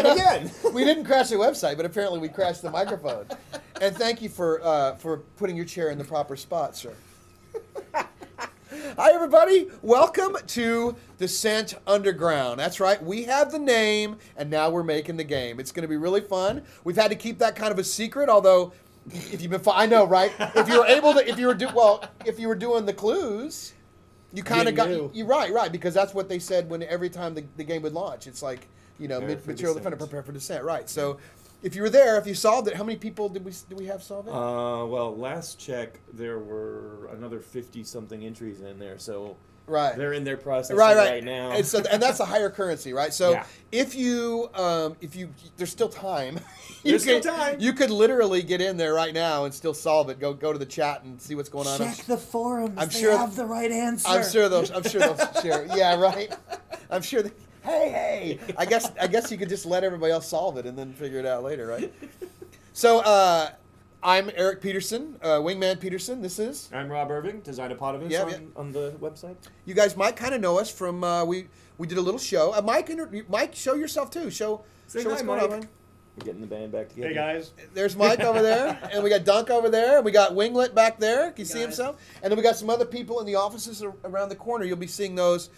live again. We didn't crash the website, but apparently we crashed the microphone. And thank you for putting your chair in the proper spot, sir. Hi, everybody. Welcome to Descent Underground. That's right. We have the name, and now we're making the game. It's going to be really fun. We've had to keep that kind of a secret, although if you've been, I know, right? If you were able to, if you were doing the clues, you kind of got, right, because that's what they said when every time the game would launch. It's like, material defender, prepare for descent, right? So. If you were there, if you solved it, how many people did we have solve it? Well, last check there were another 50-something entries in there, so they're in their process right now. And that's a higher currency, right? So if you there's still time. You could literally get in there right now and still solve it. Go to the chat and see what's going on. Check the forums. I'm they sure have the right answer. I'm sure they'll share. Yeah, right. I'm sure. Hey! I guess you could just let everybody else solve it and then figure it out later, right? So I'm Eric Peterson, Wingman Peterson. This is. I'm Rob Irving, Design Potovus on the website. You guys might kind of know us from we did a little show. Mike, show yourself too. Show what's going on, Mike. We're getting the band back together. Hey guys. There's Mike over there, and we got Dunk over there, and we got Winglet back there. Can you see himself? And then we got some other people in the offices around the corner. You'll be seeing those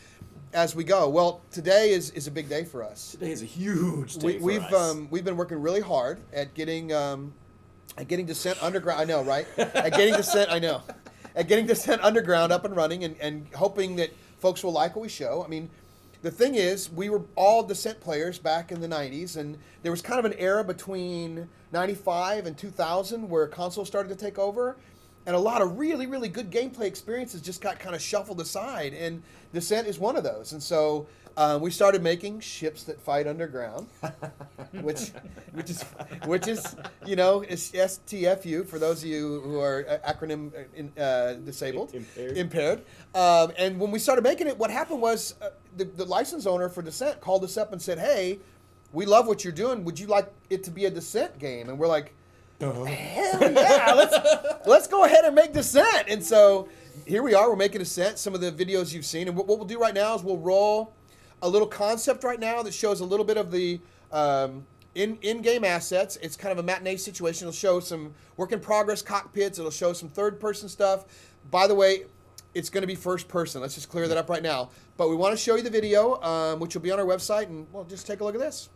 as we go. Well, today is a big day for us. Today is a huge day for us. We've been working really hard at getting Descent Underground. I know, right? At getting Descent Underground up and running, and hoping that folks will like what we show. I mean, the thing is, we were all Descent players back in the 90s, and there was kind of an era between 95 and 2000 where consoles started to take over. And a lot of really, really good gameplay experiences just got kind of shuffled aside, and Descent is one of those. And so we started making ships that fight underground, which is is STFU for those of you who are acronym disabled, impaired. And when we started making it, what happened was the license owner for Descent called us up and said, "Hey, we love what you're doing. Would you like it to be a Descent game?" And we're like, hell yeah, let's go ahead and make Descent. And so here we are, we're making Descent, some of the videos you've seen. And what we'll do right now is we'll roll a little concept right now that shows a little bit of the in-game assets. It's kind of a matinee situation. It'll show some work-in-progress cockpits. It'll show some third-person stuff. By the way, it's going to be first person. Let's just clear that up right now. But we want to show you the video, which will be on our website. And, well, just take a look at this.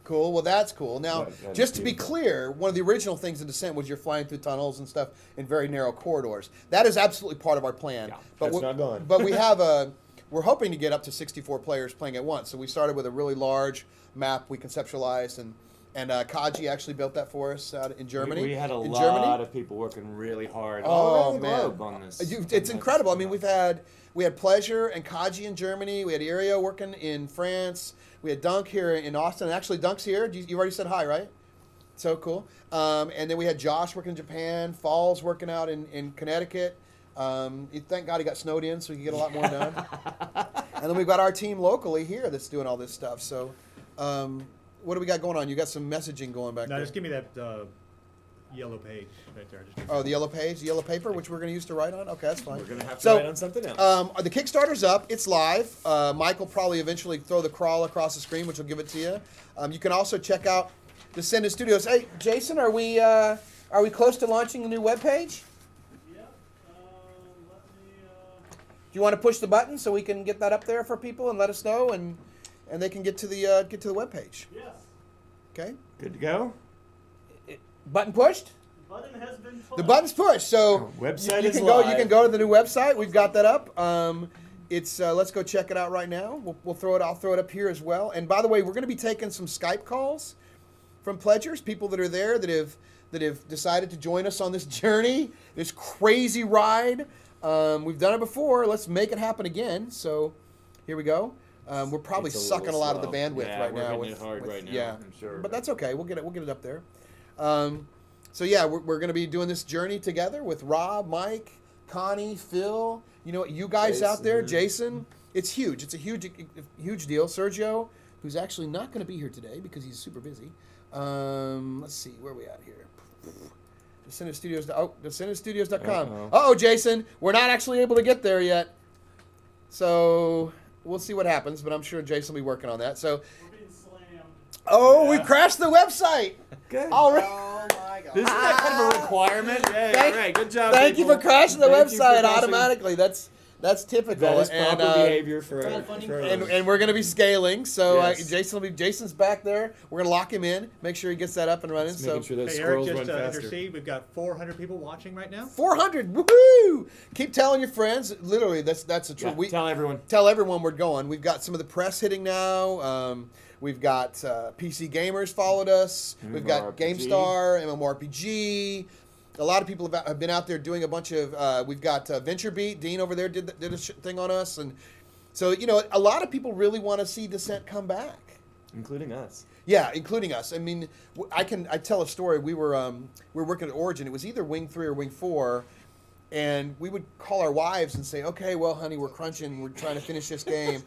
Cool. Well, that's cool. Now, just to be clear, one of the original things in Descent was you're flying through tunnels and stuff in very narrow corridors. That is absolutely part of our plan. Yeah, but that's not gone. But we're hoping to get up to 64 players playing at once. So we started with a really large map we conceptualized, and And Kaji actually built that for us out in Germany. We had a lot of people working really hard all around the globe on this. It's incredible. I mean, we had Pleasure and Kaji in Germany. We had Irio working in France. We had Dunk here in Austin. Actually, Dunk's here. You already said hi, right? So cool. And then we had Josh working in Japan. Falls working out in Connecticut. Thank God he got snowed in so he could get a lot more done. And then we've got our team locally here that's doing all this stuff. So what do we got going on? You got some messaging going back there. No, just give me that yellow page right there. The yellow page, the yellow paper, which we're going to use to write on? Okay, that's fine. We're going to have to write on something else. The Kickstarter's up. It's live. Mike will probably eventually throw the crawl across the screen, which will give it to you. You can also check out Descendent.Studios. Hey, Jason, are we close to launching a new webpage? Yep. Do you want to push the button so we can get that up there for people and let us know, and they can get to the webpage? Yes. Okay. Good to go. Button pushed? The button has been pushed. The button's pushed. So website you is can live. go. You can go to the new website. We've got that up. It's let's go check it out right now. We'll throw it. I'll throw it up here as well. And by the way, we're going to be taking some Skype calls from pledgers, people that are there that have decided to join us on this journey, this crazy ride. We've done it before. Let's make it happen again. So here we go. We're probably sucking a lot of the bandwidth right now. We're hitting it hard right now. Yeah, I'm sure. but that's okay. We'll get it up there. So yeah, we're going to be doing this journey together with Rob, Mike, Connie, Phil. You know, you guys out there, Jason. It's huge. It's a huge deal. Sergio, who's actually not going to be here today because he's super busy. Let's see, where are we at here? Descendent.Studios. Descendent.Studios.com. Uh-oh, Jason, we're not actually able to get there yet. So we'll see what happens, but I'm sure Jason will be working on that. So. We're being slammed. Oh, we crashed the website. Good. All right. Oh my God. Isn't that kind of a requirement? Yeah, all right. Good job. Thank you for crashing the Thank you for website crashing. automatically. That's typical. That is proper behavior for and we're going to be scaling. So Yes. Jason's back there. We're going to lock him in, make sure he gets that up and running. Making sure those Hey, Eric, squirrels just run faster. intercede. We've got 400 people watching right now. 400. Woohoo! Keep telling your friends. Literally, that's the truth. Yeah, tell everyone. Tell everyone we're going. We've got some of the press hitting now. We've got PC Gamers followed us. We've got GameStar, MMORPG. A lot of people have been out there doing a bunch of. We've got VentureBeat. Dean over there did a thing on us, and so a lot of people really want to see Descent come back, including us. Yeah, including us. I mean, I tell a story. We were working at Origin. It was either Wing 3 or Wing 4. And we would call our wives and say, "Okay, well, honey, we're crunching. We're trying to finish this game."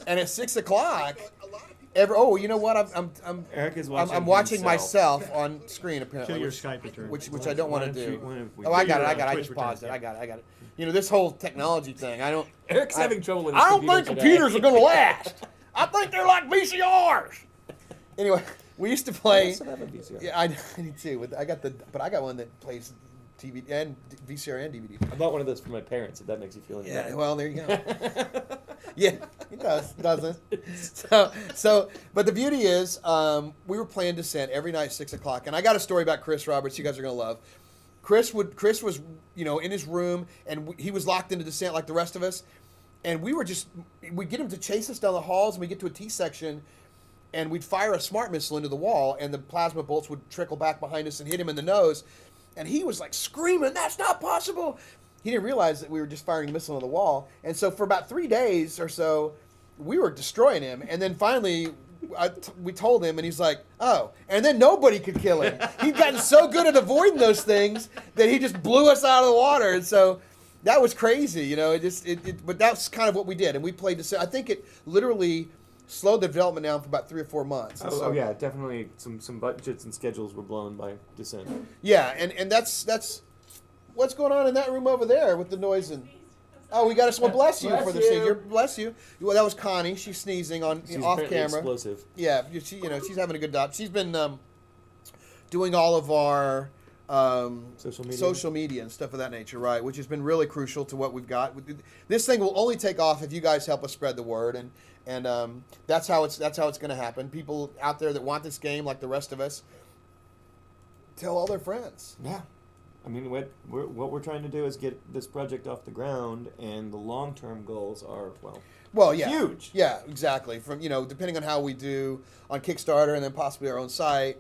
And at 6 o'clock, you know what? Eric is watching. I'm watching myself on screen apparently. Kill your Skype return. Which I don't want to do. We I got it. I Twitch just paused it. return, I got it. This whole technology thing. Eric's having trouble with his I don't think computer computers today. are going to last. I think they're like VCRs. Anyway, we used to play. I also have a VCR. Yeah, I need too. I got one that plays TV and VCR and DVD. I bought one of those for my parents, if that makes you feel any better. Well, there you go. Yeah, it does, doesn't it? But the beauty is, we were playing Descent every night at 6 o'clock, and I got a story about Chris Roberts you guys are gonna love. Chris was in his room, and he was locked into Descent like the rest of us, and we'd get him to chase us down the halls, and we get to a T section, and we'd fire a smart missile into the wall, and the plasma bolts would trickle back behind us and hit him in the nose. And he was like screaming, "That's not possible!" He didn't realize that we were just firing a missile on the wall. And so for about 3 days or so, we were destroying him. And then finally, we told him, and he's like, "Oh!" And then nobody could kill him. He'd gotten so good at avoiding those things that he just blew us out of the water. And so that was crazy, But that's kind of what we did. And we played this. I think it literally slowed the development down for about 3 or 4 months. Oh yeah, definitely some budgets and schedules were blown by Descent. Yeah, and that's what's going on in that room over there with the noise and. Oh, we got us. Well, bless you for the sneeze. Bless you. Well, that was Connie. She's sneezing off camera. Explosive. Yeah, she's having a good job. She's been doing all of our social media and stuff of that nature, right? Which has been really crucial to what we've got. This thing will only take off if you guys help us spread the word, and that's how it's going to happen. People out there that want this game, like the rest of us, tell all their friends. Yeah. I mean, what we're trying to do is get this project off the ground, and the long-term goals are, well... Well, yeah. Huge. Yeah, exactly. From depending on how we do on Kickstarter and then possibly our own site,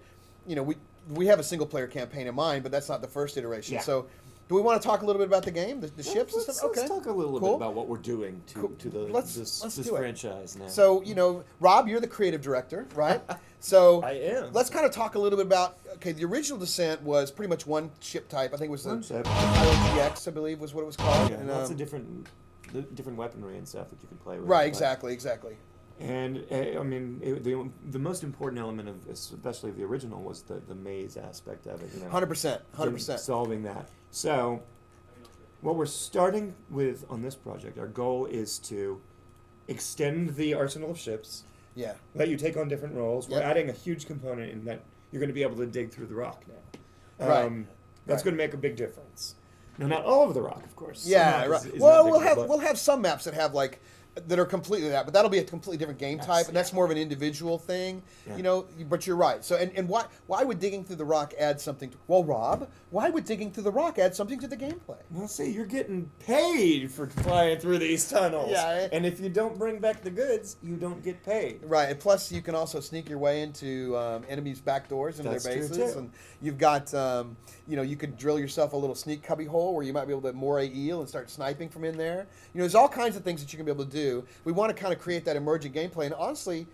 we have a single player campaign in mind, but that's not the first iteration. Yeah. So, do we want to talk a little bit about the game, the ships and stuff? Okay. Let's talk a little Cool. bit about what we're doing to this do it. franchise now. So, Rob, you're the creative director, right? So I am. Let's kind of talk a little bit about. Okay, the original Descent was pretty much one ship type. I think it was the IOGX, I believe, was what it was called. Yeah, and, lots of different weaponry and stuff that you can play with. Right. Exactly. And I mean, the most important element of, especially the original, was the maze aspect of it. 100%. Solving that. So, what we're starting with on this project, our goal is to extend the arsenal of ships. Yeah. Let you take on different roles. We're Yep. adding a huge component in that you're going to be able to dig through the rock now. Right. That's going to make a big difference. Now, not all of the rock, of course. Yeah, Some rock right. is Well, not big, but- we'll have some maps that have that are completely that, but that'll be a completely different game type, and that's more of an individual thing, Yeah. But you're right. So, and why would digging through the rock add something? Rob, why would digging through the rock add something to the gameplay? Well, see, you're getting paid for flying through these tunnels. Yeah. And if you don't bring back the goods, you don't get paid. Right, and plus you can also sneak your way into enemies' back doors into That's their true, bases, too. and you've got you could drill yourself a little sneak cubby hole where you might be able to moor a eel and start sniping from in there. There's all kinds of things that you can be able to do. We want to kind of create that emerging gameplay, and honestly,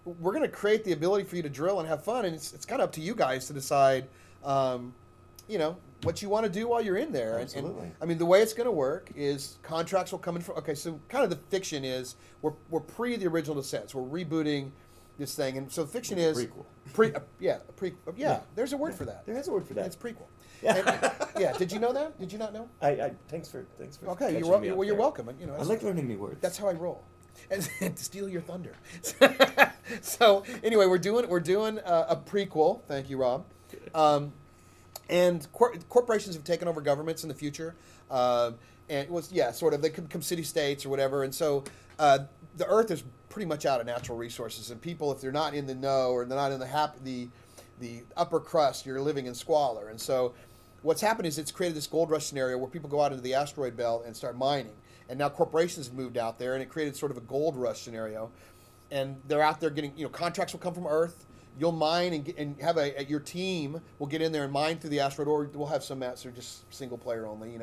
we're going to create the ability for you to drill and have fun, and it's kind of up to you guys to decide, what you want to do while you're in there. Absolutely. And I mean, the way it's going to work is contracts will come in from. Okay, so kind of the fiction is we're pre the original Descent, so we're rebooting this thing, and so fiction is Prequel. Yeah. There's a word for that. There is a word for that. It's prequel. Yeah. And, Did you know that? Did you not know? Thanks for Okay, catching you're me up you're there. welcome. And, I like learning new words. that's how I roll, and to steal your thunder. So anyway, we're doing a prequel. Thank you, Rob. And corporations have taken over governments in the future, and it was sort of they could become city states or whatever. And so the Earth is pretty much out of natural resources, and people, if they're not in the know or they're not in the upper crust, you're living in squalor. And so what's happened is it's created this gold rush scenario where people go out into the asteroid belt and start mining. And now corporations have moved out there, and it created sort of a gold rush scenario. And they're out there getting, contracts will come from Earth. You'll mine and have your team will get in there and mine through the asteroid, or we'll have some maps that are just single player only,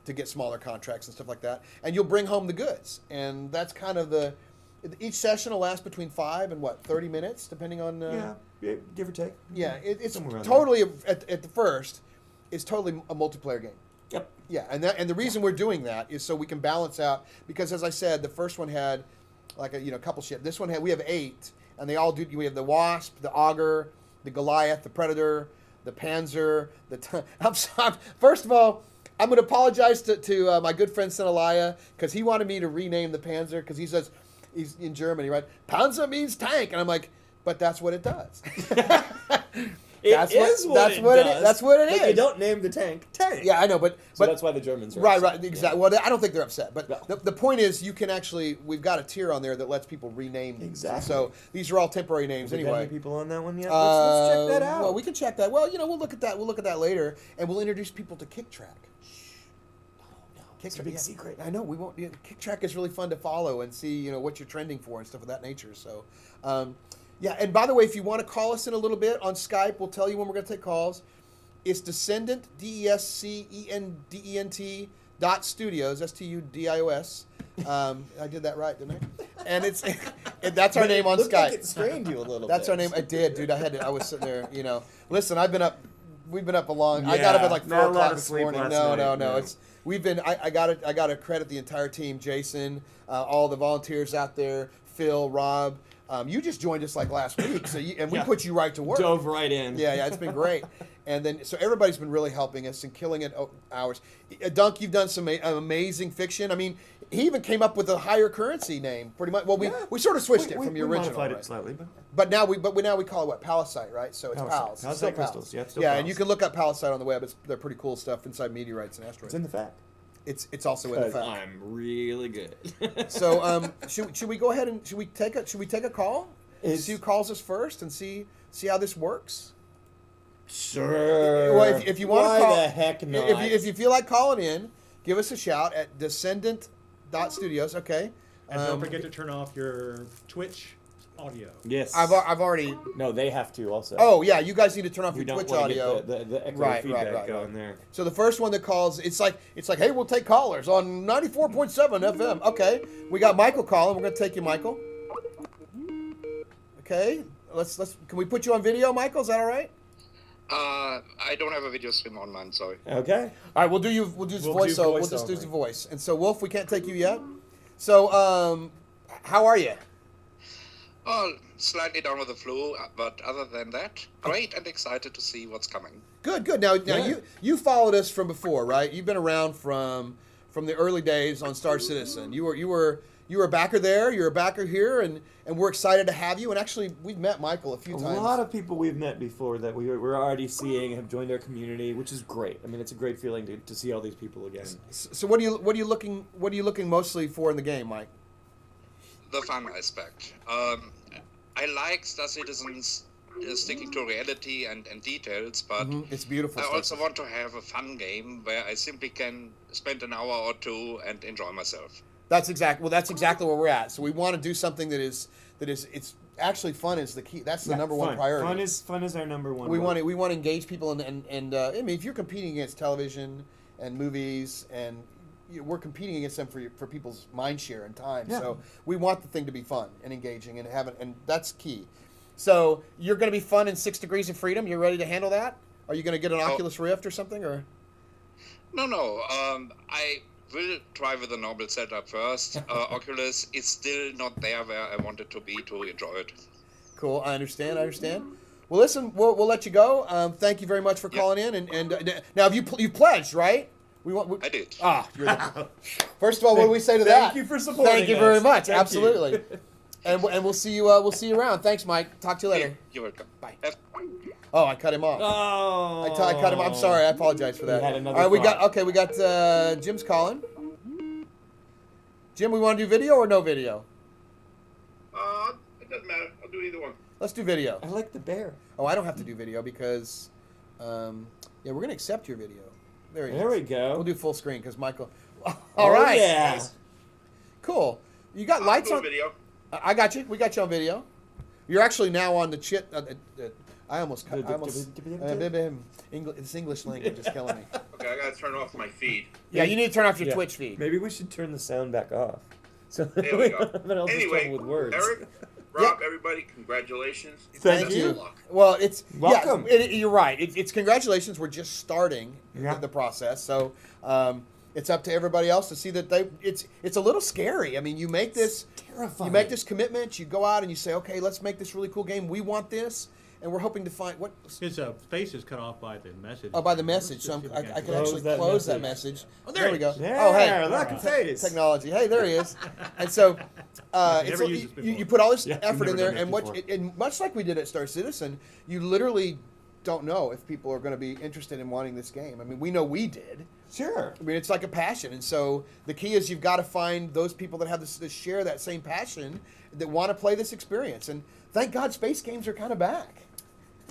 to get smaller contracts and stuff like that. And you'll bring home the goods. And that's kind of each session will last between 5 and 30 minutes, depending on. Give or take. Yeah, it's Somewhere around totally at the first, it's totally a multiplayer game. Yep. Yeah, and the reason we're doing that is so we can balance out, because as I said, the first one had like a couple ships. This one we have 8, and they all do. We have the Wasp, the Augur, the Goliath, the Predator, the Panzer. I'm sorry. First of all, I'm going to apologize to my good friend Senalaya, because he wanted me to rename the Panzer, because he says he's in Germany, right? Panzer means tank, and I'm like, but that's what it does. That's what it is. But you don't name the tank. Yeah, I know, but that's why the Germans are right, upset. exactly. Yeah. Well, I don't think they're upset, but No. the point is, you can actually, we've got a tier on there that lets people rename these. Exactly. So these are all temporary names Have we got anyway. any people on that one yet? Let's check that out. Well, we can check that. Well, we'll look at that. We'll look at that later, and we'll introduce people to KickTrack. It's a big secret. I know we won't. KickTrack is really fun to follow and see, what you're trending for and stuff of that nature. So, yeah. And by the way, if you want to call us in a little bit on Skype, we'll tell you when we're going to take calls. It's Descendent, DESCENDENT .studios, STUDIOS. I did that right, didn't I? And that's our name on Looked Skype. like it strained you a little That's bit. our name. I did, dude. I was sitting there, Listen, we've been up a long. I got up at like 4 not a lot o'clock of this sleep morning. last No. night, It's we've been. I got to credit the entire team, Jason, all the volunteers out there, Phil, Rob. You just joined us like last week, we put you right to work. Dove right in. Yeah, it's been great. And then, so everybody's been really helping us and killing it hours. Dunk, you've done some amazing fiction. I mean, he even came up with a higher currency name, pretty much. Well, we sort of switched it from your original. Modified right? it slightly, But now we call it what? Palisite, right? So it's Palisite. Pals. Palisite Still crystals. Pals. Yeah, it's still yeah, Pals. and you can look up Palisite on the web. They're pretty cool stuff inside meteorites and asteroids. It's in the fact. It's also in the fact. I'm really good. So should we go ahead and should we take a call? See who calls us first and see how this works. Sure. Well, if you want Why to call, the heck not? If you feel like calling in, give us a shout at Descendent.Studios. Okay. And don't forget to turn off your Twitch audio. Yes. I've already. No, they have to also. Oh yeah, you guys need to turn off we your don't Twitch want audio. to get the echo Right, feedback right, going there. So the first one that calls, it's like, hey, we'll take callers on 94.7 FM. Okay, we got Michael calling. We're gonna take you, Michael. Okay, let's. Can we put you on video, Michael? Is that all right? I don't have a video stream on mine, sorry. Okay. All right, we'll do voice. So we'll just do voiceover. the voice. And so Wolf, we can't take you yet. So how are you? Oh, slightly down with the flu, but other than that, great and excited to see what's coming. Good. Now Yeah. you followed us from before, right? You've been around from the early days on Star Citizen. You were a backer there. You're a backer here, and we're excited to have you. And actually, we've met Michael a few A times. lot of people we've met before that we're already seeing have joined our community, which is great. I mean, it's a great feeling to see all these people again. So what are you looking mostly for in the game, Mike? The fun aspect. I like Star Citizen's sticking to reality and details, but It's beautiful. I Star also Citizen. want to have a fun game where I simply can spend an hour or two and enjoy myself. That's exactly where we're at. So we want to do something that is it's actually fun is the key. That's the number one priority. Fun is our number one. We goal. want to engage people and I mean, if you're competing against television and movies and we're competing against them for people's mind share and time. Yeah. So we want the thing to be fun and engaging and that's key. So you're going to be fun in 6 Degrees of Freedom. You're ready to handle that? Are you going to get an Oculus Rift or something or? No. I will try with the normal setup first. Oculus is still not there where I want it to be to enjoy it. Cool. I understand. Well, listen, we'll let you go. Thank you very much for calling in. And now, have you pledged, right? I did. You're the, first of all, what do we say to that? Thank you for supporting Thank you very us. much. Thank you. Absolutely. And we'll see you. We'll see you around. Thanks, Mike. Talk to you later. You're welcome. Bye. Have- Oh, I cut him off. Oh. I cut him. I'm sorry. I apologize for that. You had another all right, thought. we got Jim's calling. Jim, we want to do video or no video? It doesn't matter. I'll do either one. Let's do video. I like the bear. Oh, I don't have to do video because, we're gonna accept your video. There he is. There we go. We'll do full screen because Michael. Oh, All right. Yeah. Cool. You got lights I'll on. do a video. I got you. We got you on video. You're actually now on the chit. I almost. This English language is killing me. Okay, I gotta turn off my feed. Yeah, you need to turn off your Yeah. Twitch feed. Maybe we should turn the sound back off. So There we go. everyone else is Anyway, trouble with words. Eric, Rob, everybody, congratulations. Thank Best you. of luck. Well, it's Welcome. Yeah, you're right. It's congratulations. We're just starting Yeah. the process, so it's up to everybody else to see that it's a little scary. I mean, you make this Terrifying. you make this commitment. You go out and you say, okay, let's make this really cool game. We want this, and we're hoping to find what. His face is cut off by the message. Oh, by the message. So I can actually close that message. Oh, there we go. There, Oh, hey, look, it's face. technology. Hey, there he is. And so, Never it's, used this you before. put all this Yeah, effort we've in there, never done and that and much like we did at Star Citizen, you literally don't know if people are going to be interested in wanting this game. I mean, we know we did. Sure. I mean, it's like a passion, and so the key is you've got to find those people that have this share that same passion that want to play this experience. And thank God, space games are kind of back.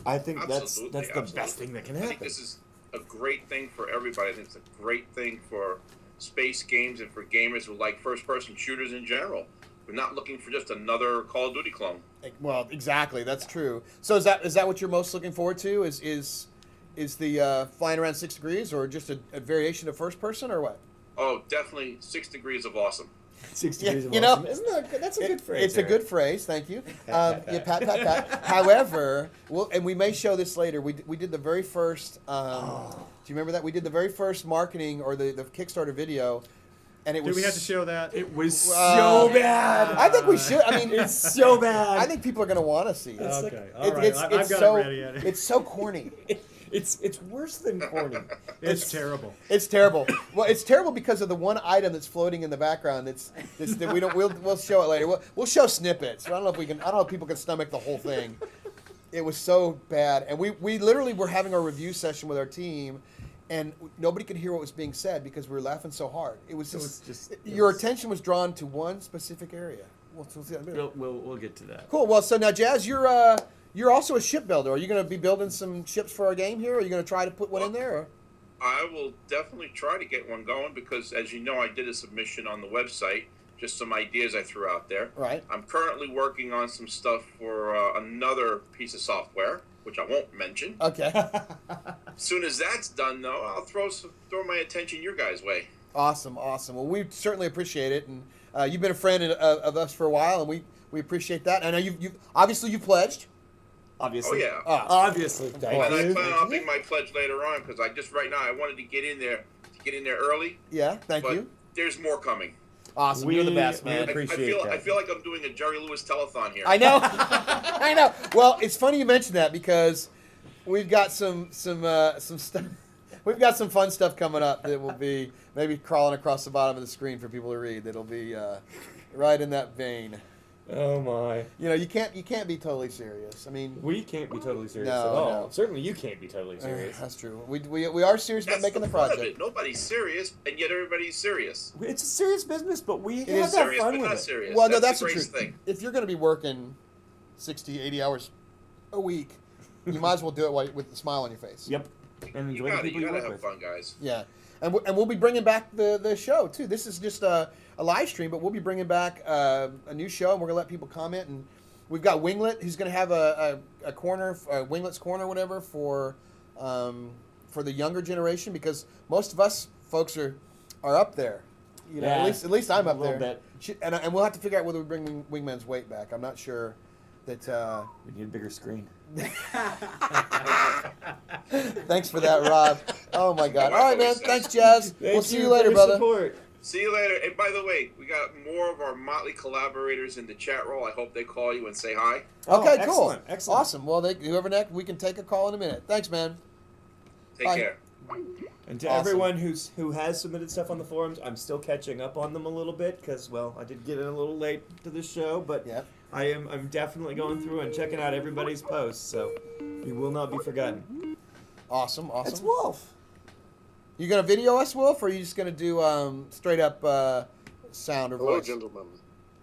I think that's Absolutely, the absolutely. best thing that can I think happen. this is a great thing for everybody. I think it's a great thing for space games and for gamers who like first-person shooters in general. We're not looking for just another Call of Duty clone. Well, exactly, that's true. So is that what you're most looking forward to? Is the flying around 6 degrees, or just a variation of first person, or what? Oh, definitely 6 degrees of awesome. 6 degrees of you know, awesome. Isn't that good? That's a good phrase. It's a good phrase. Thank you. Pat. However, and we may show this later. We did the very first. Do you remember that we did the very first marketing or the Kickstarter video, and it Do was. we have to show that? It was so bad. I think we should. I mean, It's so bad. I think people are going to want to see it. Okay, all right. I've got so, it ready. It's so corny. It's worse than corny. It's terrible. It's terrible. Well, it's terrible because of the one item that's floating in the background. That we don't. We'll show it later. We'll show snippets. I don't know if we can. I don't know if people can stomach the whole thing. It was so bad, and we literally were having our review session with our team, and nobody could hear what was being said because we were laughing so hard. It was just, your attention was drawn to one specific area. We'll see that in a minute. We'll get to that. Cool. Well, so now Jazz, you're also a shipbuilder. Are you going to be building some ships for our game here? Are you going to try to put one in there? Or? I will definitely try to get one going because, as you know, I did a submission on the website just some ideas I threw out there. Right. I'm currently working on some stuff for another piece of software, which I won't mention. Okay. As soon as that's done, though, I'll throw my attention your guys' way. Awesome. Well, we certainly appreciate it, and you've been a friend of us for a while, and we appreciate that. I know you've obviously you pledged. Obviously. Oh, yeah. Obviously. And Thank I you. plan on upping my pledge later on because right now I wanted to get in there early. Yeah. Thank But you. there's more coming. Awesome. You're the best, we man. appreciate I that. feel like I'm doing a Jerry Lewis telethon here. I know. I know. Well, it's funny you mentioned that because we've got some stuff. We've got some fun stuff coming up that will be maybe crawling across the bottom of the screen for people to read. That'll be right in that vein. Oh my. You know, you can't be totally serious. I mean, We can't be totally serious No, at all. no. Certainly you can't be totally serious. that's true. We are serious That's about making the fun of project. it. Nobody's serious, and yet everybody's serious. It's a serious business, but we is have that Serious, fun but with not it. serious. Well, no, that's that's the the greatest truth. thing. If you're going to be working 60, 80 hours a week, you might as well do it with a smile on your face. Yep. And You enjoy the gotta people you work have with. fun, guys. Yeah, and we'll be bringing back the show too. This is just a live stream, but we'll be bringing back a new show, and we're gonna let people comment. And we've got Winglet, who's gonna have a corner, Winglet's corner, whatever, for the younger generation, because most of us folks are up there. You know, Yeah, at least I'm a up little there. And we'll have to figure out whether we bring Wingman's weight back. I'm not sure that. We need a bigger screen. Thanks for that, Rob. Oh my God! My All wife right, man. always says- Thanks, Jazz. Thank We'll see you you for later, your brother. support. See you later. And by the way, we got more of our Motley collaborators in the chat roll. I hope they call you and say hi. Oh, Okay, cool. excellent. Awesome. Well, whoever next, we can take a call in a minute. Thanks, man. Take Bye. care. And to Awesome. everyone who has submitted stuff on the forums, I'm still catching up on them a little bit because, well, I did get in a little late to the show, but Yep. I'm definitely going through and checking out everybody's posts, so you will not be forgotten. Awesome. That's Wolf. You gonna video us, Wolf, or are you just gonna do straight up sound or Hello, voice? gentlemen.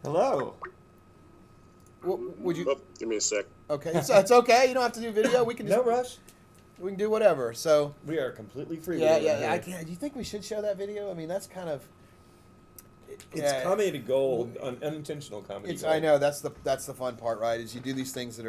Hello. Would you? Oh, give me a sec. Okay, it's okay. You don't have to do video. We can just, No rush. we can do whatever. So We are completely free. yeah. Do Do you think we should show that video? I mean, that's kind of. It's comedy gold, unintentional comedy It's. gold. I know that's the fun part, right? Is you do these things that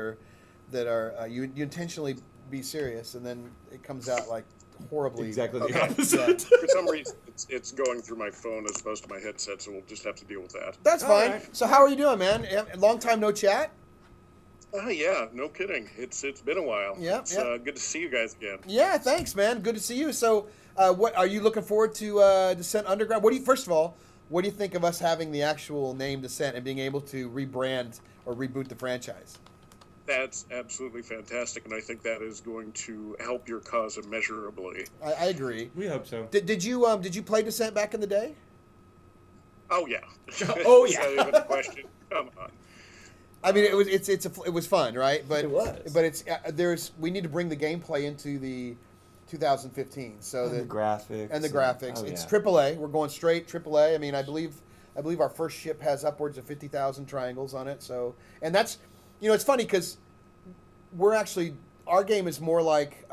are you intentionally be serious, and then it comes out like horribly. Exactly the Okay, opposite. yeah. For some reason, it's going through my phone as opposed to my headset, so we'll just have to deal with that. That's All fine. right. So how are you doing, man? Long time no chat. Yeah, no kidding. It's been a while. Yep, It's yep. good to see you guys again. Yeah, thanks, man. Good to see you. So, what are you looking forward to? Descent Underground. First of all, what do you think of us having the actual name Descent and being able to rebrand or reboot the franchise? That's absolutely fantastic, and I think that is going to help your cause immeasurably. I agree. We hope so. Did you play Descent back in the day? Oh yeah. Oh, Is yeah. that even a question? Come on. I mean, it was fun, right? But It was. But it's we need to bring the gameplay into the 2015. So And the graphics. and the graphics. Oh, It's yeah. AAA. We're going straight AAA. I mean, I believe our first ship has upwards of 50,000 triangles on it. So, and that's, it's funny because our game is more like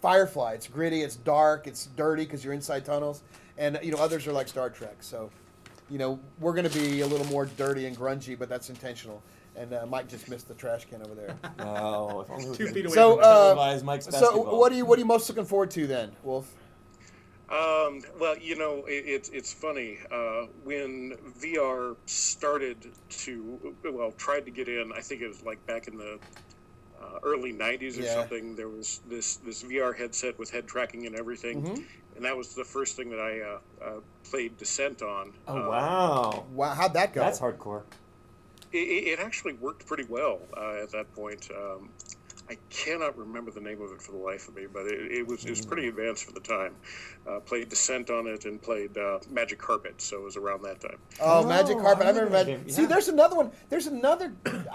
Firefly. It's gritty. It's dark. It's dirty because you're inside tunnels. And others are like Star Trek. So, we're going to be a little more dirty and grungy, but that's intentional. And Mike just missed the trash can over there. Oh, if only we 2 could feet away So, from televise Mike's So, basketball. what are you most looking forward to then, Wolf? Well, it's funny. When VR started tried to get in, I think it was like back in the early 90s or Yeah. something, there was this VR headset with head tracking and everything. Mhm. And that was the first thing that I played Descent on. Oh, wow. Wow, how'd that go? That's hardcore. It actually worked pretty well at that point. I cannot remember the name of it for the life of me, but it was pretty advanced for the time. Played Descent on it and played Magic Carpet, so it was around that time. Oh, Magic Carpet. I I remember remember that Magic. game, See, yeah. there's another one. There's another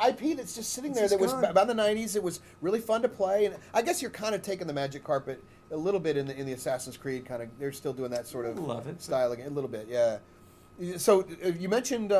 IP that's just sitting there It's that was just gone. about the 90s. It was really fun to play. And I guess you're kind of taking the Magic Carpet a little bit in the Assassin's Creed kind of. They're still doing that sort of Love it. style again. A little bit, yeah. So you mentioned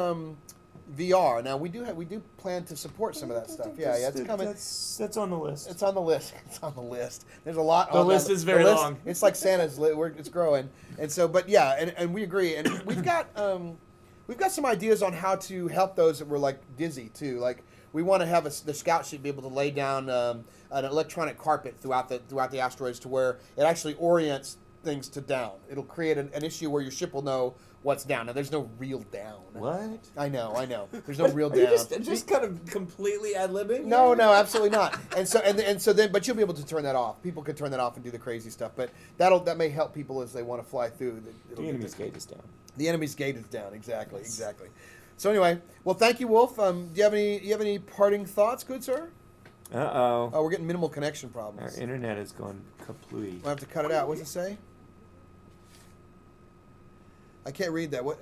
VR. Now we do plan to support some of that stuff. Yeah, it's coming. That's on the list. It's on the list. It's on the list. There's a lot. The on list that. is very long. It's like Santa's list. It's growing, and so. But yeah, and we agree, and we've got some ideas on how to help those that were like dizzy too. Like we want to have the scout should be able to lay down an electronic carpet throughout the asteroids to where it actually orients things to down. It'll create an issue where your ship will know what's down. Now, there's no real down. What? I know. There's no real Are you down. just kind of completely ad-libbing? No, absolutely not. And so then, but you'll be able to turn that off. People can turn that off and do the crazy stuff. But that may help people as they want to fly through. The enemy's gate is down. The enemy's gate is down. Exactly. So anyway, well, thank you, Wolf. Do you have any parting thoughts, good sir? Uh-oh. Oh, we're getting minimal connection Our problems. internet has gone kaplooi. We'll have to cut it out. What's it say? I can't read that. What?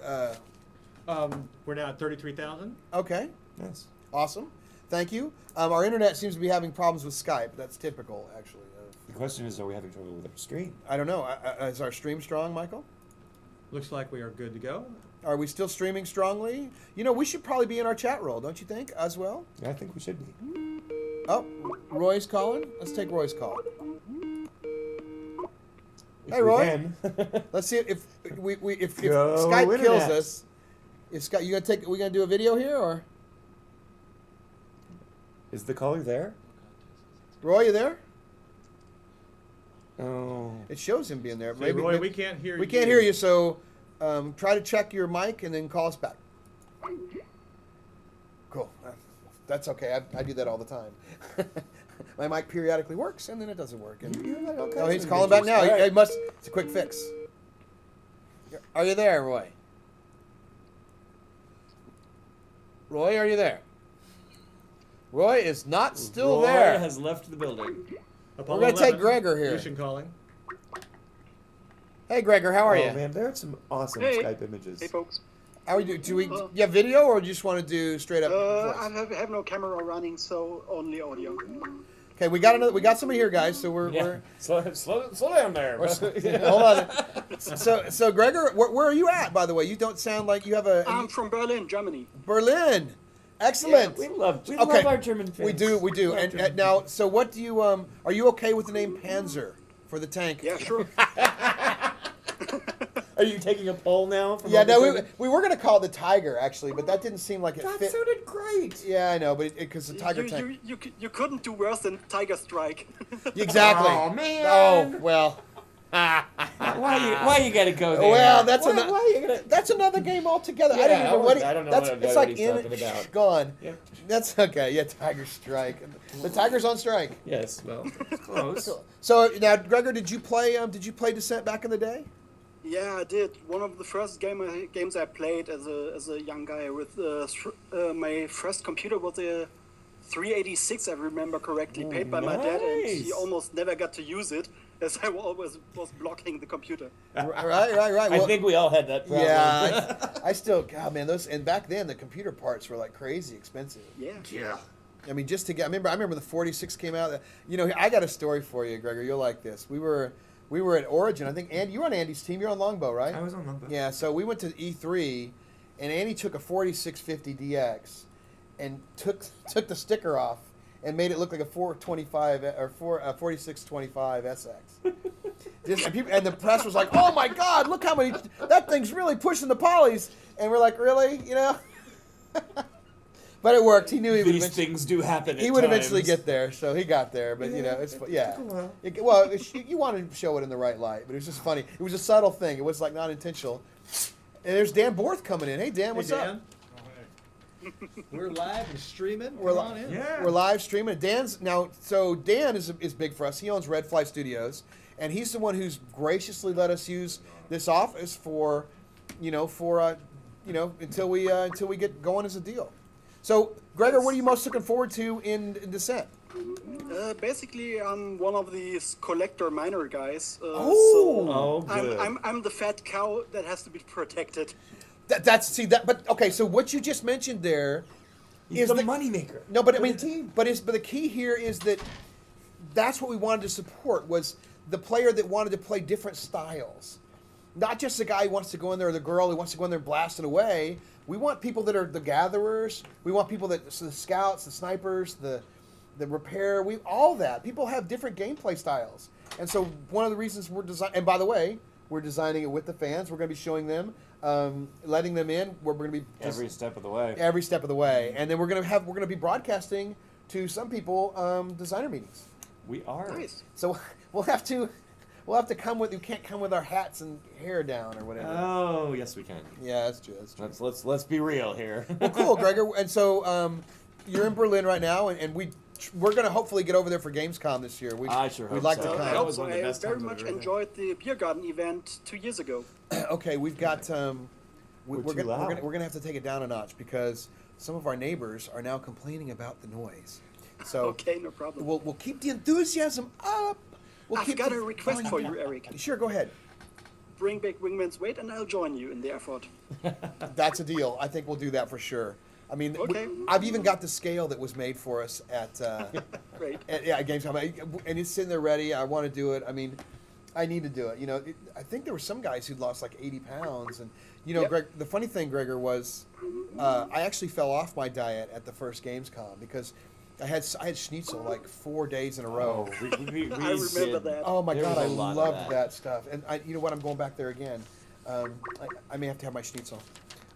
We're now at 33,000. Okay. Yes. Awesome. Thank you. Our internet seems to be having problems with Skype. That's typical, actually. The question is, are we having trouble with our stream? I don't know. Is our stream strong, Michael? Looks like we are good to go. Are we still streaming strongly? You know, we should probably be in our chat role, don't you think, as well? Yeah, I think we should be. Oh, Roy's calling. Let's take Roy's call. If Hey, we Roy. can. Let's see if Go Skype kills internet. us. If Skype, we gonna do a video here or? Is the caller there? Roy, you there? Oh. It shows him being there. Hey, Roy, we can't hear you. We can't hear you, so try to check your mic and then call us back. Cool. That's okay. I do that all the time. My mic periodically works, and then it doesn't work. And oh, he's calling back now. Right. He must. It's a quick fix. Are you there, Roy? Roy, are you there? Roy is not still Roy there. has left the building. Apollo We're gonna take 11, Gregor here. Mission calling. Hey, Gregor, how are Oh you? man, there are some awesome Hey. Skype images. Hey folks. How are you? Do you have video, or do you just want to do straight up? I voice? have no camera running, so only audio. Okay, we got somebody here, guys. So we're Slow down there. hold on. So Gregor, where are you at? By the way, you don't sound like you have a I'm from Berlin, Germany. Berlin. Excellent. we love Okay. our German fans. We do. Love And German now, fans. so what do you are you okay with the name Panzer for the tank? Yeah, sure. Are you taking a poll now? From Yeah, all the no, German- we were gonna call it the Tiger actually, but that didn't seem like it That fit. sounded great. Yeah, I know, but because the Tiger tank. You couldn't do worse than Tiger Strike. Exactly. Oh, man. Oh well. Why you gotta go there? Well, that's why, another. why you gonna? That's another game altogether. Yeah, I don't even. I don't know That's what it's like he's in talking about. gone. Yeah. That's okay. Yeah, Tiger Strike. The Tiger's on strike. Yes, well, close. So now, Gregor, did you play Descent back in the day? Yeah, I did. One of the first games I played as a young guy with my first computer was a 386, I remember correctly, paid by my dad, and he nice. almost never got to use it as I always was blocking the computer. Right. I Well, think we all had that problem. yeah, I still, God, man, those, and back then the computer parts were like crazy expensive. Yeah. Yeah. I mean, just to get, I remember the 46 came out. You know, I got a story for you, Gregor. You'll like this. We were at Origin. I think Andy, you were on Andy's team. You're on Longbow, right? I was on Longbow. Yeah. So we went to E3, and Andy took a 4650 DX, and took the sticker off and made it look like a 425 or 4625 SX. And the press was like, "Oh my God, look how many! That thing's really pushing the polys." And we're like, "Really? You know?" But it worked. He knew he would. These things do happen. He at would times. eventually get there, so he got there. But you know, it's yeah. took a while. You wanted to show it in the right light, but it was just funny. It was a subtle thing. It was like not intentional. And there's Dan Borth coming in. Hey Dan, what's hey, up? Dan. We're live and streaming. We're Come on in. Yeah. We're live streaming. So Dan is big for us. He owns Red Fly Studios, and he's the one who's graciously let us use this office for until we get going as a deal. So Gregor, what are you most looking forward to in Descent? Basically, I'm one of these collector miner guys. Oh, So good. I'm the fat cow that has to be protected. But okay. So what you just mentioned there He's is the the moneymaker. No, but I for mean, the team. but the key here is that that's what we wanted to support was the player that wanted to play different styles, not just the guy who wants to go in there or the girl who wants to go in there and blast it away, we want people that are the gatherers. We want people that so the scouts, the snipers, the repair. All that. People have different gameplay styles, and so one of the reasons we're designing. And by the way, we're designing it with the fans. We're going to be showing them, letting them in. We're going to be Every step of the way. every step of the way, and then we're going to be broadcasting to some people designer meetings. We are. Nice. So we'll have to come with. We can't come with our hats and hair down or whatever. Oh, yes, we can. Yeah, that's true. That's true. Let's be real here. Well, cool, Gregor. And so you're in Berlin right now, and we're going to hopefully get over there for Gamescom this year. I sure hope we'd like so. to That come. was one of the best I very times I've much ever had. enjoyed the beer garden event 2 years ago. Okay, we've got. We're too loud. gonna have to take it down a notch because some of our neighbors are now complaining about the noise. So Okay, no problem. we'll keep the enthusiasm up. We'll I've keep got the a request volume for down. you, Eric. Sure, go ahead. Bring back Wingman's weight, and I'll join you in the effort. That's a deal. I think we'll do that for sure. I mean, Okay. I've even got the scale that was made for us at Great. at Gamescom, and it's sitting there ready. I want to do it. I mean, I need to do it. You know, I think there were some guys who'd lost like 80 pounds, and you know, Yep. Greg. The funny thing, Gregor, was I actually fell off my diet at the first Gamescom because I had schnitzel like 4 days in a row. Oh, we I remember did. that. Oh my There god, was I a lot of loved that. that stuff. And you know what? I'm going back there again. I may have to have my schnitzel.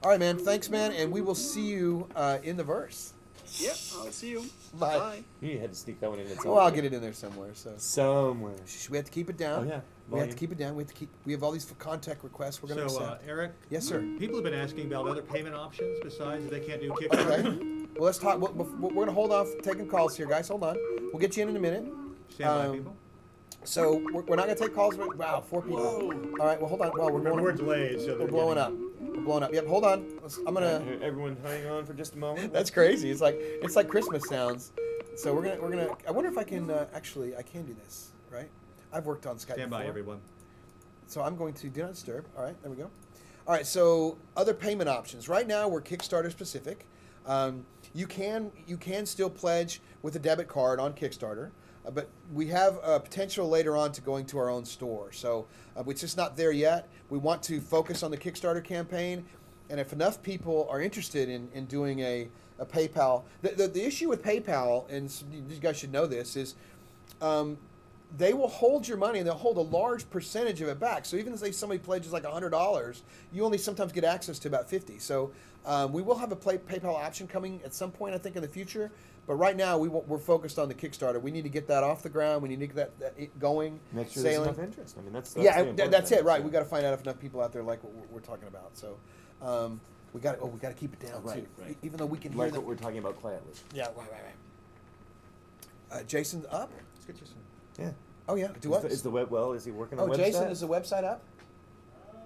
All right, man. Thanks, man. And we will see you in the verse. Yeah, I'll see you. Bye. Bye. You had to sneak that one in. Well, I'll get it in there somewhere. So somewhere. we have to keep it down. Oh, yeah. We have to Volume. keep it down. We have all these contact requests we're going to So, accept. Eric, Yes, sir. people have been asking about other payment options besides if they can't do Okay. Kickstarter. Well, let's talk. We're going to hold off taking calls here, guys. Hold on. We'll get you in a minute. Stand by, Um, people. So we're not going to take calls. But, wow, 4 people. All right. Well, hold on. Well, we're Remember, we're going. delayed, so We're they're blowing getting- up. We're blowing up. Yep. Hold on. I'm gonna. Everyone hang on for just a moment. That's crazy. It's like Christmas sounds. So we're gonna. I wonder if I can actually. I can do this, right? I've worked on Skype Stand by, before. everyone. So I'm going to do not disturb. All right, there we go. All right, so other payment options. Right now we're Kickstarter specific. You can still pledge with a debit card on Kickstarter, but we have potential later on to going to our own store. So it's just not there yet. We want to focus on the Kickstarter campaign, and if enough people are interested in doing a PayPal, the issue with PayPal, and you guys should know this, is they will hold your money and they'll hold a large percentage of it back. So even if somebody pledges like $100, you only sometimes get access to about 50. So we will have a PayPal option coming at some point, I think, in the future. But right now we're focused on the Kickstarter. We need to get that off the ground. We need to get that going, Make sure sailing. there's enough interest. I mean, that's Yeah, the important that's thing, it. Right, so. we got to find out if enough people out there like what we're talking about. So we got to keep it down Right, too. right. Even though we can hear Like them. what we're talking about quietly. Yeah, right. Jason's up. Let's get you some. Yeah. Oh yeah, do what? Is the web well? Is he working on Oh, the website? Jason, is the website up? Let me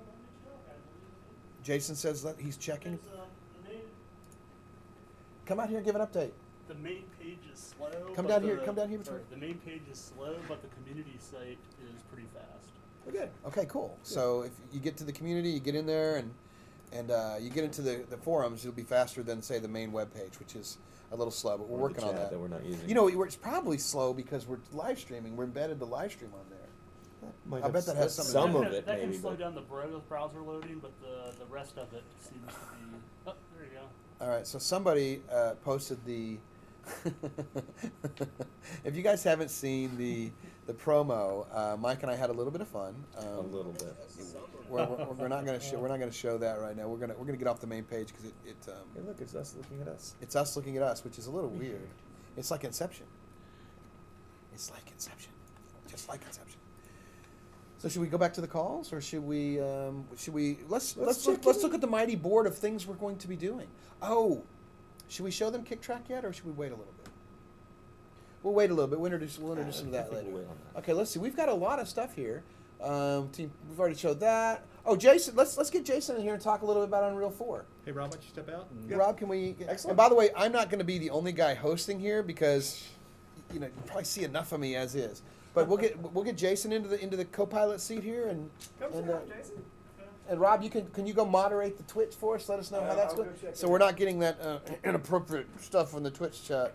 check. I believe Jason says that he's checking. it's, Come out here and give an update. the main page is slow. Come but down here, the- come down here sorry, between- The main page is slow, but the community site is pretty fast. Okay. Okay, cool. So if you get to the community, you get in there and you get into the forums, it'll be faster than say the main web page, which is a little slow, but we're Or the working on chat that. we're not using. You know, it's probably slow because we're live streaming. We're embedded the live stream on there. Might I have bet that has some something to of do it, That maybe. can slow but- down the browser loading, but the rest of it seems to be. Oh, there you go. All right, so somebody posted the. If you guys haven't seen the promo, Mike and I had a little bit of fun. A little bit. We're not going to show that right now. We're gonna get off the main page because Hey, look, it's us looking at us. it's us looking at us, which is a little weird. It's like Inception. It's like Inception, just like Inception. So should we go back to the calls, or should we let's look at the mighty board of things we're going to be doing. Oh, should we show them Kick Track yet, or should we wait a little bit? We'll wait a little bit. We'll introduce them to that I think later. we'll wait on that. Okay, let's see. We've got a lot of stuff here. We've already showed that. Oh, Jason, let's get Jason in here and talk a little bit about Unreal 4. Hey, Rob, why don't you step out? And Rob, can we? Excellent. And by the way, I'm not going to be the only guy hosting here because, you probably see enough of me as is. But we'll get Jason into the co-pilot seat here, and Rob, can you go moderate the Twitch for us? Let us know how that's going. So we're not getting that inappropriate stuff from the Twitch chat,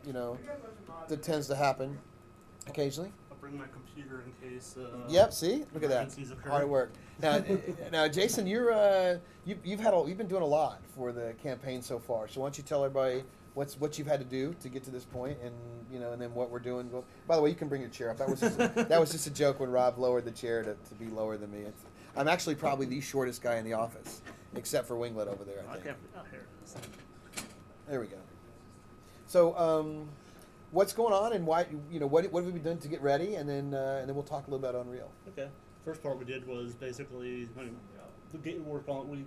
that tends to happen occasionally. bring my computer in case. Yep. See, look at that. emergencies occur. Hard work. Now, Jason, you've been doing a lot for the campaign so far. So why don't you tell everybody what you've had to do to get to this point, and and then what we're doing. Well, by the way, you can bring your chair up. That was just a joke when Rob lowered the chair to be lower than me. I'm actually probably the shortest guy in the office, except for Winglet over there. I think. Here it is. There we go. So, what's going on, and why? What have we been doing to get ready, and then we'll talk a little about Unreal. Okay. First part we did was basically the game work on. We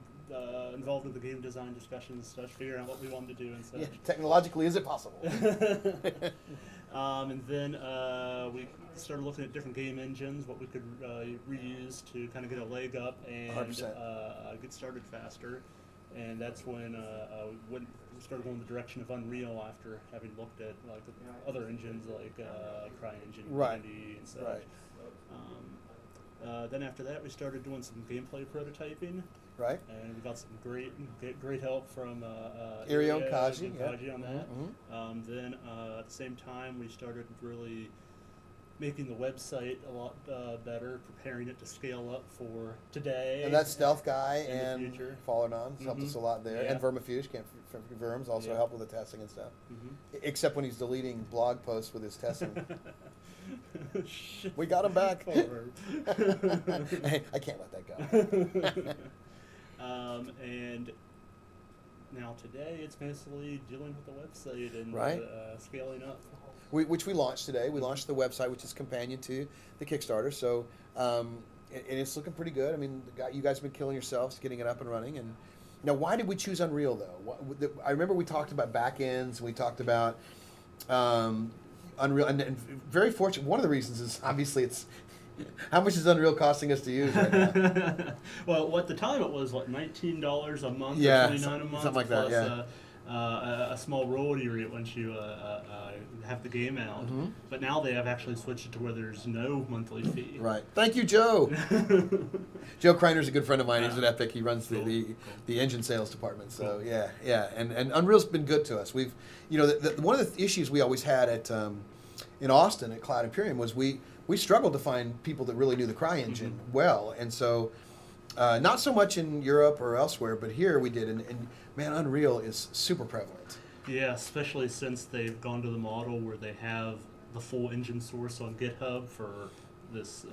involved in the game design discussions and such, figuring out what we wanted to do and such. Yeah, technologically, is it possible? And then we started looking at different game engines, what we could reuse to kind of get a leg up and 100%. Get started faster. And that's when we started going the direction of Unreal after having looked at like other engines like CryEngine, Right. Unity, and such. Right. Then after that, we started doing some gameplay prototyping. Right. And we got some great help from Irio and Kaji Kaji, on that. Mhm. Then at the same time, we started really making the website a lot better, preparing it to scale up for today. And that's Stealth Guy in the and future. Fallen On helped us a lot there, Yeah. and Vermifuge, Verms also Yeah. helped with the testing and stuff. Mhm. Except when he's deleting blog posts with his testing. Shit. We got him back. Forward. Hey, I can't let that go. And now today, it's basically dealing with the website and Right. Scaling up. Which we launched today. We launched the website, which is companion to the Kickstarter. So, and it's looking pretty good. I mean, you guys have been killing yourselves getting it up and running. And now, why did we choose Unreal though? I remember we talked about back ends. We talked about Unreal, and very fortunate. One of the reasons is obviously it's how much is Unreal costing us to use right now? Well, at the time it was what, $19 a month, Yeah, or $29 a month, something like that, plus a small royalty rate once you have the game out. Mm-hmm. But now they have actually switched it to where there's no monthly fee. Right. Thank you, Joe. Joe Kreiner's a good friend of mine. He's at Epic. He runs the engine sales department. So yeah. And Unreal's been good to us. We've, one of the issues we always had at in Austin at Cloud Imperium was we struggled to find people that really knew the CryEngine well, and so not so much in Europe or elsewhere, but here we did, and man, Unreal is super prevalent. Yeah, especially since they've gone to the model where they have the full engine source on GitHub for this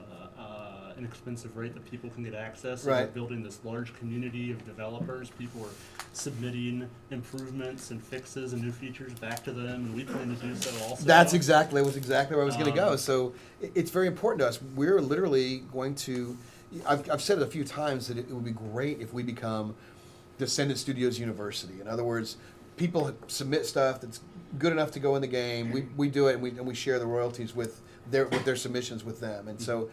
inexpensive rate that people can get access. And Right. they're building this large community of developers. People are submitting improvements and fixes and new features back to them, and we plan to do so also. That was exactly where I was going to go. Um, So it's very important to us. We're literally going to. I've said it a few times that it would be great if we become Descendent.Studios University. In other words, people submit stuff that's good enough to go in the game. We do it, and we share the royalties with their submissions with them. And so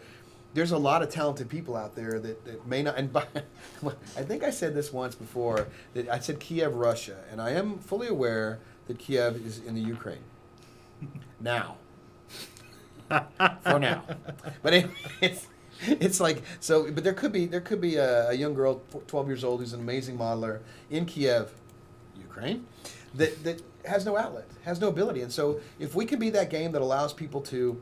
there's a lot of talented people out there that may not. And I think I said this once before, that I said Kiev, Russia, and I am fully aware that Kiev is in the Ukraine now. For now, but anyway, it's like so. But there could be a young girl, 12 years old, who's an amazing modeler in Kiev, Ukraine, that has no outlet, has no ability. And so if we can be that game that allows people to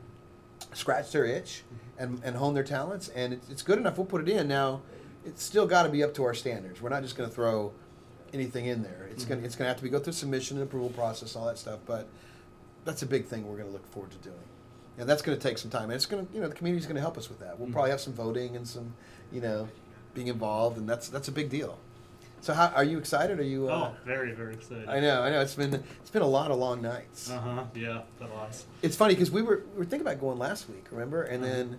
scratch their itch and hone their talents, and it's good enough, we'll put it in. Now, it's still got to be up to our standards. We're not just going to throw anything in there. It's going to have to go through submission and approval process, all that stuff. But that's a big thing we're going to look forward to doing. And that's going to take some time. And it's going to, the community's going to help us with that. We'll probably have some voting and some, being involved, and that's a big deal. So, are you excited? Are you? Very, very excited. I know. It's been a lot of long nights. Yeah, that was. It's funny because we were thinking about going last week, remember? And then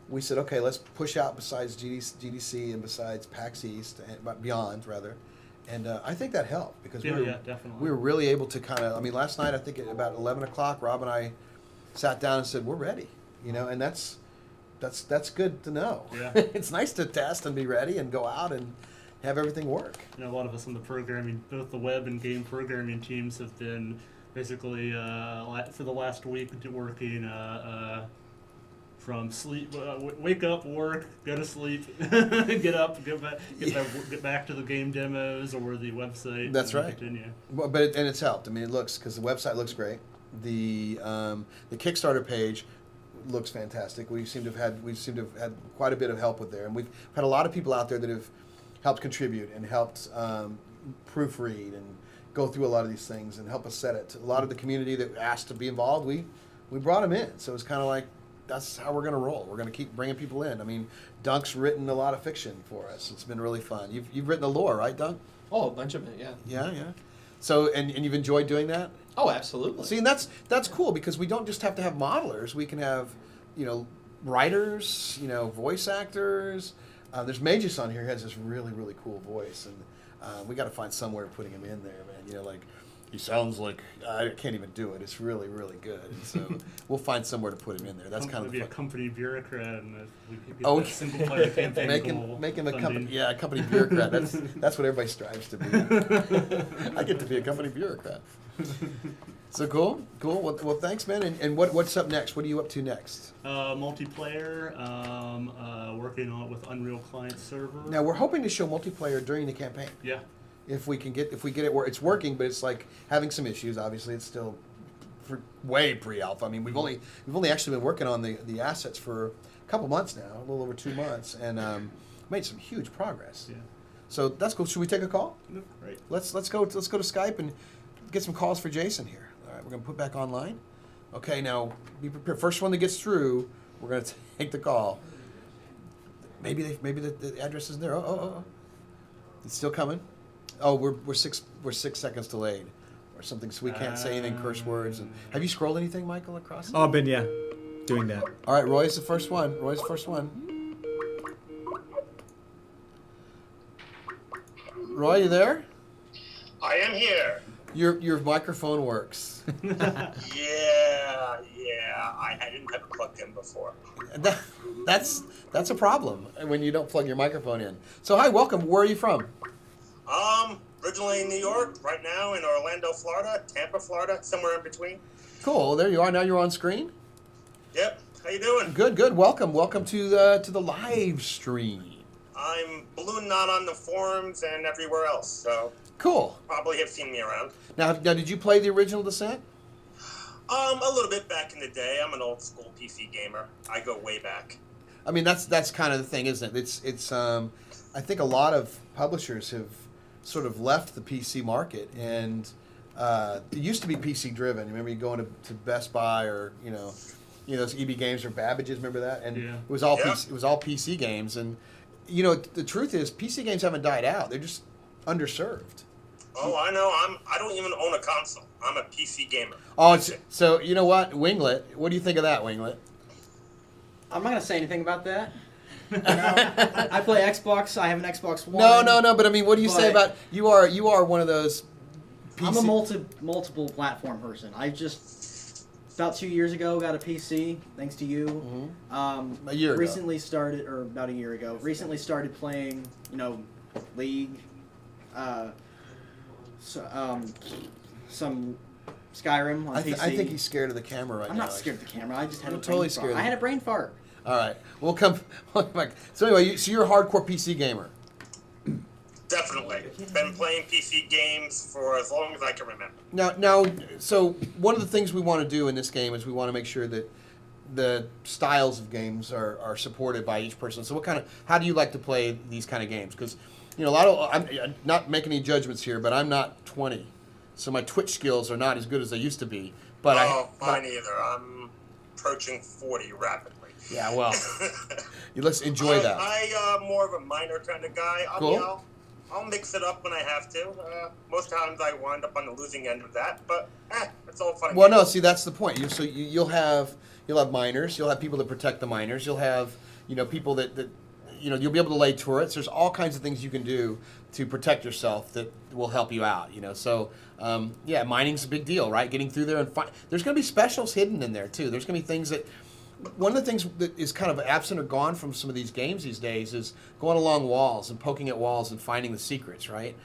we said, okay, let's push out besides GDC and besides PAX East and beyond rather. And I think that helped because definitely. we were really able to kind of. I mean, last night I think at about 11 o'clock, Rob and I sat down and said, we're ready. And that's good to know. Yeah. It's nice to test and be ready and go out and have everything work. A lot of us on the programming, both the web and game programming teams, have been basically for the last week working from sleep, wake up, work, go to sleep, get up, get back to the game demos or the website. That's and right. Continue. Well, it's helped. I mean, it looks because the website looks great. The Kickstarter page, looks fantastic. We seem to have had quite a bit of help with there, and we've had a lot of people out there that have helped contribute and helped proofread and go through a lot of these things and help us set it. A lot of the community that asked to be involved, we brought them in. So it's kind of like, that's how we're going to roll. We're going to keep bringing people in. I mean, Dunk's written a lot of fiction for us. It's been really fun. You've written the lore, right, Dunk? Oh, a bunch of it, yeah. Yeah. So, and you've enjoyed doing that? Oh, absolutely. See, and that's cool because we don't just have to have modelers. We can have, writers, voice actors. There's Magus on here who has this really, really cool voice, and we got to find somewhere putting him in there, man. Like, he sounds like, I can't even do it. It's really, really good. And so we'll find somewhere to put him in there. That's kind of be fun. a company bureaucrat, and we could get Oh, that single player campaign make him a company, funding. a company bureaucrat. That's what everybody strives to be. I get to be a company bureaucrat. So cool. Well, thanks, man. And what's up next? What are you up to next? Multiplayer, working on it with Unreal Client Server. Now we're hoping to show multiplayer during the campaign. Yeah. If we get it where it's working, but it's like having some issues. Obviously, it's still way pre-alpha. I mean, we've only actually been working on the assets for a couple months now, a little over 2 months, and made some huge progress. Yeah. So that's cool. Should we take a call? No, right. Let's go to Skype and get some calls for Jason here. All right, we're gonna put back online. Okay, now be prepared. First one that gets through, we're gonna take the call. Maybe the address isn't there. Oh. It's still coming. Oh, we're 6 seconds delayed, or something, so we can't say anything, curse words. And have you scrolled anything, Michael, across? Oh, I've been doing that. All right, Roy's the first one. Roy, you there? I am here. Your microphone works. Yeah. I didn't have it plugged in before. That's a problem when you don't plug your microphone in. So hi, welcome. Where are you from? Originally in New York, right now in Orlando, Florida, Tampa, Florida, somewhere in between. Cool. There you are. Now you're on screen. Yep. How you doing? Good. Welcome to the live stream. I'm ballooning out on the forums and everywhere else, so Cool. probably have seen me around. Now, did you play the original Descent? A little bit back in the day. I'm an old school PC gamer. I go way back. I mean, that's kind of the thing, isn't it? It's I think a lot of publishers have sort of left the PC market, and it used to be PC driven. You remember you going to Best Buy or those EB Games or Babbage's. Remember that? And Yeah. it was all PC games. And the truth is, PC games haven't died out. They're just underserved. Oh, I know. I don't even own a console. I'm a PC gamer. Oh, so you know what, Winglet? What do you think of that, Winglet? I'm not going to say anything about that. I play Xbox. I have an Xbox One. No. But I mean, what do you say about you are one of those? PC... I'm a multiple platform person. I just about 2 years ago got a PC thanks to you. Mm-hmm. A year ago. About a year ago. Recently started playing, League. Some Skyrim on PC. I think he's scared of the camera right now. I'm not scared of the camera. I just had I'm a totally brain scared. fart. I had a brain fart. All right, we'll come back. So anyway, you're a hardcore PC gamer. Definitely. Been playing PC games for as long as I can remember. Now, so one of the things we want to do in this game is we want to make sure that the styles of games are supported by each person. So how do you like to play these kind of games? Because I'm not making any judgments here, but I'm not 20, so my Twitch skills are not as good as they used to be. But mine either. I'm approaching 40 rapidly. Yeah, well, let's enjoy that. I'm more of a minor kind of guy. Cool. I'll mix it up when I have to. Most times I wind up on the losing end of that, but it's all fun. Well, no, see, that's the point. You'll have minors. You'll have people that protect the minors. You'll have people that you'll be able to lay turrets. There's all kinds of things you can do to protect yourself that will help you out. So mining's a big deal, right? Getting through there and there's going to be specials hidden in there too. There's going to be things that. One of the things that is kind of absent or gone from some of these games these days is going along walls and poking at walls and finding the secrets, right?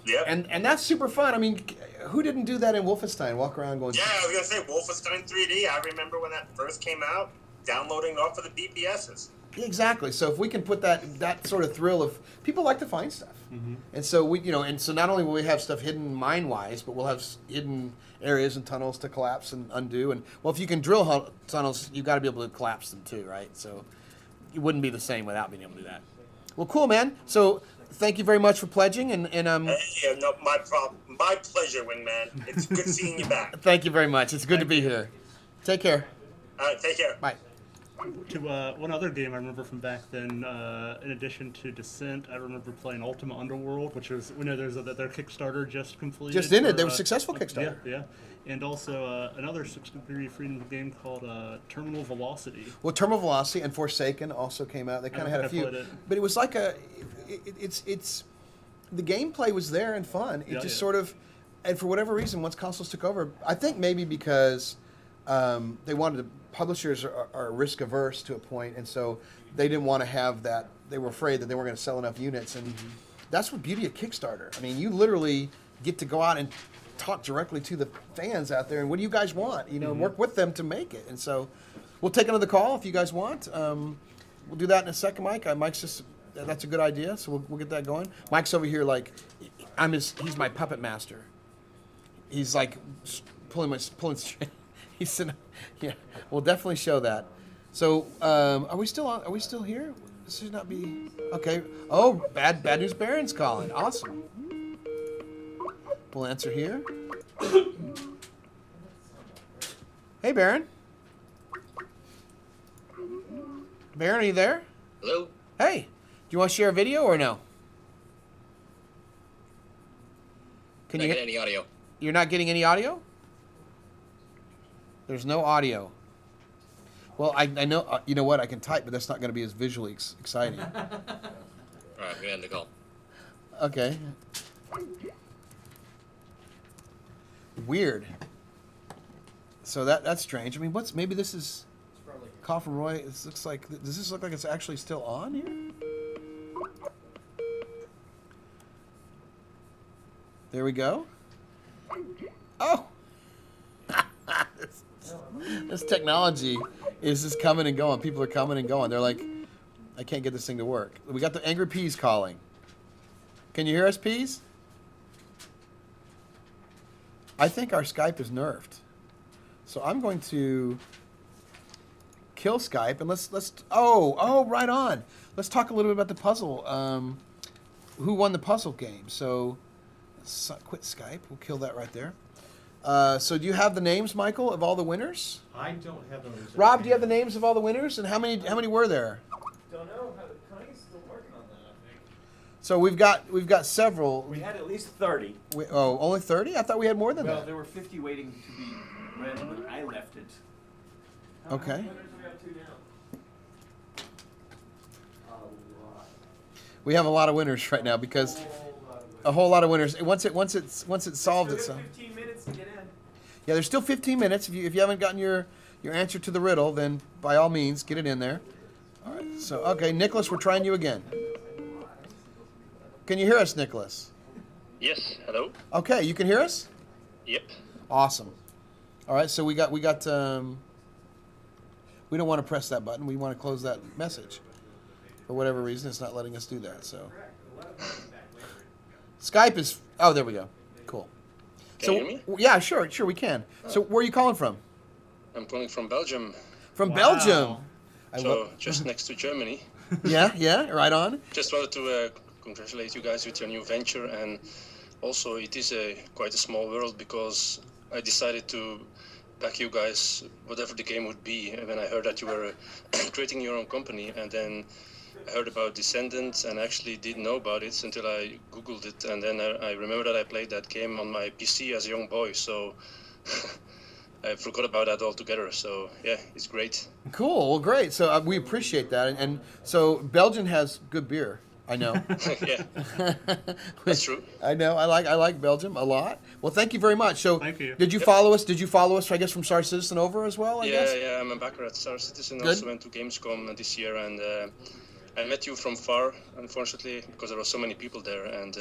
Yeah. And that's super fun. I mean, who didn't do that in Wolfenstein? Walk around going... Yeah, I was going to say Wolfenstein 3D. I remember when that first came out, downloading it off of the BPSs. Exactly. So if we can put that sort of thrill of people like to find stuff, and so so not only will we have stuff hidden mine-wise, but we'll have hidden areas and tunnels to collapse and undo. And well, if you can drill tunnels, you've got to be able to collapse them too, right? So it wouldn't be the same without being able to do that. Well, cool, man. So thank you very much for pledging, and Yeah, no, my problem. My pleasure, Wingman. It's good seeing you back. Thank you very much. It's good to be here. Take care. All right, take care. Bye. To one other game I remember from back then, in addition to Descent, I remember playing Ultima Underworld, which was their Kickstarter just completed. Just ended. They were successful Kickstarter. Yeah. And also another 6-degree freedom game called Terminal Velocity. Well, Terminal Velocity and Forsaken also came out. They kind of had a few, but it was like it's the gameplay was there and fun. It just sort of, and for whatever reason, once consoles took over, I think maybe because they wanted to. Publishers are risk averse to a point, and so they didn't want to have that. They were afraid that they weren't going to sell enough units, and that's the beauty of Kickstarter. I mean, you literally get to go out and talk directly to the fans out there, and what do you guys want? Work with them to make it. And so, we'll take another call if you guys want. We'll do that in a second, Mike. Mike's just that's a good idea, so we'll get that going. Mike's over here like he's my puppet master. He's like pulling string. He said, "Yeah, we'll definitely show that." So, are we still on? Are we still here? This should not be okay. Oh, bad news. Baron's calling. Awesome. We'll answer here. Hey, Baron. Baron, are you there? Hello. Hey, do you want to share a video or no? Can you get any audio? You're not getting any audio? There's no audio. Well, I know, you know what, I can type, but that's not going to be as visually exciting. All right, I'm going to end the call. Okay. Weird. So that's strange. I mean, maybe this is Call from Roy. It looks like, does this look like it's actually still on here? There we go. Oh! This technology is just coming and going. People are coming and going. They're like, I can't get this thing to work. We got the Angry Peas calling. Can you hear us, Peas? I think our Skype is nerfed. So I'm going to kill Skype and let's right on. Let's talk a little bit about the puzzle. Who won the puzzle game? So let's quit Skype. We'll kill that right there. So do you have the names, Michael, of all the winners? I don't have those. Rob, do you have the names of all the winners? And how many were there? Don't know. Connie's still working on that, I think. So we've got several. We had at least 30. Only 30? I thought we had more than that. Well, there were 50 waiting to be read, but I left it. Okay. How many winners do we have to now? We have a lot of winners right now because a whole lot of winners. Once it's solved itself. 15 minutes to get in. Yeah, there's still 15 minutes. If you haven't gotten your answer to the riddle, then by all means get it in there. All right. So okay, Nicholas, we're trying you again. Can you hear us, Nicholas? Yes. Hello. Okay, you can hear us? Yep. Awesome. All right, so we got we don't want to press that button. We want to close that message. For whatever reason, it's not letting us do that. So Skype is there we go. Cool. Can you hear me? Yeah, sure we can. So where are you calling from? I'm calling from Belgium. From Belgium. So just next to Germany. Yeah, right on. Just wanted to congratulate you guys with your new venture, and also it is quite a small world because I decided to back you guys whatever the game would be when I heard that you were creating your own company, and then I heard about Descendant and actually didn't know about it until I googled it, and then I remember that I played that game on my PC as a young boy, so I forgot about that altogether. So yeah, it's great. Cool. Well, great. So we appreciate that, and so Belgium has good beer. I know. Yeah, that's true. I know. I like Belgium a lot. Well, thank you very much. So, thank you. Did you follow us? Did you follow us? I guess from Star Citizen over as well. I guess. Yeah. I'm a backer at Star Citizen. Good. Also went to Gamescom this year, and I met you from far, unfortunately, because there were so many people there. And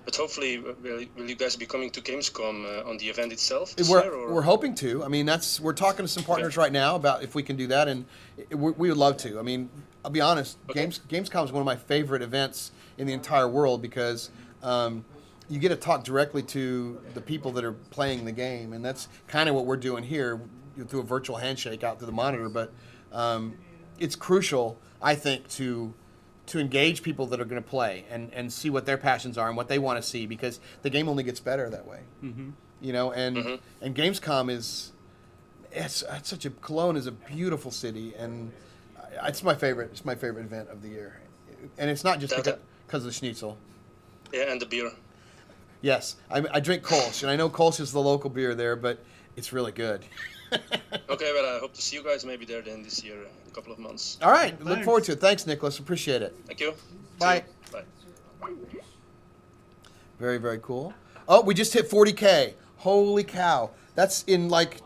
but hopefully, will you guys be coming to Gamescom on the event itself this year? Or? We're hoping to. I mean, we're talking to some partners right now about if we can do that, and we would love to. I mean, I'll be honest. Gamescom is one of my favorite events in the entire world because you get to talk directly to the people that are playing the game, and that's kind of what we're doing here through a virtual handshake out through the monitor. But it's crucial, I think, to engage people that are going to play and see what their passions are and what they want to see, because the game only gets better that way. Mm-hmm. You know, and Gamescom it's such a Cologne is a beautiful city, and it's my favorite. It's my favorite event of the year, and it's not just because of the schnitzel. Yeah, and the beer. Yes, I drink Kolsch, and I know Kolsch is the local beer there, but it's really good. Okay, well, I hope to see you guys maybe there then this year in a couple of months. All right, look forward to it. Thanks, Nicholas. Appreciate it. Thank you. Bye. Bye. Very, very cool. Oh, we just hit 40K. Holy cow. That's in like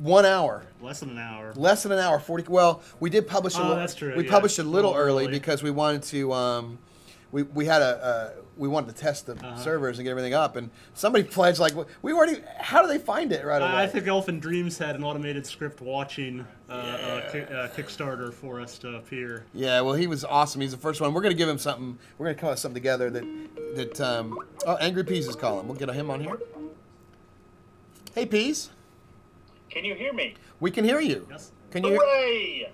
1 hour. Less than an hour. Less than an hour. 40. Well, we did publish that's true. We published a little early because we wanted to we wanted to test the servers and get everything up, and somebody pledged like how do they find it right away? I think Elfin Dreams had an automated script watching Kickstarter for us to appear. Yeah, well, he was awesome. He's the first one. We're going to give him something. We're going to come up with something together that Angry Peas is calling. We'll get him on here. Hey, Peas. Can you hear me? We can hear you. Yes. Can you? Hooray!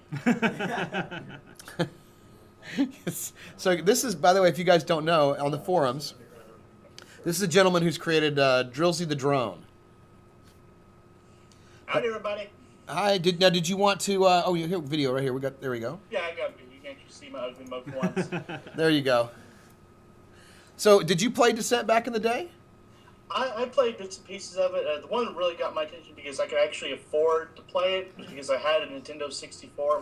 Yes. So this is, by the way, if you guys don't know, on the forums, this is a gentleman who's created Drillsy the Drone. Howdy, everybody. Hi. Did you want to? Oh, you hear video right here. There we go. Yeah, I got video. You can't just see my ugly mug once. There you go. So, did you play Descent back in the day? I played bits and pieces of it. The one that really got my attention because I could actually afford to play it was because I had a Nintendo 64.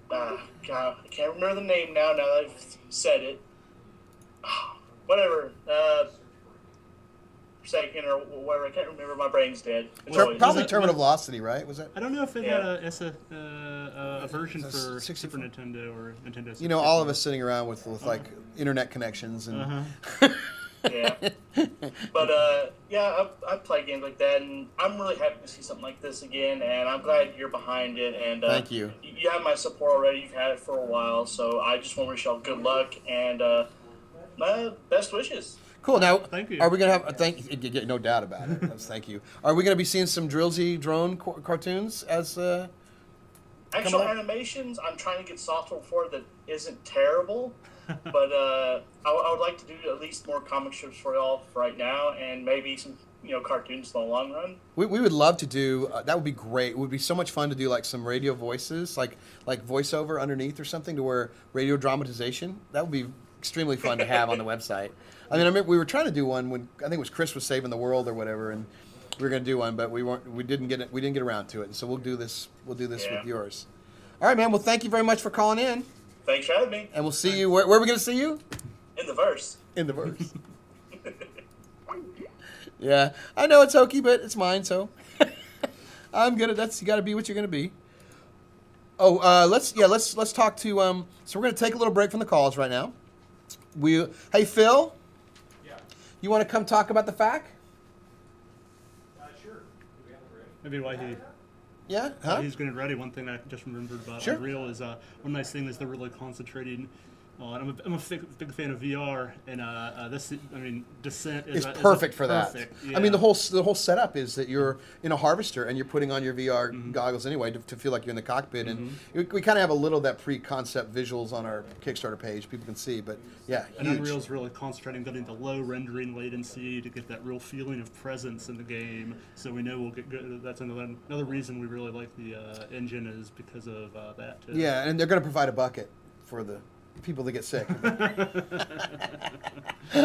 God, I can't remember the name now that I've said it. Whatever. Forsaken or whatever. I can't remember. My brain's dead. Probably Terminal Velocity, right? Was that? I don't know if it had a version for Super Nintendo or Nintendo 64. You know, all of us sitting around with like internet connections and. Yeah. But, I play games like that, and I'm really happy to see something like this again, and I'm glad you're behind it. And thank you. You have my support already. You've had it for a while, so I just want to wish y'all good luck and my best wishes. Cool. Now, thank you. Are we going to have, no doubt about it. Thank you. Are we going to be seeing some Drillsy drone cartoons as actual animations? I'm trying to get software for that isn't terrible. But I would like to do at least more comic strips for y'all right now, and maybe some cartoons in the long run. We would love to do that. Would be great. It would be so much fun to do like some radio voices, like voiceover underneath or something, to where radio dramatization. That would be extremely fun to have on the website. I mean, I remember we were trying to do one when I think it was Chris was saving the world or whatever, and we were going to do one, but we didn't get around to it. And so we'll do this with yours. All right, man. Well, thank you very much for calling in. Thanks for having me. And we'll see you. Where are we going to see you? In the verse. In the verse. Yeah, I know it's hokey, but it's mine, so I'm gonna. You got to be what you're gonna be. Oh, let's talk to. So we're gonna take a little break from the calls right now. Hey Phil. Yeah. You want to come talk about the FAQ? Sure. Do we have it ready? Maybe why he. Yeah, huh? He's getting ready. One thing I just remembered about Unreal is one nice thing is they're really concentrating. I'm a big fan of VR, and Descent is perfect for that. Yeah. I mean, the whole setup is that you're in a harvester and you're putting on your VR goggles anyway to feel like you're in the cockpit, and we kind of have a little of that pre-concept visuals on our Kickstarter page people can see, but yeah, and huge. Unreal's really concentrating getting the low rendering latency to get that real feeling of presence in the game, so we know we'll get good. That's another reason we really like the engine is because of that too. Yeah, and they're going to provide a bucket for the people that get sick.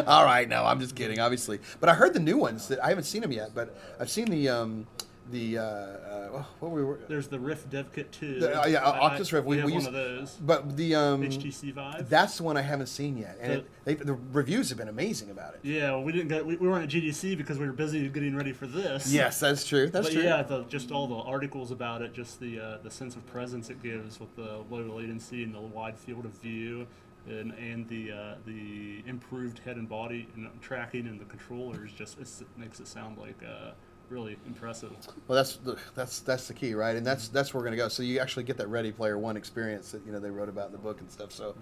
All right, no, I'm just kidding, obviously. But I heard the new ones that I haven't seen them yet, but I've seen the what we were. There's the Rift Dev Kit 2. Oculus Rift. We have one use of those. But the HTC Vive. That's the one I haven't seen yet, and the reviews have been amazing about it. Yeah, well, we weren't at GDC because we were busy getting ready for this. Yes, that's true. That's true. Yeah, just all the articles about it, just the sense of presence it gives with the low latency and the wide field of view, and the improved head and body tracking and the controllers just it makes it sound like really impressive. Well, that's the key, right? And that's where we're gonna go. So you actually get that Ready Player One experience that they wrote about in the book and stuff. So,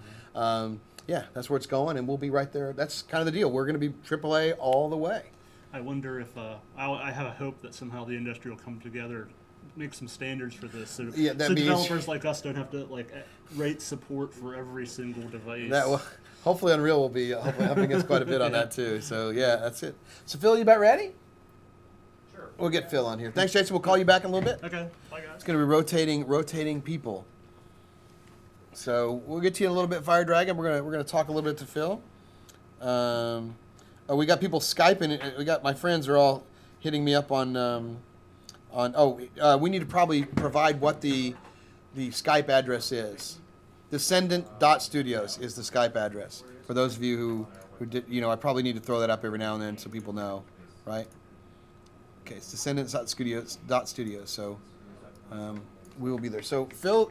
yeah, that's where it's going, and we'll be right there. That's kind of the deal. We're gonna be AAA all the way. I wonder if I have a hope that somehow the industry will come together, make some standards for this, so developers like us don't have to rate support for every single device. Hopefully Unreal will be helping us quite a bit on that too. So yeah, that's it. So Phil, you about ready? Sure. We'll get Phil on here. Thanks, Jason. We'll call you back in a little bit. Okay. Bye, guys. It's going to be rotating people. So we'll get to you in a little bit, Fire Dragon. We're gonna talk a little bit to Phil. We got people Skyping. We got my friends are all hitting me up on. We need to probably provide what the Skype address is. Descendent.Studios is the Skype address. For those of you who did, I probably need to throw that up every now and then so people know, right? Okay, it's Descendent.Studios. So we will be there. So Phil,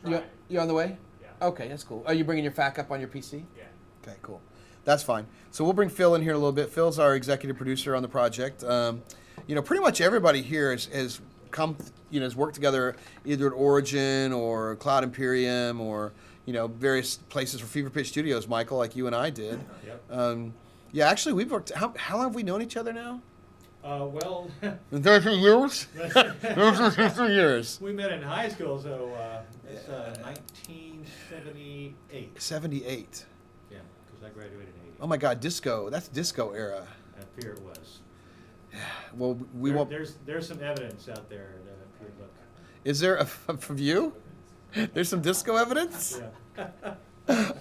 you on the way? Yeah. Okay, that's cool. Are you bringing your FAQ up on your PC? Yeah. Okay, cool. That's fine. So we'll bring Phil in here a little bit. Phil's our executive producer on the project. Pretty much everybody here has come, has worked together either at Origin or Cloud Imperium or, various places for Fever Pitch Studios, Michael, like you and I did. Yep. Actually, we've worked. How long have we known each other now? Well, 33 years. 33 years. we met in high school, so it's 1978. 78. Yeah, because I graduated in 80. Oh my God, disco. That's disco era. I fear it was. Well, we won't. There's some evidence out there that appeared. Look. Is there from you? There's some disco evidence. Yeah.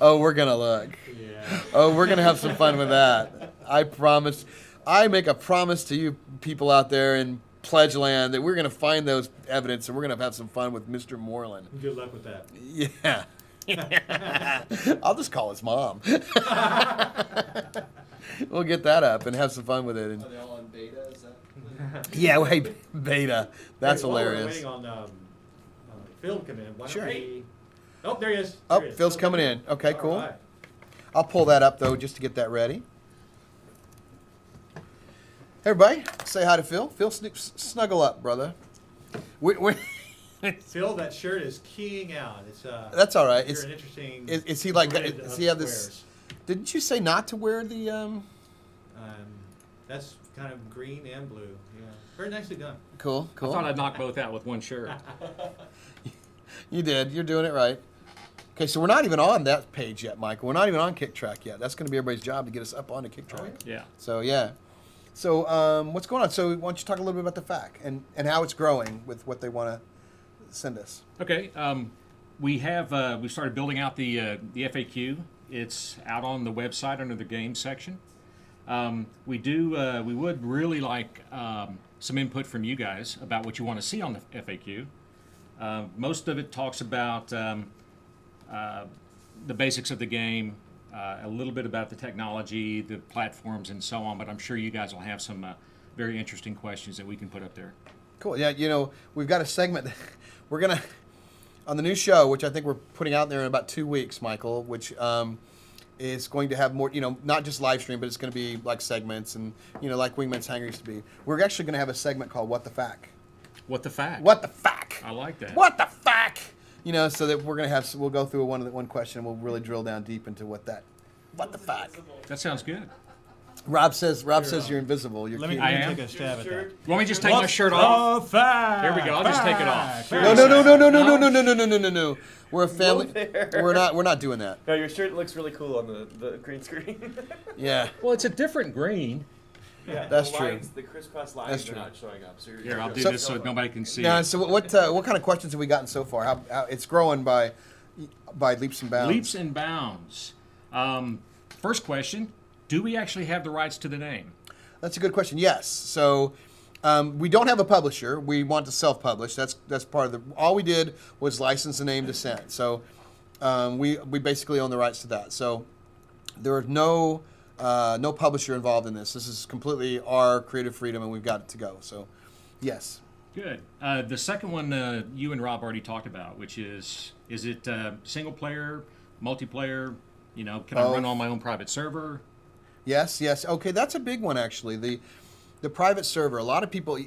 Oh, we're gonna look. Yeah. Oh, we're gonna have some fun with that. I promise. I make a promise to you people out there in Pledgeland that we're gonna find those evidence and we're gonna have some fun with Mr. Morlan. Good luck with that. Yeah. I'll just call his mom. We'll get that up and have some fun with it. Are they all in beta? Is that? Yeah, hey, beta. That's hilarious. We're waiting on Phil to come in. Why don't Sure. we... Oh, there he is. Oh, There he is. Phil's coming in. Okay, All cool. right. I'll pull that up, though, just to get that ready. Hey, everybody, say hi to Phil. Phil, snuggle up, brother. Phil, that shirt is keying out. It's That's all right. You're It's an interesting. Is he like that? grid Does of he have this? squares. Didn't you say not to wear the? That's kind of green and blue. Yeah, very nicely done. Cool. I thought I'd knock both out with one shirt. You did. You're doing it right. Okay, so we're not even on that page yet, Michael. We're not even on KickTrack yet. That's going to be everybody's job to get us up onto KickTrack. Yeah. So yeah. So what's going on? So why don't you talk a little bit about the FAQ and how it's growing with what they want to send us? Okay. We started building out the FAQ. It's out on the website under the games section. We would really like some input from you guys about what you want to see on the FAQ. Most of it talks about the basics of the game, a little bit about the technology, the platforms, and so on. But I'm sure you guys will have some very interesting questions that we can put up there. Cool. Yeah, we've got a segment that we're going to, on the new show, which I think we're putting out there in about 2 weeks, Michael, which is going to have more, not just live stream, but it's going to be like segments and, like Wingman's Hangar used to be. We're actually going to have a segment called What the FAQ. What the FAQ? What the FAQ? I like that. What the FAQ? So that we're going to we'll go through one question and we'll really drill down deep into what the FAQ. That sounds good. Rob says you're invisible. You're Let me take a stab at that. You want me to just take my shirt off? Here we go. I'll just take it off. No. We're a family. We're not doing that. No, your shirt looks really cool on the green screen. Yeah. Well, it's a different green. Yeah, that's the true. Lines, the crisscross lines are not showing up. So Here, I'll do this so nobody can see. Yeah. So what kind of questions have we gotten so far? How it's growing by leaps and bounds. Leaps and bounds. First question: do we actually have the rights to the name? That's a good question. Yes. So We don't have a publisher. We want to self-publish. That's part of the. All we did was license the name Descent. So we basically own the rights to that. So there is no publisher involved in this. This is completely our creative freedom, and we've got it to go. So yes. Good. The second one you and Rob already talked about, which is it single player, multiplayer? You know, can I run on my own private server? Yes. Okay, that's a big one actually. The private server. A lot of people,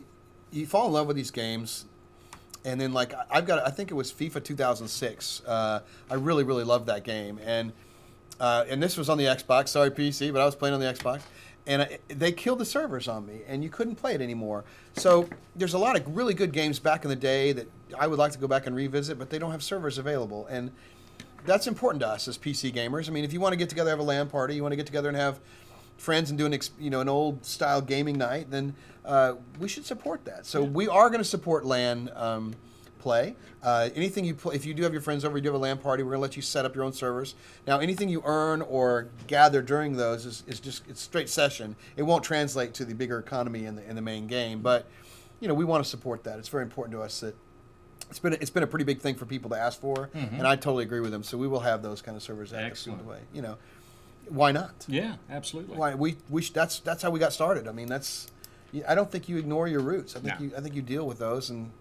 you fall in love with these games, and then like I think it was FIFA 2006. I really loved that game, and this was on the Xbox. Sorry PC, but I was playing on the Xbox. And they killed the servers on me, and you couldn't play it anymore. So there's a lot of really good games back in the day that I would like to go back and revisit, but they don't have servers available. And that's important to us as PC gamers. I mean, if you want to get together, have a LAN party, you want to get together and have friends and do an old style gaming night, then we should support that. So we are going to support LAN play. Anything you play, if you do have your friends over, you do have a LAN party, we're going to let you set up your own servers. Now, anything you earn or gather during those is just it's straight session. It won't translate to the bigger economy in the main game, but we want to support that. It's very important to us that it's been a pretty big thing for people to ask for, and I totally agree with them. So we will have those kind of servers active in the way. Why not? Yeah, absolutely. Why that's how we got started. I mean, I don't think you ignore your roots. I think you deal with those and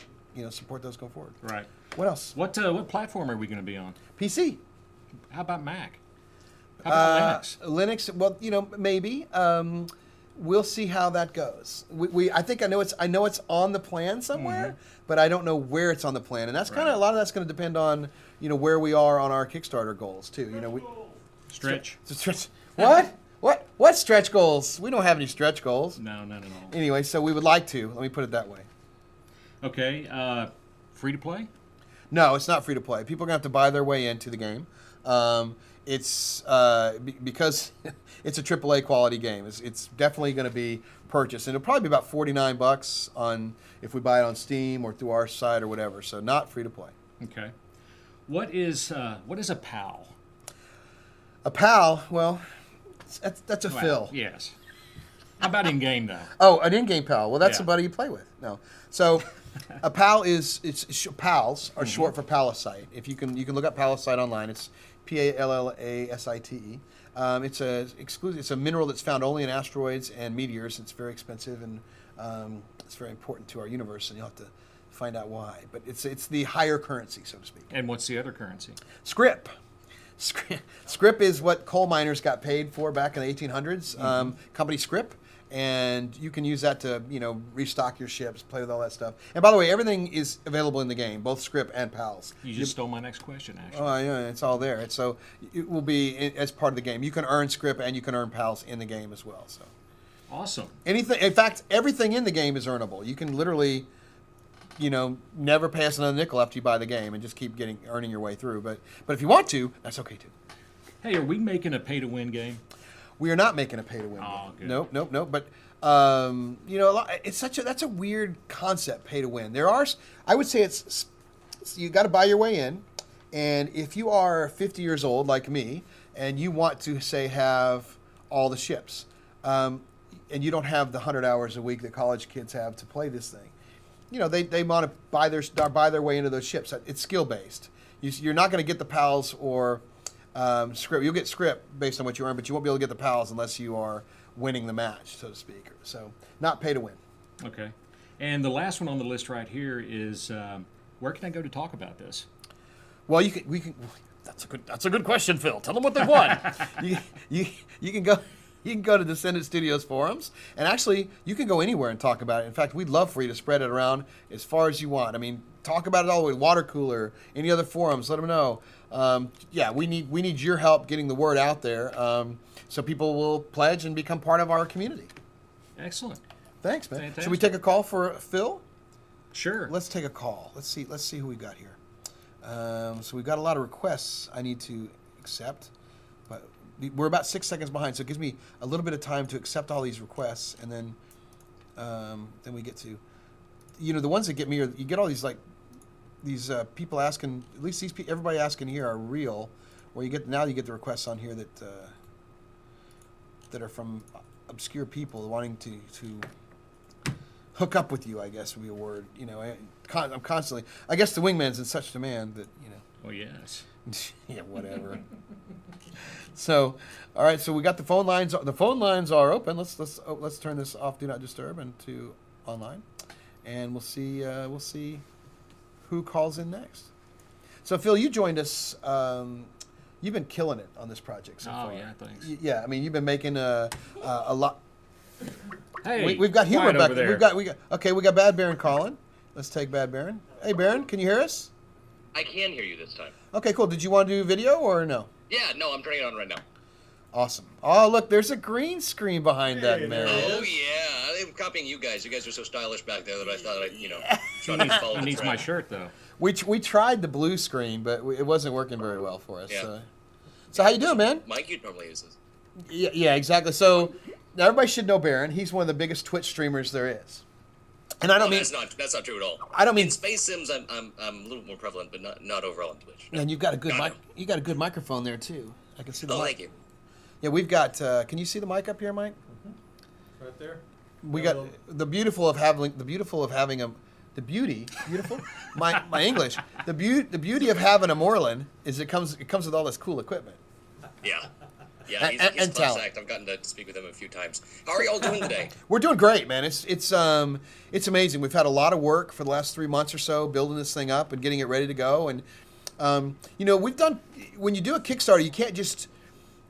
support those going forward. Right. What else? What platform are we going to be on? PC. How about Mac? How about Linux? Linux. Well, maybe. We'll see how that goes. I know it's on the plan somewhere, but I don't know where it's on the plan, and that's kind of a lot of that's going to depend on where we are on our Kickstarter goals too. Stretch. What stretch goals? We don't have any stretch goals. No. Anyway, so we would like to. Let me put it that way. Okay. Free to play? No, it's not free to play. People are going to have to buy their way into the game. It's because it's a AAA quality game. It's definitely going to be purchased, and it'll probably be about $49 on if we buy it on Steam or through our site or whatever. So not free to play. Okay. What is a PAL? A PAL? Well, that's a fill. Yes. How about in game though? Oh, an in-game PAL. Well, that's somebody you play with. No. So a PAL PALs are short for Palasite. If you can look up Palasite online. It's PALLASITE. It's a mineral that's found only in asteroids and meteors. It's very expensive and it's very important to our universe, and you'll have to find out why. But it's the higher currency, so to speak. And what's the other currency? Scrip. Scrip is what coal miners got paid for back in the 1800s. Company Scrip. And you can use that to, restock your ships, play with all that stuff. And by the way, everything is available in the game, both Scrip and PALs. You just stole my next question, actually. Oh, yeah, it's all there. So it will be as part of the game. You can earn Scrip and you can earn PALs in the game as well. So awesome. In fact, everything in the game is earnable. You can literally, never pay us another nickel after you buy the game and just keep earning your way through. But if you want to, that's okay too. Hey, are we making a pay-to-win game? We are not making a pay-to-win game. Nope. But that's a weird concept, pay-to-win. I would say it's you got to buy your way in, and if you are 50 years old like me and you want to say have all the ships, and you don't have the 100 hours a week that college kids have to play this thing, they want to buy their way into those ships. It's skill-based. You're not going to get the PALs or Scrip. You'll get Scrip based on what you earn, but you won't be able to get the PALs unless you are winning the match, so to speak. So not pay to win. Okay. And the last one on the list right here is where can I go to talk about this? Well, we can. That's a good question, Phil. Tell them what they want. you can go. You can go to Descendent.Studios forums, and actually, you can go anywhere and talk about it. In fact, we'd love for you to spread it around as far as you want. I mean, talk about it all the way. Water Cooler, any other forums, let them know. We need your help getting the word out there, so people will pledge and become part of our community. Excellent. Thanks, man. Fantastic. Should we take a call for Phil? Sure. Let's take a call. Let's see who we got here. So we've got a lot of requests I need to accept, but we're about 6 seconds behind, so it gives me a little bit of time to accept all these requests, and then we get to, the ones that get me are you get all these these people asking, at least everybody asking here are real, where you get the requests on here that are from obscure people wanting to hook up with you, I guess would be a word. You know, I'm constantly. I guess the Wingman's in such demand that you know. Oh yes. Yeah, whatever. So, all right. So we got the phone lines. The phone lines are open. Let's turn this off. Do not disturb and to online, and we'll see who calls in next. So Phil, you joined us. You've been killing it on this project so far. Oh yeah, thanks. Yeah, I mean you've been making a lot. Hey, We've got humor quiet back. over there. We got Bad Baron calling. Let's take Bad Baron. Hey Baron, can you hear us? I can hear you this time. Okay, cool. Did you want to do video or no? Yeah, no, I'm turning it on right now. Awesome. Oh, look, there's a green screen behind that man. Oh yeah, I'm copying you guys. You guys are so stylish back there that I thought I'd, He needs my shirt though. We tried the blue screen, but it wasn't working very well for us. Yeah. So how you doing, man? Mike, you normally use this. Yeah, exactly. So now everybody should know Baron. He's one of the biggest Twitch streamers there is. And I don't mean that's not true at all. I don't mean in Space Sims. I'm a little more prevalent, but not overall on Twitch. And you've got a good microphone there too. I can see the mic. Thank you. Yeah, we've got. Can you see the mic up here, Mike? Right there. We got the beauty of having my English. The beauty of having a Morlan is it comes with all this cool equipment. Yeah. Yeah, he's a class act. I've gotten to speak with him a few times. How are y'all doing today? We're doing great, man. It's amazing. We've had a lot of work for the last 3 months or so building this thing up and getting it ready to go. And when you do a Kickstarter, you can't just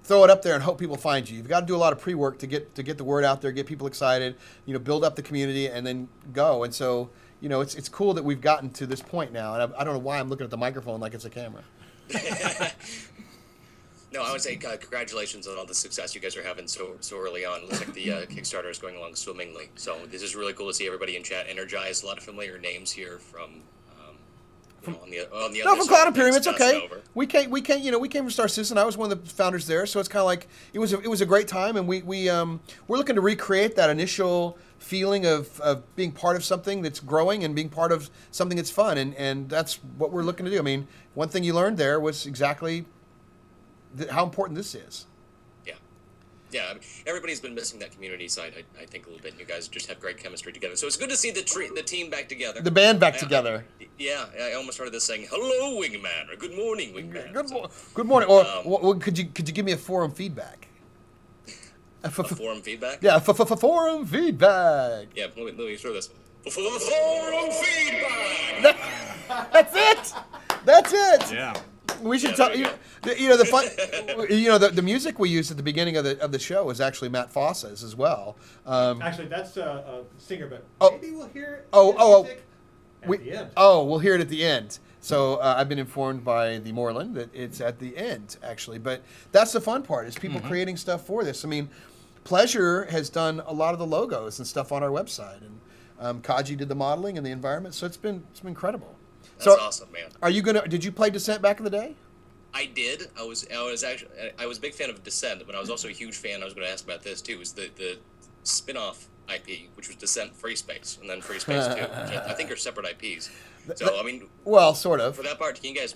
throw it up there and hope people find you. You've got to do a lot of pre-work to get the word out there, get people excited, build up the community, and then go. And so, it's cool that we've gotten to this point now. And I don't know why I'm looking at the microphone like it's a camera. No, I would say congratulations on all the success you guys are having so early on. It looks like the Kickstarter is going along swimmingly. So this is really cool to see everybody in chat energized. A lot of familiar names here from on the other from side Cloud of Imperium. things, It's okay. over. We came from Star Citizen. I was one of the founders there, so it's kind of like it was a great time, and we're looking to recreate that initial feeling of being part of something that's growing and being part of something that's fun, and that's what we're looking to do. I mean, one thing you learned there was exactly how important this is. Yeah, I mean, everybody's been missing that community side, I think, a little bit. And you guys just have great chemistry together. So it's good to see the team back together. The band back together. I almost started this saying, "Hello, Wingman," or "Good morning, Wingman." Good morning. Or could you give me a forum feedback? A forum feedback? Yeah, forum feedback. Yeah, let me show this. Forum feedback. That's it. Yeah. We should talk. The fun. The music we used at the beginning of the show was actually Matt Fossa's as well. Actually, that's a singer, but maybe we'll hear it. At the end. We'll hear it at the end. So I've been informed by the Morlan that it's at the end actually. But that's the fun part is people creating stuff for this. I mean, Pleasure has done a lot of the logos and stuff on our website, and Kaji did the modeling and the environment. So it's been incredible. That's awesome, man. Did you play Descent back in the day? I did. I was a big fan of Descent, but I was also a huge fan. I was going to ask about this too. Was the spin-off IP, which was Descent Free Space, and then Free Space 2, which I think are separate IPs. So I mean, well, sort of. For that part, can you guys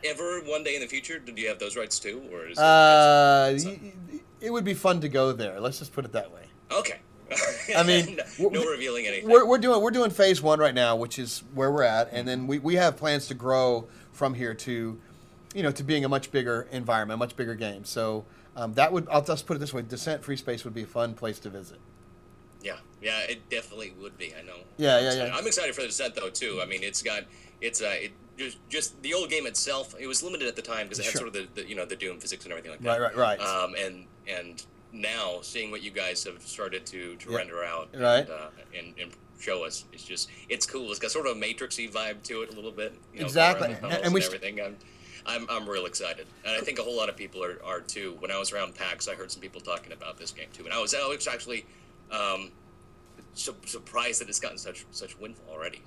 ever one day in the future do you have those rights too, or is it would be fun to go there. Let's just put it that way. Okay. I mean, no revealing anything. We're doing phase 1 right now, which is where we're at, and then we have plans to grow from here to, to being a much bigger environment, a much bigger game. So I'll just put it this way: Descent Free Space would be a fun place to visit. Yeah, it definitely would be. I know. Yeah. I'm excited for the Descent though too. I mean, it's just the old game itself. It was limited at the time because it had sort of the Doom physics and everything like that. Right. And now seeing what you guys have started to render out and show us, it's cool. It's got sort of a Matrix-y vibe to it a little bit. Exactly. And everything. I'm real excited, and I think a whole lot of people are too. When I was around PAX, I heard some people talking about this game too, and I was actually surprised that it's gotten such windfall already.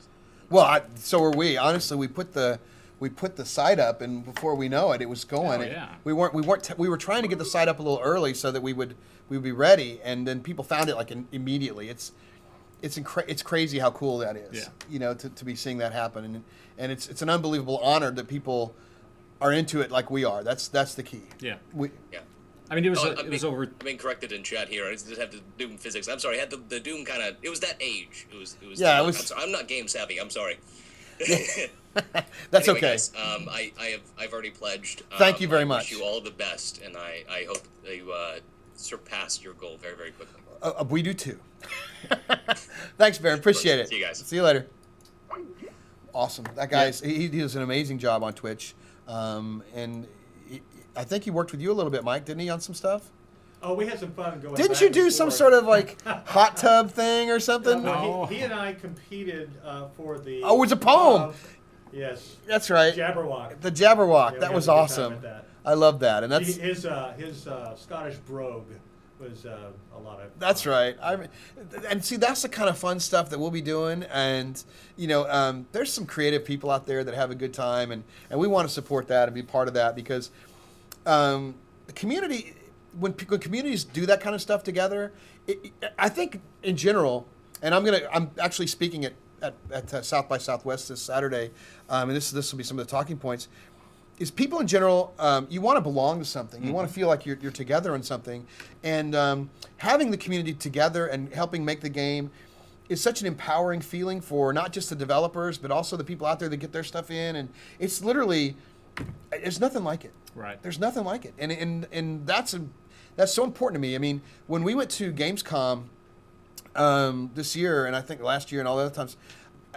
Well, so were we. Honestly, we put the site up, and before we know it, it was going. Oh, yeah. We were trying to get the site up a little early so that we would be ready, and then people found it immediately. It's crazy how cool that is. Yeah. To be seeing that happen, and it's an unbelievable honor that people are into it like we are. That's the key. Yeah. I mean, it was over. I'm being corrected in chat here. I just have the Doom physics. I'm sorry. I had the Doom kind of. It was that age. It was. Yeah, it was. I'm not game savvy. I'm sorry. That's anyway, okay. Guys, I've already pledged. Thank you very I much. wish you all the best, and I hope that you surpass your goal very, very quickly. We do too. Thanks, Baron. Appreciate it. See you guys. See you later. Awesome. That guy's he does an amazing job on Twitch, and I think he worked with you a little bit, Mike, didn't he, on some stuff? Oh, we had some fun going. Didn't back you and do some forth. sort of like hot tub thing or something? Well, he and I competed for the. Oh, it was a poem. Yes. That's right. Jabberwock. The Jabberwock. Yeah, that we was had a good time awesome. with that. I love that, and that's his Scottish brogue was a lot of. That's right. And see, that's the kind of fun stuff that we'll be doing. And there's some creative people out there that have a good time, and we want to support that and be part of that because the community, when communities do that kind of stuff together, I think in general, and I'm actually speaking at South by Southwest this Saturday, and this will be some of the talking points. Is people in general, you want to belong to something. You want to feel like you're together on something. And having the community together and helping make the game is such an empowering feeling for not just the developers, but also the people out there that get their stuff in. And it's literally, there's nothing like it. Right. There's nothing like it. And that's so important to me. I mean, when we went to Gamescom this year, and I think last year and all the other times,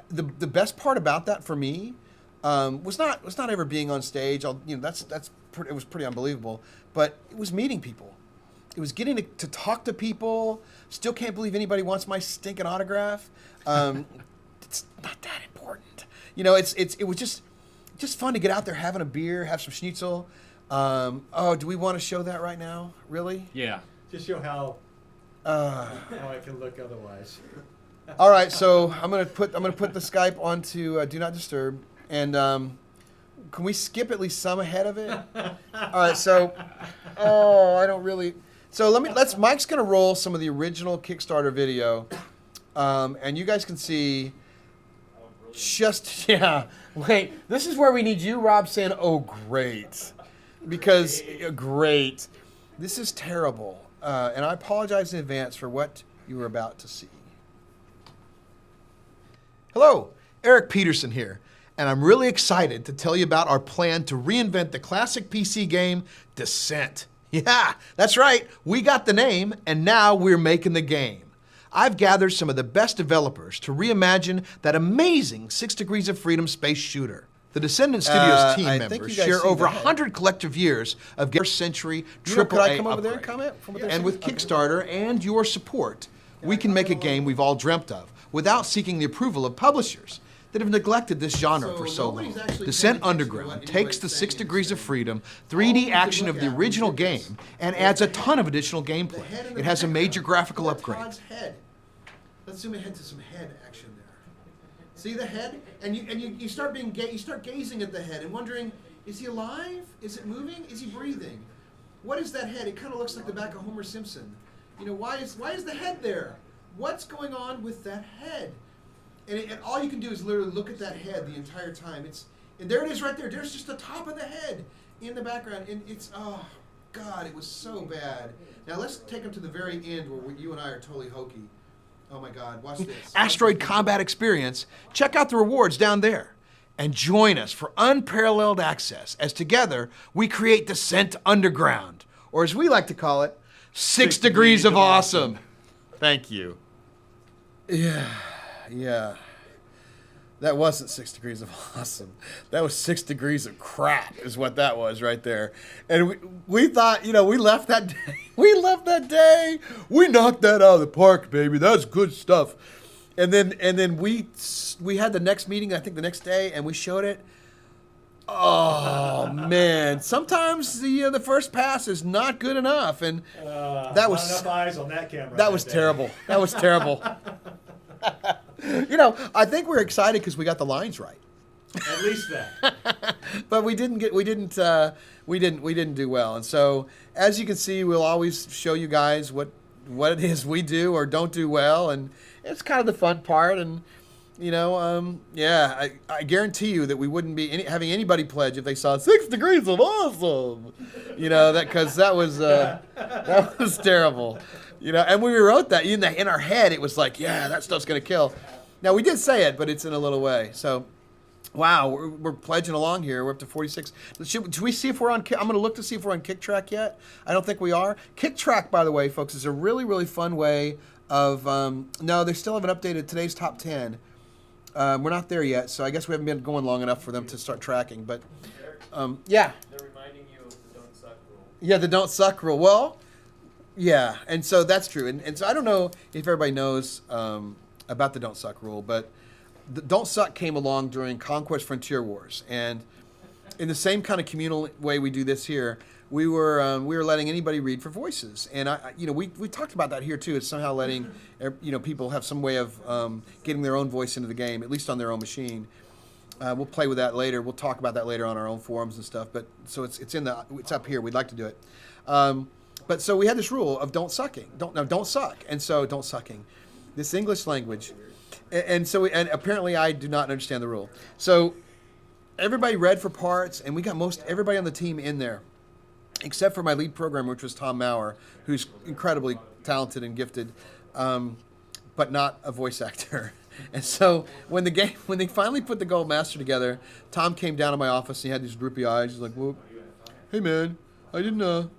the best part about that for me was not ever being on stage. It was pretty unbelievable. But it was meeting people. It was getting to talk to people. Still can't believe anybody wants my stinking autograph. It's not that important. It was just fun to get out there, having a beer, have some schnitzel. Do we want to show that right now? Really? Yeah. Just show how I can look otherwise. All right, so I'm gonna put the Skype onto Do Not Disturb. And can we skip at least some ahead of it? All right, so I don't really. So Mike's gonna roll some of the original Kickstarter video, and you guys can see. Wait, this is where we need you, Rob, saying, "Oh, great," because great. This is terrible, and I apologize in advance for what you were about to see. Hello, Eric Peterson here. And I'm really excited to tell you about our plan to reinvent the classic PC game, Descent. Yeah, that's right. We got the name, and now we're making the game. I've gathered some of the best developers to reimagine that amazing 6 Degrees of Freedom space shooter. The Descendent.Studios team members share over 100 collective years of first-century AAA Could I come over there and upgrade. comment? And with Kickstarter and your support, we can make a game we've all dreamt of without seeking the approval of publishers that have neglected this genre for so long. Descent Underground takes the 6 Degrees of Freedom 3D action of the original game and adds a ton of additional gameplay. It has a major graphical upgrade. Let's zoom ahead to some head action there. See the head? And you start gazing at the head and wondering, is he alive? Is it moving? Is he breathing? What is that head? It kind of looks like the back of Homer Simpson. Why is the head there? What's going on with that head? And all you can do is literally look at that head the entire time. And there it is right there. There's just the top of the head in the background. And oh, God, it was so bad. Now let's take them to the very end where you and I are totally hokey. Oh my God, watch this. Asteroid Combat Experience. Check out the rewards down there. And join us for unparalleled access as together we create Descent Underground. Or as we like to call it, 6 Degrees of Awesome. Thank you. Yeah. That wasn't 6 Degrees of Awesome. That was 6 Degrees of Crap is what that was right there. And we thought, we left that day. We knocked that out of the park, baby. That's good stuff. And then we had the next meeting, I think the next day, and we showed it. Oh man! Sometimes the first pass is not good enough, and that was not enough eyes on that camera. That was terrible. That was terrible. I think we're excited because we got the lines right. At least that. But we didn't do well, and so as you can see, we'll always show you guys what it is we do or don't do well, and it's kind of the fun part. And I guarantee you that we wouldn't be having anybody pledge if they saw 6 Degrees of Awesome. Because that was terrible. And we wrote that in our head. It was like, yeah, that stuff's gonna kill. Now we did say it, but it's in a little way. So, wow, we're pledging along here. We're up to 46. Should we see if we're on? I'm gonna look to see if we're on KickTrack yet. I don't think we are. KickTrack, by the way, folks, is a really, really fun way of. No, they still haven't updated today's top 10. We're not there yet, so I guess we haven't been going long enough for them to start tracking. But yeah. They're reminding you of the don't suck rule. Yeah, the don't suck rule. Well, yeah, and so that's true. And so I don't know if everybody knows about the don't suck rule, but the don't suck came along during Conquest Frontier Wars, and in the same kind of communal way we do this here, we were letting anybody read for voices, and we talked about that here too. It's somehow letting people have some way of getting their own voice into the game, at least on their own machine. We'll play with that later. We'll talk about that later on our own forums and stuff. But so it's up here. We'd like to do it. But so we had this rule of don't sucking, don't suck, and so don't sucking, this English language, and apparently I do not understand the rule. So everybody read for parts, and we got most everybody on the team in there, except for my lead programmer, which was Tom Maurer, who's incredibly talented and gifted, but not a voice actor. And so when they finally put the Gold Master together, Tom came down to my office and he had these droopy eyes. He's like, "Well, hey man, I didn't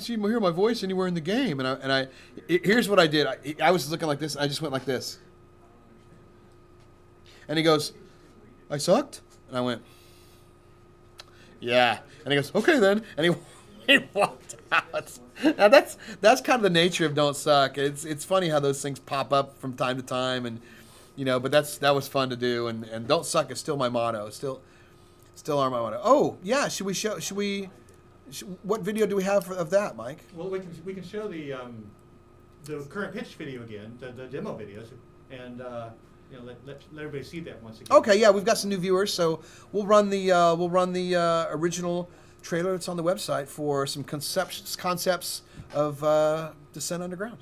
hear my voice anywhere in the game." And here's what I did. I was looking like this. And I just went like this. And he goes, "I sucked?" And I went, "Yeah." And he goes, "Okay then." And he walked out. Now that's kind of the nature of don't suck. It's funny how those things pop up from time to time, and but that was fun to do. And don't suck is still my motto. Still are my motto. Oh yeah, what video do we have of that, Mike? Well, we can show the current pitch video again, the demo videos, and let everybody see that once again. Okay, yeah, we've got some new viewers, so we'll run the original trailer that's on the website for some concepts of Descent Underground.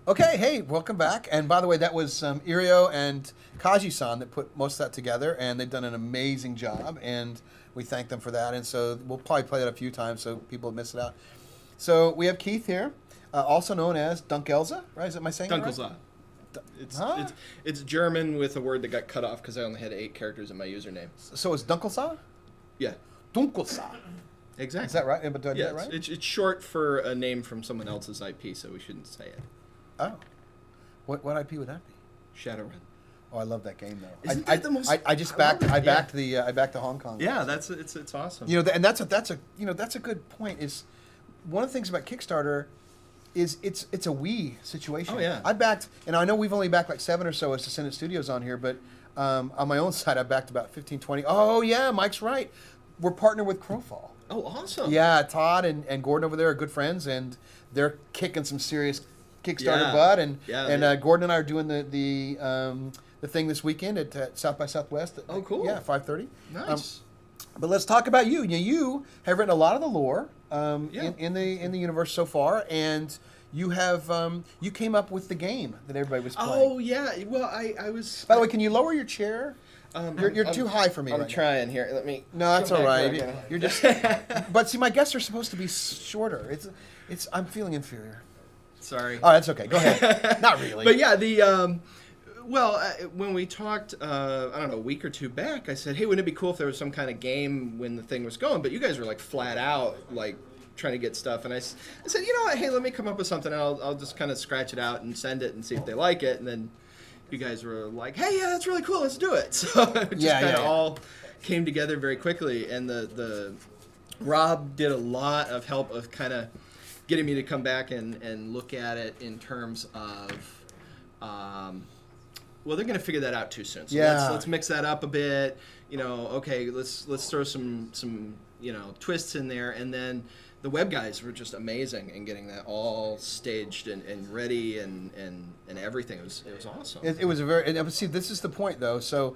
Okay, hey, welcome back. And by the way, that was Irio and Kaji-san that put most of that together, and they've done an amazing job, and we thank them for that. And so we'll probably play that a few times so people have missed it out. So we have Keith here, also known as Dunkelza, right? Is that my saying that right? Dunkelza. It's German with a word that got cut off because I only had 8 characters in my username. So it's Dunkelza? Yeah. Dunkelza. Exactly. Is that right? But do I do that right? It's short for a name from someone else's IP, so we shouldn't say it. Oh. What IP would that be? Shadowrun. Oh, I love that game though. Isn't that the most? I just backed. I backed the Hong Kong. Yeah, it's awesome. And that's a good point. Is one of the things about Kickstarter is it's a Wii situation. Oh, yeah. I backed, and I know we've only backed like 7 or so as Descendent.Studios on here, but on my own side, I backed about 15, 20. Oh, yeah, Mike's right. We're partnered with Crowfall. Oh, awesome. Yeah, Todd and Gordon over there are good friends, and they're kicking some serious Kickstarter Yeah. butt. And Yeah, Gordon and I are doing the thing this weekend at South by Southwest. Oh, cool. Yeah, 5:30. Nice. But let's talk about you. You have written a lot of the lore Yeah. in the universe so far, and you have you came up with the game that everybody was playing. Oh, yeah. Well, I was... By the way, can you lower your chair? You're I'm too high for me. I'm right now. trying here. Let me... No, that's come all back right. where I can- You're just. But see, my guests are supposed to be shorter. It's. I'm feeling inferior. Sorry. Oh, that's okay. Go ahead. Not really. But yeah, when we talked, I don't know, a week or two back, I said, hey, wouldn't it be cool if there was some kind of game when the thing was going? But you guys were like flat out, like trying to get stuff. And I said, you know what, hey, let me come up with something. I'll just kind of scratch it out and send it and see if they like it. And then you guys were like, hey, yeah, that's really cool. Let's do it. So it just kind of all came together very quickly. And the Rob did a lot of help of kind of getting me to come back and look at it in terms of, well, they're going to figure that out too soon. So let's mix that up a bit. You know, okay, let's throw some twists in there, and then the web guys were just amazing in getting that all staged and ready and everything. It was awesome. It was a very. And see, this is the point though. So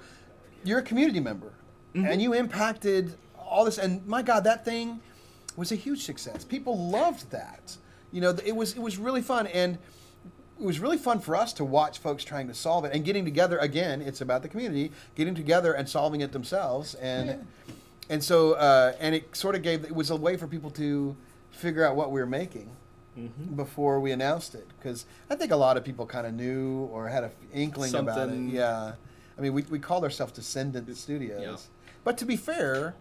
you're a community member, and you impacted all this. And my God, that thing was a huge success. People loved that. You know, it was really fun, and it was really fun for us to watch folks trying to solve it and getting together. Again, it's about the community getting together and solving it themselves, and so and it sort of it was a way for people to figure out what we were making before we announced it, because I think a lot of people kind of knew or had an inkling about it. Yeah, I mean, we called ourselves Descendent.Studios, but to be fair,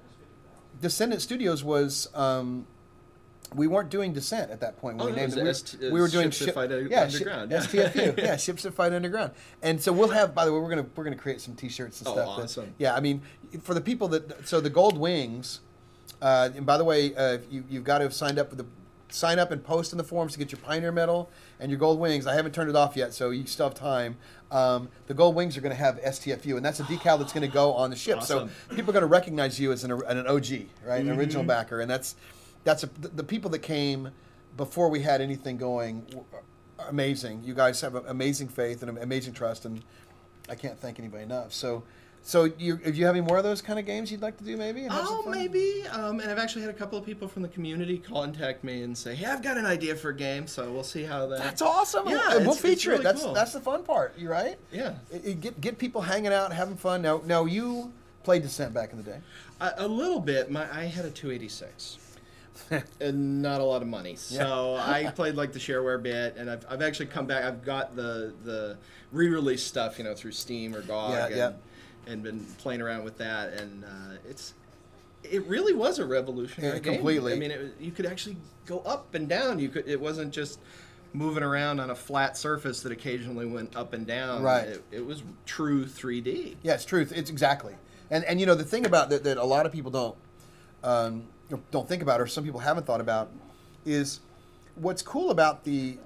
Descendent.Studios was. We weren't doing Descent at that point when we named it. We were doing Ships That Fight Underground. STFU. Yeah, Ships That Fight Underground. And so we'll have. By the way, we're gonna create some T-shirts and stuff. Awesome. I mean, for the people so the Gold Wings. And by the way, you've got to have signed up sign up and post in the forums to get your Pioneer Medal and your Gold Wings. I haven't turned it off yet, so you still have time. The Gold Wings are going to have STFU, and that's a decal that's going to go on the ship. Awesome. So people are going to recognize you as an OG, right, an original backer, and that's the people that came before we had anything going. Are amazing. You guys have amazing faith and amazing trust, and I can't thank anybody enough. So if you have any more of those kind of games you'd like to do, maybe? Maybe. And I've actually had a couple of people from the community contact me and say, hey, I've got an idea for a game, so we'll see how that... That's awesome. Yeah, we'll feature really it. cool. That's the fun part. You right? Yeah. Get people hanging out and having fun. Now you played Descent back in the day. A little bit. I had a 286. And not a lot of money. So I played like the shareware bit, and I've actually come back. I've got the re-release stuff, through Steam or GOG, and been playing around with that, and it really was a revolutionary game. Completely. I mean, you could actually go up and down. It wasn't just moving around on a flat surface that occasionally went up and down. Right. It was true 3D. Yeah, it's truth. It's exactly. And the thing about that a lot of people don't think about, or some people haven't thought about, is what's cool about the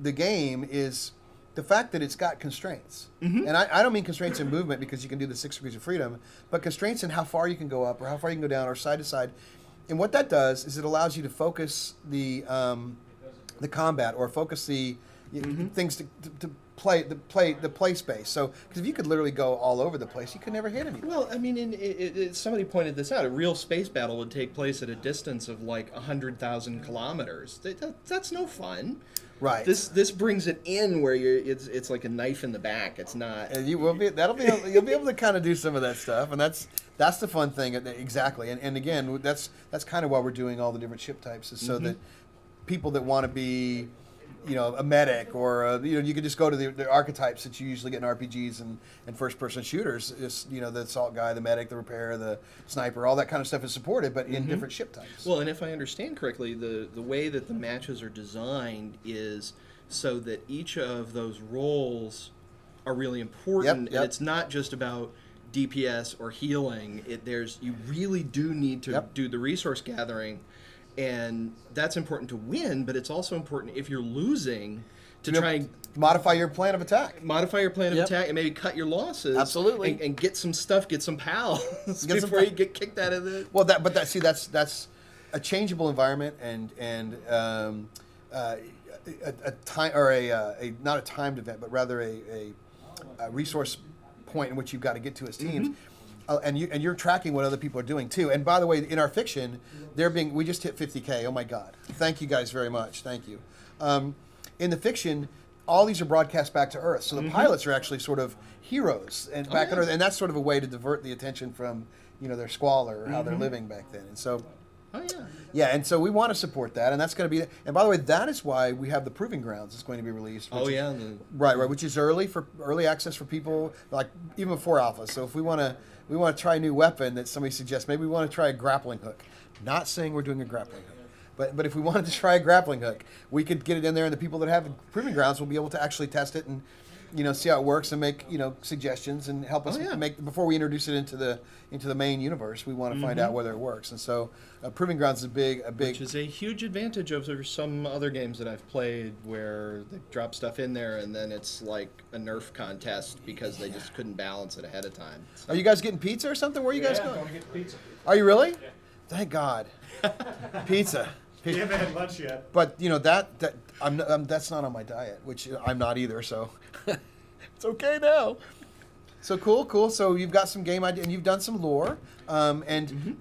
game is the fact that it's got constraints. And I don't mean constraints in movement, because you can do the 6 degrees of freedom, but constraints in how far you can go up or how far you can go down or side to side. And what that does is it allows you to focus the combat, or focus the things to play the play space. So, because if you could literally go all over the place, you could never hit anything. Well, I mean, somebody pointed this out. A real space battle would take place at a distance of like 100,000 kilometers. That's no fun. Right. This brings it in where it's like a knife in the back. It's not. And you'll be able to kind of do some of that stuff, and that's the fun thing. Exactly. And again, that's kind of why we're doing all the different ship types, is so that people that want to be, a medic, or you can just go to the archetypes that you usually get in RPGs and first-person shooters. Is the assault guy, the medic, the repairer, the sniper, all that kind of stuff is supported, but in different ship types. Well, and if I understand correctly, the way that the matches are designed is so that each of those roles are really important, and it's not just about DPS or healing. You really do need to do the resource gathering. and that's important to win, but it's also important if you're losing to Yep. try and Modify your plan of attack. modify your plan of Yep. attack and maybe cut your losses. Absolutely. And get some stuff, get some pals Get some before you get kicked out of the... Well, that's a changeable environment and a time or a not a timed event, but rather a resource point in which you've got to get to as teams. And you're tracking what other people are doing too. And by the way, in our fiction, we just hit 50K. Oh my God! Thank you guys very much. Thank you. In the fiction, all these are broadcast back to Earth, so the pilots are actually sort of heroes and back on Earth, and that's sort of a way to divert the attention from their squalor or how they're living back then. And so, and so we want to support that, and that's going to be. And by the way, that is why we have the Proving Grounds. It's going to be released. Right, which is early access for people like even before alpha. So if we want to try a new weapon that somebody suggests, maybe we want to try a grappling hook. Not saying we're doing a grappling hook. But if we wanted to try a grappling hook, we could get it in there, and the people that have Proving Grounds will be able to actually test it and see how it works and make suggestions and help us make before we introduce it into the main universe. We want to find out whether it works, and so Proving Grounds is a big which is a huge advantage over some other games that I've played where they drop stuff in there and then it's like a Nerf contest because they just couldn't balance it ahead of time. Are you guys getting pizza or something? Where are you guys going? Going to get pizza. Are you really? Yeah. Thank God. Pizza. We haven't had lunch yet. But that's not on my diet, which I'm not either. So it's okay now. So cool. So you've got some game idea, and you've done some lore. And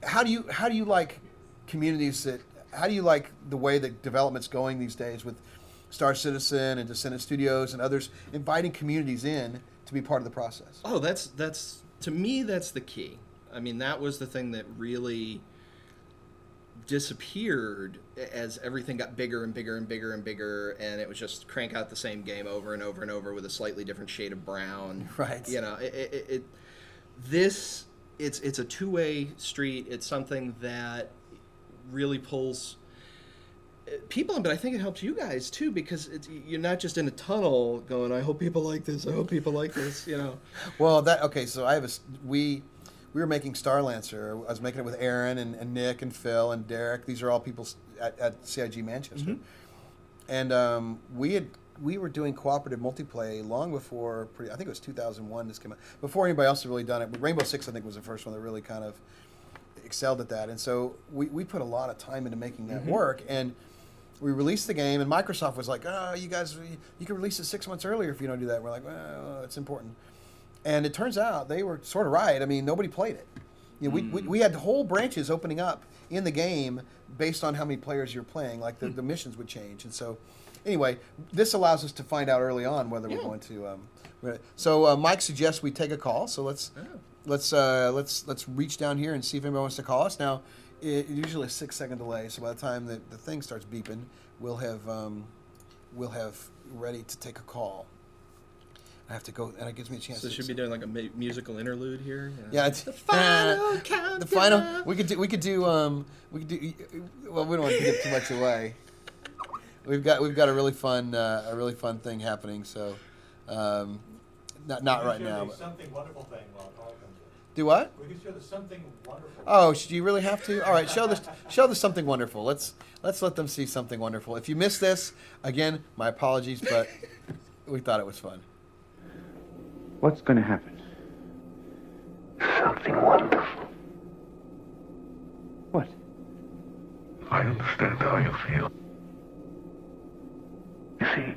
how do you like communities that? How do you like the way that development's going these days with Star Citizen and Descendent.Studios and others inviting communities in to be part of the process? Oh, that's to me that's the key. I mean, that was the thing that really disappeared as everything got bigger and bigger and bigger and bigger, and it was just crank out the same game over and over and over with a slightly different shade of brown. Right. It's a two-way street. It's something that really pulls people in, but I think it helps you guys too because you're not just in a tunnel going, I hope people like this. I hope people like this. Well, so we were making Starlancer. I was making it with Aaron and Nick and Phil and Derek. These are all people at CIG Manchester. And we were doing cooperative multiplayer long before, I think it was 2001 this came out. Before anybody else had really done it. Rainbow Six, I think, was the first one that really kind of excelled at that. And so we put a lot of time into making that work. And we released the game, and Microsoft was like, oh, you guys, you can release it 6 months earlier if you don't do that. We're like, well, it's important. And it turns out they were sort of right. I mean, nobody played it. We had whole branches opening up in the game based on how many players you're playing. Like the missions would change. And so, anyway, this allows us to find out early on whether we're going to. So Mike suggests we take a call. So let's reach down here and see if anybody wants to call us. Now, usually a 6-second delay. So by the time the thing starts beeping, we'll have ready to take a call. I have to go, and it gives me a chance. So should be doing like a musical interlude here. Yeah, it's the final countdown. The final. We could do. Well, we don't want to give too much away. We've got a really fun thing happening. So, not right now. But. Something wonderful thing while it all comes in. Do what? We can show the something wonderful. Oh, do you really have to? All right, show the something wonderful. Let's let them see something wonderful. If you missed this, again, my apologies, but we thought it was fun. What's going to happen? Something wonderful. What? I understand how you feel. You see,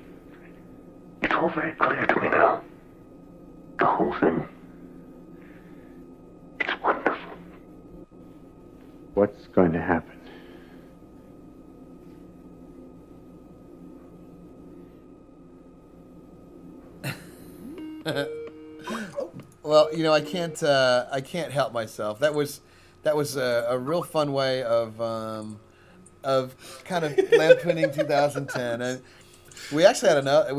it's all very clear to me now. The whole thing. It's wonderful. What's going to happen? Well, I can't help myself. That was a real fun way of kind of lampooning 2010. And we actually had another.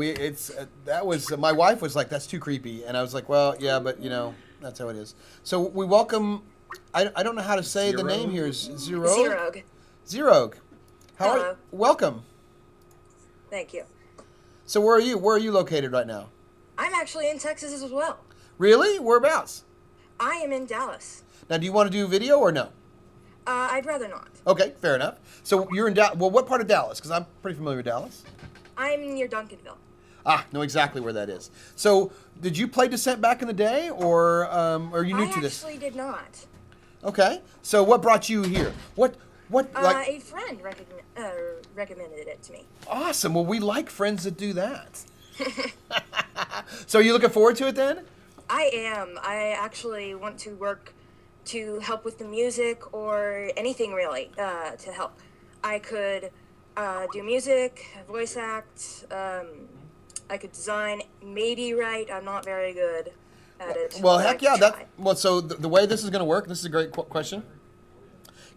My wife was like, "That's too creepy," and I was like, "Well, yeah, but that's how it is." So we welcome. I don't know how to say the name here. Zerog. Zerog. How are you? Welcome. Thank you. So where are you? Where are you located right now? I'm actually in Texas as well. Really? Whereabouts? I am in Dallas. Now, do you want to do video or no? I'd rather not. Okay, fair enough. So you're in Dallas. Well, what part of Dallas? Because I'm pretty familiar with Dallas. I'm near Duncanville. Know exactly where that is. So did you play Descent back in the day, or are you new to this? I actually did not. Okay. So what brought you here? What like? A friend recommended it to me. Awesome. Well, we like friends that do that. So are you looking forward to it then? I am. I actually want to work to help with the music or anything really to help. I could do music, voice act. I could design, maybe write. I'm not very good at it. Well, but heck I yeah. could try. So the way this is going to work, this is a great question.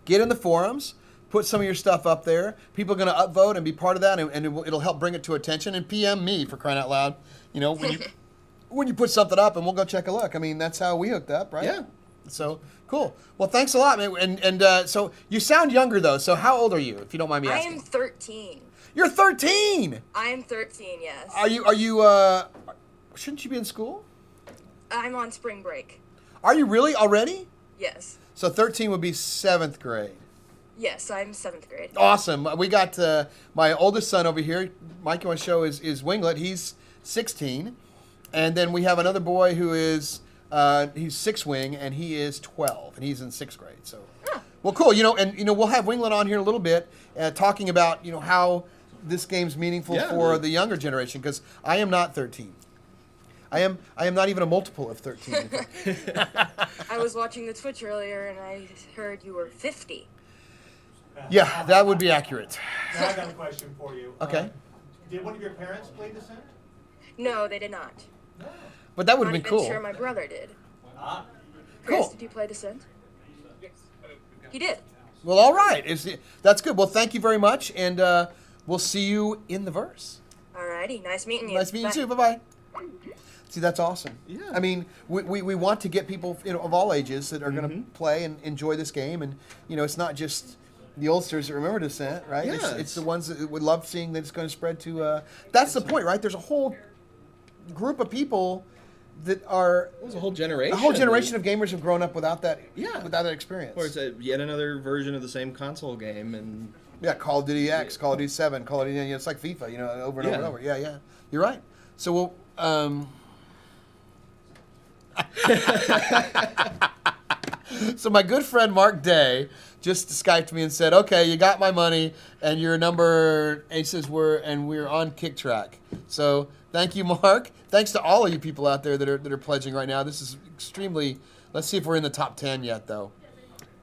Get in the forums, put some of your stuff up there. People are going to upvote and be part of that, and it'll help bring it to attention. And PM me, for crying out loud. You know, when you put something up, and we'll go check a look. I mean, that's how we hooked up, right? Yeah. So cool. Well, thanks a lot, man. And so you sound younger though. So how old are you, if you don't mind me I asking? am 13. You're 13. I am 13. Yes. Are you? Shouldn't you be in school? I'm on spring break. Are you really already? Yes. So 13 would be 7th grade. Yes, I'm 7th grade. Awesome. We got my oldest son over here. Mike, you want to show is Winglet. He's 16, and then we have another boy who is he's 6 wing, and he is 12, and he's in 6th grade. So, well, cool. You know, and we'll have Winglet on here in a little bit, talking about how this game's meaningful for the younger generation, because I am not 13. I am not even a multiple of 13. I was watching the Twitch earlier and I heard you were 50. Yeah, that would be accurate. Now I got a question for you. Okay. Did one of your parents play Descent? No, they did not. But that would have Not been even cool. sure my brother did. Ah. Chris, Cool. did you play Descent? He did. Well, all right. That's good. Well, thank you very much, and we'll see you in the verse. Alrighty, nice meeting you. Nice meeting you too. Bye. Bye-bye. See, that's awesome. Yeah. I mean, we want to get people of all ages that are going to play and enjoy this game, and it's not just the oldsters that remember Descent, right? Yeah, It's the ones that would love seeing that it's going to spread to. That's the point, right? There's a whole group of people that are. There's a whole generation. A whole generation of gamers have grown up without that. Without that experience. Or it's yet another version of the same console game, and yeah, Call of Duty X, Call of Duty 7, Call of Duty. It's like FIFA, over and over and over. Yeah. You're right. So we'll. So my good friend Mark Day just Skyped me and said, "Okay, you got my money, and your number." And he says we're on Kick Track. So thank you, Mark. Thanks to all of you people out there that are pledging right now. This is extremely. Let's see if we're in the top 10 yet, though.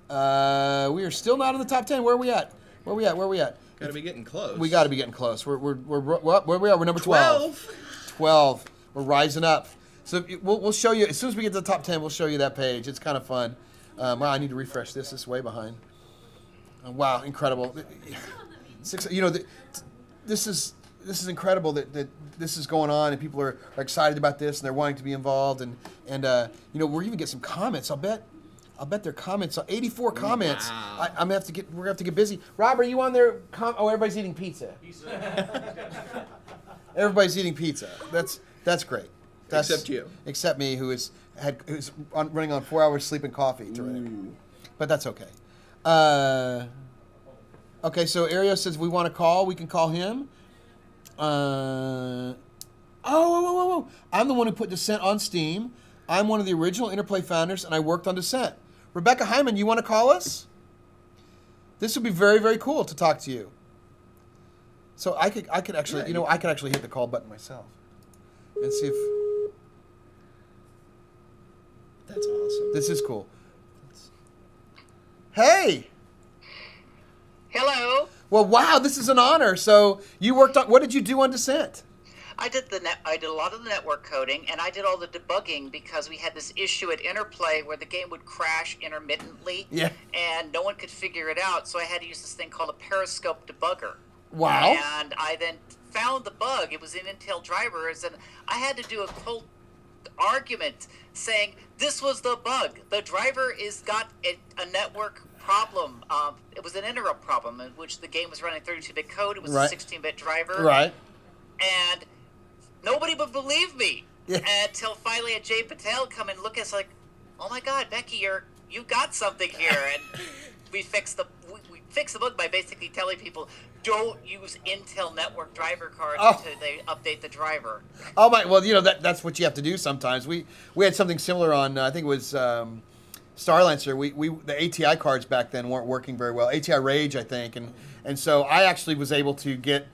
We are still not in the top 10. Where are we at? Where are we at? Got to be getting close. We got to be getting close. We're where we are. We're number 12. 12. We're rising up. So we'll show you as soon as we get to the top 10. We'll show you that page. It's kind of fun. Wow, I need to refresh this. This is way behind. Wow, incredible. This is incredible that this is going on and people are excited about this and they're wanting to be involved and we're even get some comments. I'll bet there are comments. 84 comments. Wow. We're gonna have to get busy. Rob, are you on there? Everybody's eating pizza. Everybody's eating pizza. That's great. Except you. Except me, who's running on 4 hours sleep and coffee. But that's okay. Okay, so Ario says we want to call. We can call him. Whoa. I'm the one who put Descent on Steam. I'm one of the original Interplay founders, and I worked on Descent. Rebecca Hyman, you want to call us? This would be very, very cool to talk to you. So I could actually, I could actually hit the call button myself and see if. That's awesome. This is cool. Hey. Hello. Well, wow, this is an honor. So you worked on. What did you do on Descent? I did a lot of the network coding, and I did all the debugging because we had this issue at Interplay where the game would crash intermittently, and no one could figure it out. So I had to use this thing called a periscope debugger. Wow. And I then found the bug. It was in Intel drivers, and I had to do a full argument saying this was the bug. The driver got a network problem. It was an interrupt problem in which the game was running 32-bit code. It was a 16-bit driver. Right. And nobody would believe me until finally a Jay Patel come and look at us like, "Oh my God, Becky, you got something here." And we fix the bug by basically telling people don't use Intel network driver cards until they update the driver. Oh my! Well, that's what you have to do sometimes. We had something similar on I think it was Starlancer. We the ATI cards back then weren't working very well. ATI Rage, I think, and so I actually was able to get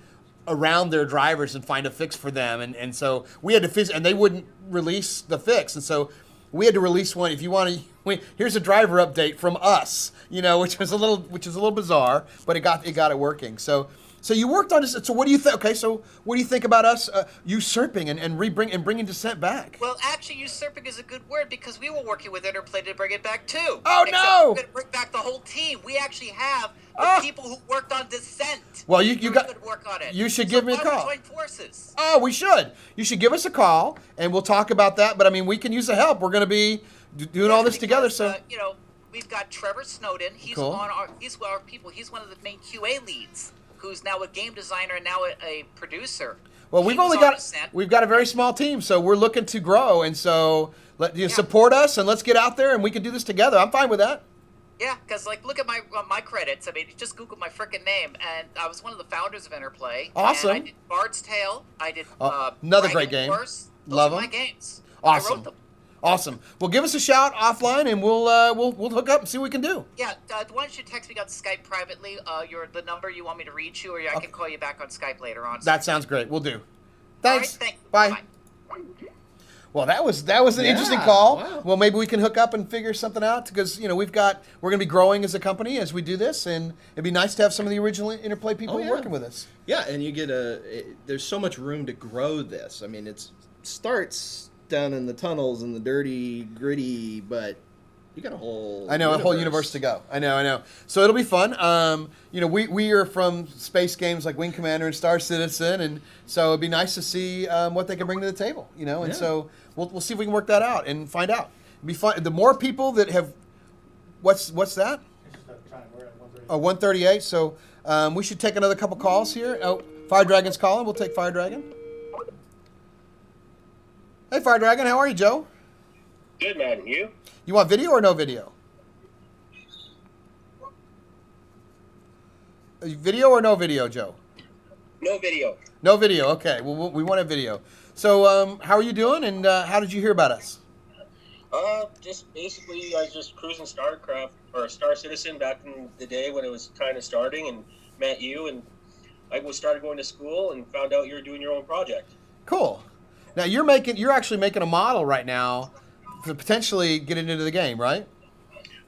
around their drivers and find a fix for them, and so we had to fix, and they wouldn't release the fix, and so we had to release one. If you want to, here's a driver update from us, which was a little bizarre, but it got it working. So you worked on this. So what do you think? Okay, so what do you think about us usurping and bringing Descent back? Well, actually, usurping is a good word because we were working with Interplay to bring it back too. Oh no! We're going to bring back the whole team. We actually have the people who worked on Descent. Well, you got to work on it. You should give me a call. Join forces. Oh, we should. You should give us a call and we'll talk about that. But I mean, we can use the help. We're going to be doing all this together. So we've got Trevor Snowden. He's cool. He's our people. He's one of the main QA leads, who's now a game designer and now a producer. Well, we've got a very small team, so we're looking to grow, and so support us and let's get out there and we can do this together. I'm fine with that. Yeah, because look at my credits. I mean, just Google my frickin' name, and I was one of the founders of Interplay. Awesome. And I did Bard's Tale. I did another great game. Wars. Love Those are them. my games. Awesome. I wrote them. Awesome. Well, give us a shout offline, and we'll hook up and see what we can do. Yeah. Why don't you text me on Skype privately? The number you want me to reach you, or I can call you back on Skype later on. That sounds great. We'll do. Thanks. All right, thanks. Bye. Bye. Well, that was an interesting call. Wow. Well, maybe we can hook up and figure something out because we're going to be growing as a company as we do this, and it'd be nice to have some of the original Interplay people working with us. Yeah, and you get there's so much room to grow this. I mean, it starts down in the tunnels and the dirty, gritty, but you got a whole universe to go. I know. So it'll be fun. We are from space games like Wing Commander and Star Citizen, and so it'd be nice to see what they can bring to the table. And so we'll see if we can work that out and find out. It'd be fun. The more people that have, what's that? Oh, 138. So we should take another couple calls here. Oh, Fire Dragon's calling. We'll take Fire Dragon. Hey, Fire Dragon, how are you, Joe? Good, man. You? You want video or no video? Video or no video, Joe? No video. No video. Okay. Well, we want a video. So, how are you doing, and how did you hear about us? Just basically, I was just cruising StarCraft or Star Citizen back in the day when it was kind of starting, and met you, and I started going to school and found out you were doing your own project. Cool. Now you're actually making a model right now to potentially get it into the game, right?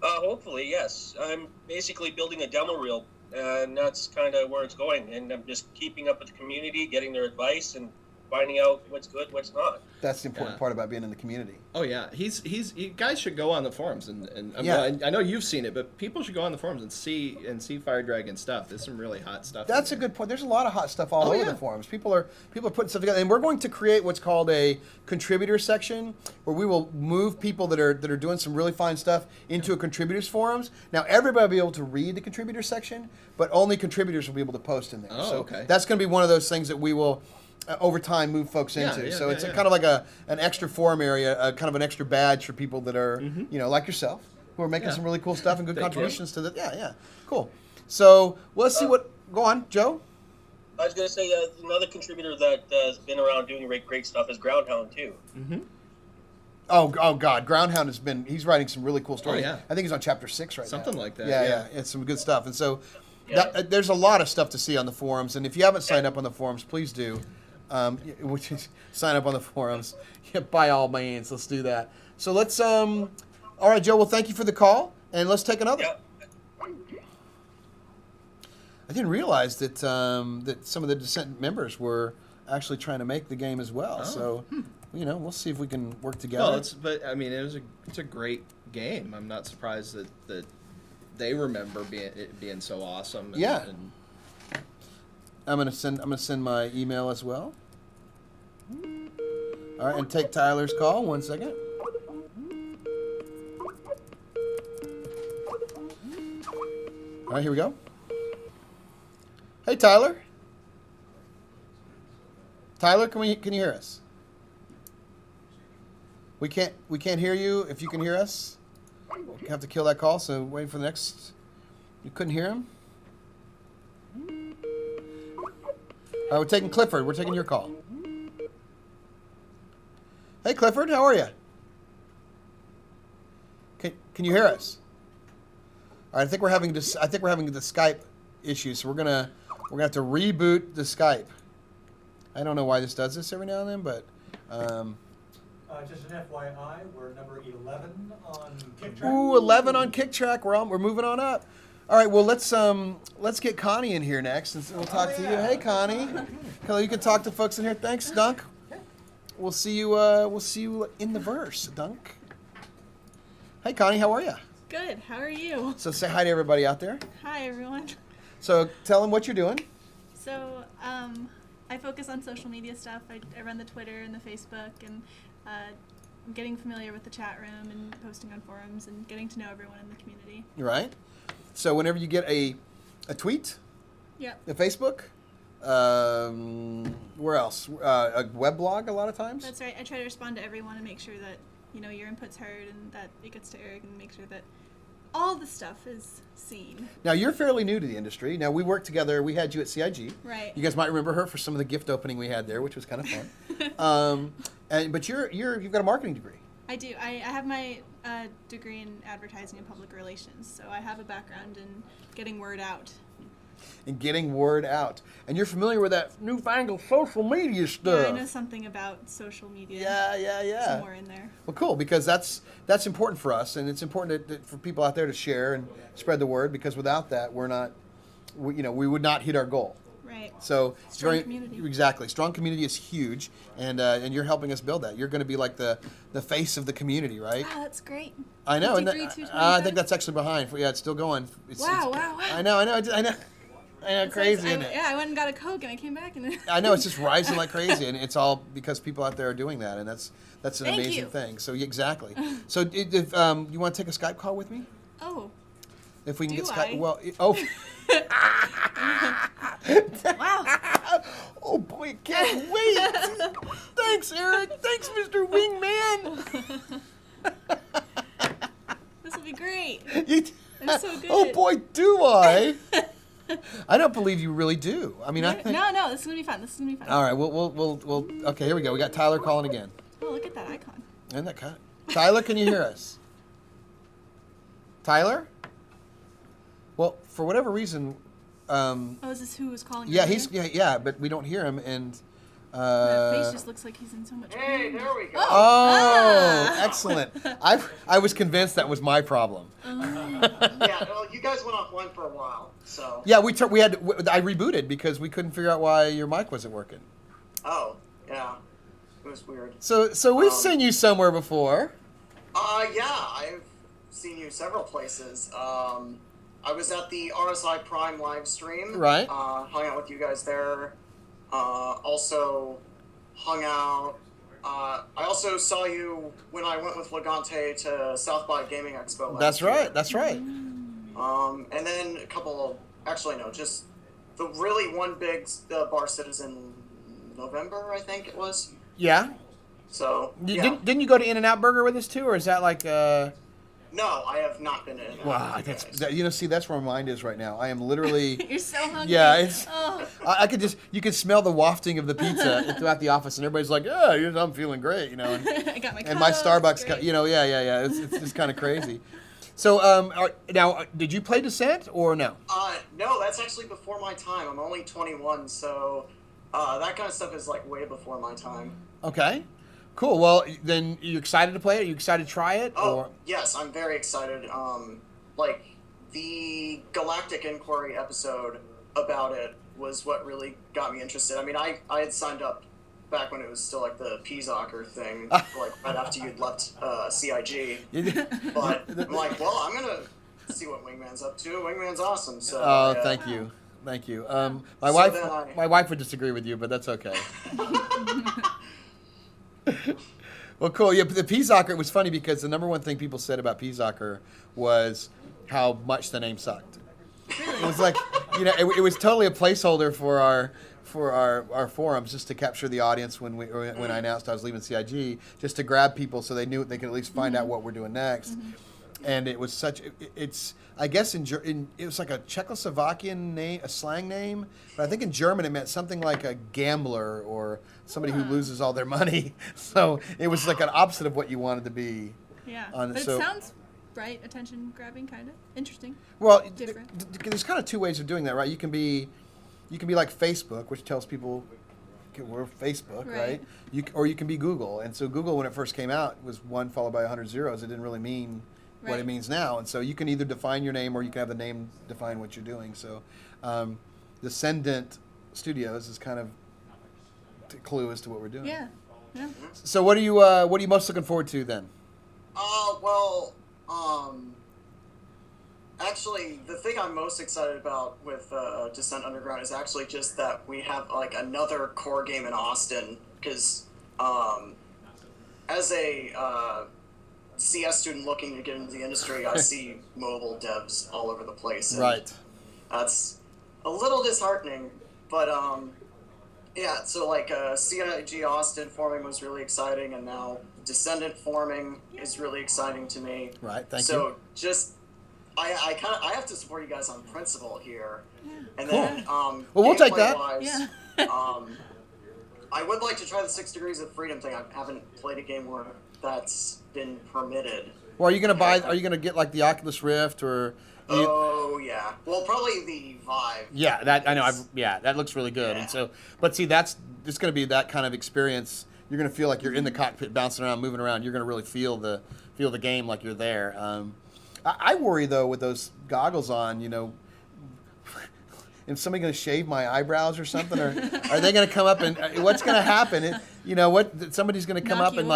Hopefully, yes. I'm basically building a demo reel, and that's kind of where it's going. And I'm just keeping up with the community, getting their advice, and finding out what's good, what's not. That's the important part about being in the community. Oh yeah, you guys should go on the forums and I know you've seen it, but people should go on the forums and see Fire Dragon stuff. There's some really hot stuff. That's a good point. There's a lot of hot stuff all over the forums. People are putting stuff together, and we're going to create what's called a contributor section where we will move people that are doing some really fine stuff into a contributors forums. Now everybody will be able to read the contributor section, but only contributors will be able to post in there. Oh, so okay. That's going to be one of those things that we will over time move folks into. So it's kind of like an extra forum area, kind of an extra badge for people that are, like yourself, who are making some really cool stuff and good contributions to the. Yeah, cool. So let's see what. Go on, Joe. I was going to say another contributor that has been around doing great stuff is Groundhound too. Mm-hmm. Oh God, Groundhound he's writing some really cool stories. Oh, yeah. I think he's on chapter 6 right now. Something like that. Yeah, it's some good stuff. And so there's a lot of stuff to see on the forums. And if you haven't signed up on the forums, please do. Which is sign up on the forums. Yeah, by all means, let's do that. So let's. All right, Joe. Well, thank you for the call, and let's take another. Yep. I didn't realize that that some of the Descent members were actually trying to make the game as well. So, we'll see if we can work together. Well, it's a great game. I'm not surprised that they remember it being so awesome. And I'm gonna send my email as well. All right, and take Tyler's call. 1 second. All right, here we go. Hey, Tyler. Tyler, can you hear us? We can't hear you. If you can hear us, we'll have to kill that call. So wait for the next. You couldn't hear him? All right, we're taking Clifford. We're taking your call. Hey, Clifford, how are you? Can you hear us? All right, I think we're having this. I think we're having the Skype issue, so we're gonna have to reboot the Skype. I don't know why this does this every now and then, but. Just an FYI, we're number 11 on Kicktrack. Ooh, 11 on Kicktrack. We're moving on up. All right, well let's get Connie in here next, and we'll talk to you. Hey, Connie. You can talk to folks in here. Thanks, Dunk. We'll see you in the verse, Dunk. Hey, Connie, how are you? Good. How are you? So say hi to everybody out there. Hi, everyone. So tell them what you're doing. So I focus on social media stuff. I run the Twitter and the Facebook, and I'm getting familiar with the chat room and posting on forums and getting to know everyone in the community. Right. So whenever you get a tweet, Yep. a Facebook, where else? A web blog a lot of times. That's right. I try to respond to everyone and make sure that your input's heard and that it gets to Eric and make sure that all the stuff is seen. Now, you're fairly new to the industry. Now, we worked together. We had you at CIG. Right. You guys might remember her for some of the gift opening we had there, which was kind of fun. But you've got a marketing degree. I do. I have my degree in advertising and public relations, so I have a background in getting word out. And getting word out. And you're familiar with that newfangled social media stuff. Yeah, I know something about social media. Yeah. Somewhere in there. Well, cool, because that's important for us, and it's important for people out there to share and spread the word, because without that, we would not hit our goal. Right. So Strong community. Exactly. Strong community is huge, and you're helping us build that. You're going to be like the face of the community, right? Wow, that's great. I know. And 53, I think that's actually behind. Yeah, it's still going. Wow. I know. Crazy, isn't it? Yeah, I went and got a Coke and I came back and. I know, it's just rising like crazy, and it's all because people out there are doing that, and that's an Thank amazing you. thing. So exactly. So if you want to take a Skype call with me? Oh. If we can Do get Skype, I? well, Wow. Oh boy, can't wait. Thanks, Eric. Thanks, Mr. Wingman. This will be great. I'm so good. Oh boy, do I. I don't believe you really do. I mean, I think. No, this is gonna be fun. All right, we'll. Okay, here we go. We got Tyler calling again. Oh, look at that icon. Isn't that kind? Tyler, can you hear us? Tyler? Well, for whatever reason. Is this who was calling? Yeah, earlier? but we don't hear him, and. That face just looks like he's in so much pain. Hey, there we go. Excellent. I was convinced that was my problem. Yeah, well, you guys went offline for a while, so. Yeah, I rebooted because we couldn't figure out why your mic wasn't working. Oh, yeah. It was weird. So we've seen you somewhere before. Yeah, I've seen you several places. I was at the RSI Prime live stream. Right. Hung out with you guys there. Also hung out. I also saw you when I went with Legante to South by Gaming Expo last year. That's right. And then a couple, actually no, just the really one big Bar Citizen November, I think it was. Yeah. So, yeah. Didn't you go to In-N-Out Burger with us too, or is that like No, I have not been in. Wow, that's where my mind is right now. I am literally. You're so hungry. Yeah, it's. Oh. You could smell the wafting of the pizza throughout the office, and everybody's like, "Yeah, I'm feeling great," And, I got my. And my Starbucks, yeah. It's just kind of crazy. So, now, did you play Descent or no? No, that's actually before my time. I'm only 21, so that kind of stuff is like way before my time. Okay. Cool. Well, then you excited to play it? Are you excited to try it? Oh, yes, I'm very excited. Like, the Galactic Inquiry episode about it was what really got me interested. I mean, I had signed up back when it was still like the P-Zocker thing, like right after you'd left CIG. But I'm like, well, I'm going to see what Wingman's up to. Wingman's awesome. So. Thank you. My So wife would disagree with you, but that's okay. Well, cool. Yeah, but the P-Zocker, it was funny because the number one thing people said about P-Zocker was how much the name sucked. It was like, it was totally a placeholder for our forums, just to capture the audience when I announced I was leaving CIG, just to grab people so they knew they could at least find out what we're doing next. and it was such. It's I guess it was like a Czechoslovakian name, a slang name, but I think in German it meant something like a gambler or somebody who loses all their money. So it was like an opposite of what you wanted to be. Yeah, but it sounds right, attention grabbing, kind of interesting. Well, different. There's kind of two ways of doing that, right? You can be like Facebook, which tells people we're Facebook, right? Or you can be Google. And so Google, when it first came out, was 1 followed by 100 zeros. It didn't really mean what it means now. And so you can either define your name or you can have the name define what you're doing. So Descendent.Studios is kind of a clue as to what we're doing. Yeah. So what are you most looking forward to then? Actually, the thing I'm most excited about with Descent Underground is actually just that we have like another core game in Austin. Because as a CS student looking to get into the industry, I see mobile devs all over the place. And right. That's a little disheartening, but yeah. So like CIG Austin forming was really exciting, and now Descendant forming is really exciting to me. Right. Thank you. So just. I have to support you guys on principle here, and then well, we'll take that. Wise, I would like to try the 6 Degrees of Freedom thing. I haven't played a game where that's been permitted. Well, are you gonna get like the Oculus Rift or? Oh yeah, well probably the Vive. Yeah, that I know. That looks really good. Yeah. And so, but see, it's gonna be that kind of experience. You're gonna feel like you're in the cockpit, bouncing around, moving around. You're gonna really feel the game like you're there. I worry though with those goggles on, is somebody going to shave my eyebrows or something, or are they going to come up and what's going to happen? Somebody's going to come up and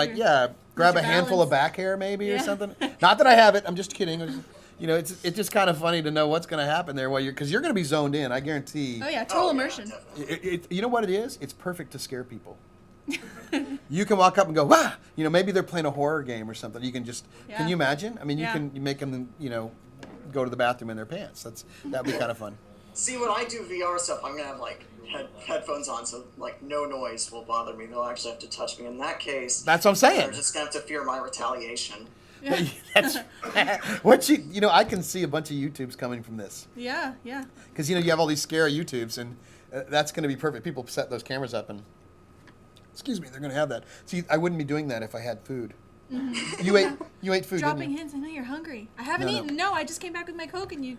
grab a handful of back hair maybe or something. Not that I have it. I'm just kidding. It's just kind of funny to know what's going to happen there because you're going to be zoned in. I guarantee. Oh yeah, total immersion. You know what it is? It's perfect to scare people. You can walk up and go, wow! Maybe they're playing a horror game or something. You can just, can you imagine? I mean, you can make them, go to the bathroom in their pants. That'd be kind of fun. See, when I do VR stuff, I'm gonna have like headphones on, so like no noise will bother me. They'll actually have to touch me. In that case, that's what I'm saying. They're just gonna have to fear my retaliation. Yeah. I can see a bunch of YouTubes coming from this. Yeah. Because you have all these scary YouTubes, and that's going to be perfect. People set those cameras up and. Excuse me, they're going to have that. See, I wouldn't be doing that if I had food. Mm-hmm. You ate food, Dropping didn't you? hints, I know you're hungry. I haven't eaten. No, I just came back with my Coke and you...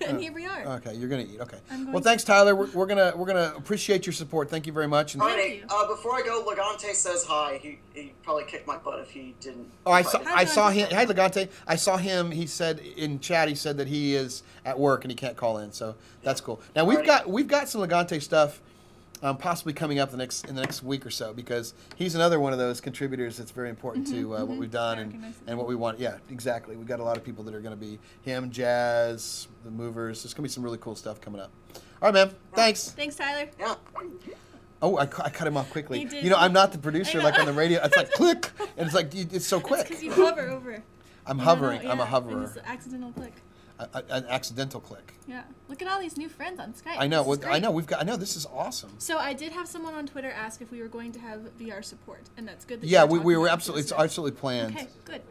and here we are. Okay, you're going to eat. Okay. Well, thanks, Tyler. We're gonna appreciate your support. Thank you very much. And Alrighty, before I go, Legante says hi. He probably kicked my butt if he didn't. Oh, I saw him. Hi, Legante. I saw him. He said in chat, that he is at work and he can't call in. So that's cool. Now we've got some Legante stuff. Possibly coming up in the next week or so, because he's another one of those contributors that's very important to what we've done and what we want. Yeah, exactly. We've got a lot of people that are going to be him, Jazz, the Movers. There's going to be some really cool stuff coming up. All right, man. Thanks. Thanks, Tyler. Yeah. Oh, I cut him off quickly. He did. I'm not the producer like on the radio. It's like click, and it's like it's so quick. Because you hover over. I'm hovering. I'm a hoverer. And it's an accidental click. An accidental click. Yeah. Look at all these new friends on Skype. I know. I know. This is awesome. So I did have someone on Twitter ask if we were going to have VR support, and that's good. Yeah, we were absolutely. It's absolutely planned. Okay, good.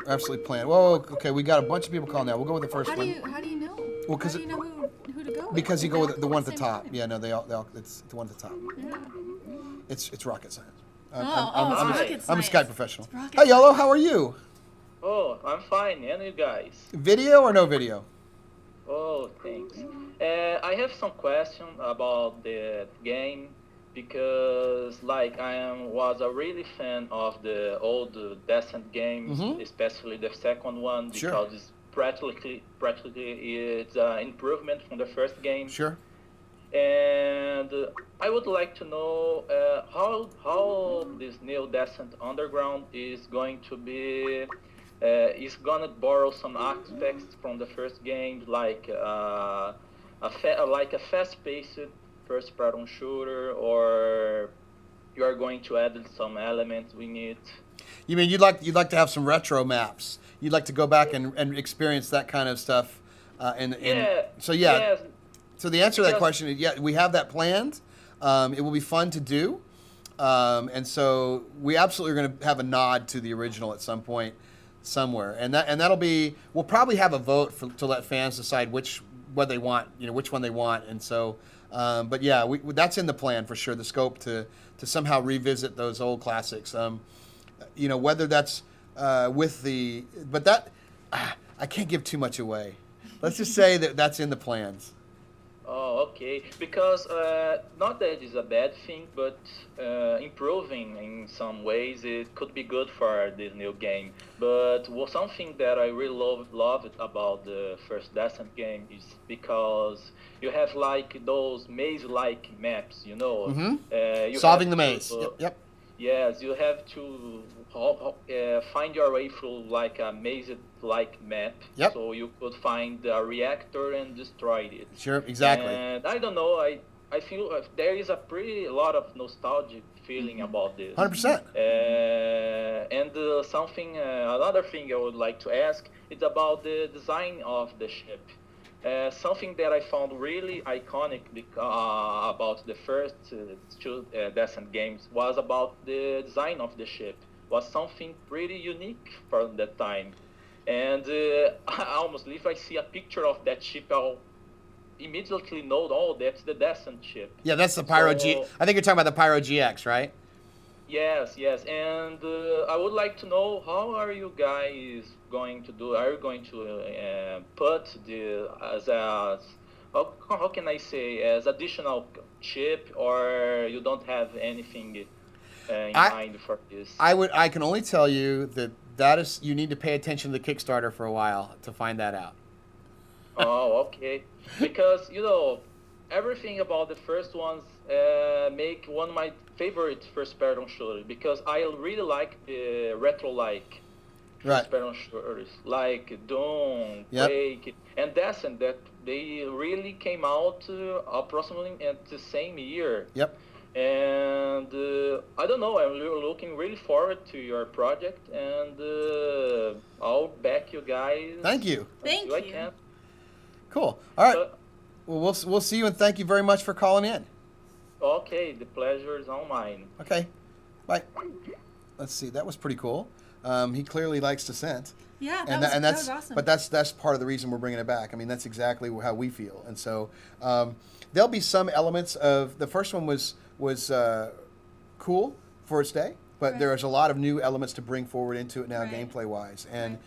Absolutely planned. Whoa. Okay, we got a bunch of people calling now. We'll go with the first one. How do you know? Well, how do you know who to go with? Because you go with the one at the top. Yeah, no, they all. It's the one at the top. Yeah. It's rocket science. I'm a Skype professional. Hey, Yolo, how are you? Oh, I'm fine, and you guys? Video or no video? Oh, thanks. I have some question about the game, because was a really fan of the old Descent games, especially the second one, because it's practically it's an improvement from the first game. Sure. And I would like to know how this new Descent Underground is going to be. Is gonna borrow some aspects from the first game, like a fast-paced first-person shooter, or you are going to add some elements in it. You mean you'd like to have some retro maps? You'd like to go back and experience that kind of stuff. So the answer to that question is we have that planned. It will be fun to do, and so we absolutely are going to have a nod to the original at some point. somewhere, and that'll be. We'll probably have a vote to let fans decide which one they want, which one they want, and so. But yeah, that's in the plan for sure. The scope to somehow revisit those old classics. Whether that's but that I can't give too much away. Let's just say that that's in the plans. Oh, okay. Because not that it's a bad thing, but improving in some ways, it could be good for this new game. But something that I really loved about the first Descent game is because you have like those maze-like maps, Mm-hmm. Solving the maze. Yep. Yes, you have to find your way through like a maze-like map. Yep. So you could find a reactor and destroy it. Sure, exactly. And I don't know, I feel there is a lot of nostalgic feeling about this. 100%. And another thing I would like to ask is about the design of the ship. Something that I found really iconic about the first two Descent games was about the design of the ship. Was something pretty unique for that time. And if I see a picture of that ship, I'll immediately know, oh, that's the Descent ship. Yeah, that's the Pyro G. I think you're talking about the Pyro GX, right? Yes. And I would like to know, how are you guys going to do? Are you going to put how can I say, as additional chip, or you don't have anything in mind for this? I can only tell you that is, you need to pay attention to the Kickstarter for a while to find that out. Oh, okay. Because everything about the first ones make one of my favorite first-person shooters, because I really like the retro-like first-person shooters, like Doom, Quake, and Descent, that they really came out approximately at the same year. Yep. And I don't know, I'm looking really forward to your project, and I'll back you guys. Thank you. Thank you. I can. Cool. All right. Well, we'll see you, and thank you very much for calling in. Okay, the pleasure is all mine. Okay. Bye. Let's see. That was pretty cool. He clearly likes Descent. Yeah, that was awesome. But that's part of the reason we're bringing it back. I mean, that's exactly how we feel. And so there'll be some elements of the first one was cool for its day, but there's a lot of new elements to bring forward into it now, gameplay wise. And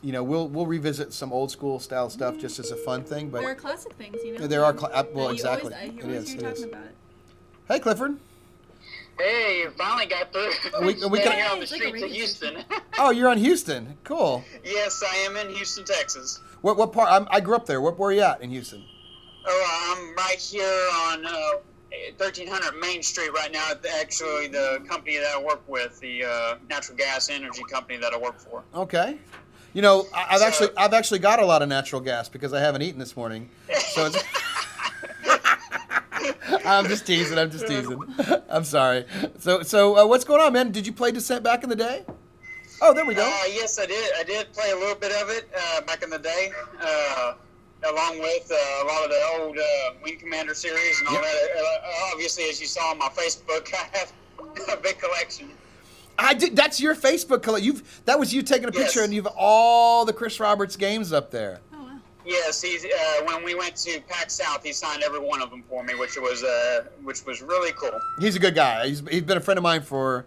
we'll revisit some old school style stuff just as a fun thing. But there are classic things, There are exactly. It is. Talking about it. Hey, Clifford. Hey, you finally got through. We Standing can- here on the streets of Houston. Oh, you're on Houston. Cool. Yes, I am in Houston, Texas. What part? I grew up there. Where are you at in Houston? Oh, I'm right here on 1300 Main Street right now. Actually, the company that I work with, the natural gas energy company that I work for. Okay. I've actually got a lot of natural gas because I haven't eaten this morning. So it's I'm just teasing. I'm sorry. So what's going on, man? Did you play Descent back in the day? Oh, there we go. Yes, I did. I did play a little bit of it back in the day, along with a lot of the old Wing Commander series and all that. Obviously, as you saw on my Facebook, I have a big collection. I did. That's your Facebook collection. That was you taking a picture, and you've all the Chris Roberts games up there. Yes, he's when we went to PAX South, he signed every one of them for me, which was really cool. He's a good guy. He's been a friend of mine for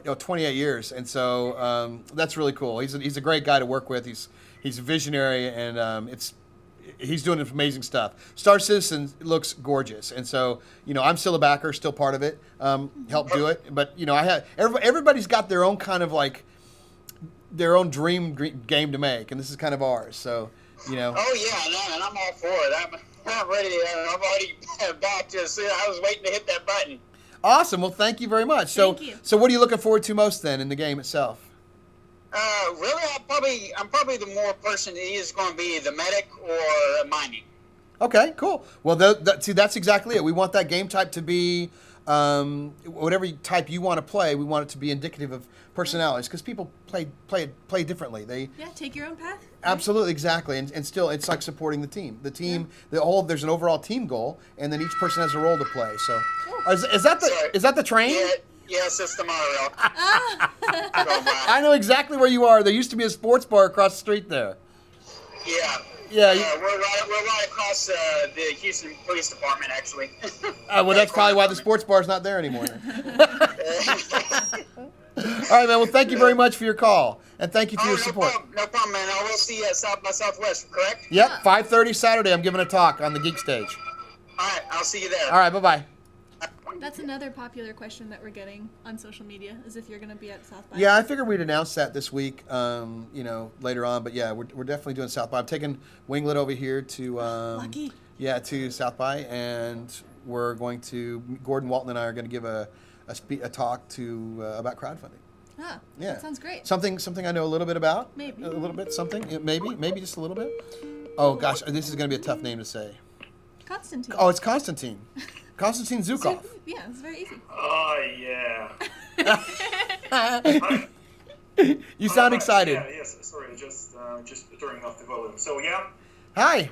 28 years, and so that's really cool. He's a great guy to work with. He's a visionary, and he's doing amazing stuff. Star Citizen looks gorgeous, and so I'm still a backer, still part of it. Helped do it, but I have everybody's got their own kind of like their own dream game to make, and this is kind of ours. So. Oh yeah, no, and I'm all for it. I'm ready. I'm already back to see. I was waiting to hit that button. Awesome. Well, thank you very much. Thank you. So what are you looking forward to most then in the game itself? Really, I'm probably the more person that is going to be the medic or mining. Okay, cool. Well, see, that's exactly it. We want that game type to be whatever type you want to play. We want it to be indicative of personalities because people play differently. Take your own path. Absolutely, exactly, and still, it's like supporting the team. The team, there's an overall team goal, and then each person has a role to play. So, is that the train? Yes, it's the monorail. I know exactly where you are. There used to be a sports bar across the street there. Yeah. Yeah. We're right across the Houston Police Department, actually. Well, that's probably why the sports bar's not there anymore. All right, man. Well, thank you very much for your call, and thank you for your support. No problem, man. I will see you at South by Southwest, correct? Yep, 5:30 Saturday. I'm giving a talk on the Geek Stage. All right, I'll see you there. All right, bye-bye. That's another popular question that we're getting on social media, is if you're going to be at South by. Yeah, I figured we'd announce that this week, later on. But yeah, we're definitely doing South by. I'm taking Winglet over here to Lucky. Yeah, to South by, and we're going to Gordon Walton and I are going to give a talk to about crowdfunding. Ah, Yeah, that sounds great. Something I know a little bit about. Maybe. A little bit. Something. Maybe just a little bit. Oh gosh, this is going to be a tough name to say. Constantine. Oh, it's Constantine. Constantine Zukov. Yeah, it's very easy. Oh, yeah. You sound excited. Yeah, yes, sorry, just turning off the volume. So, yeah. Hi.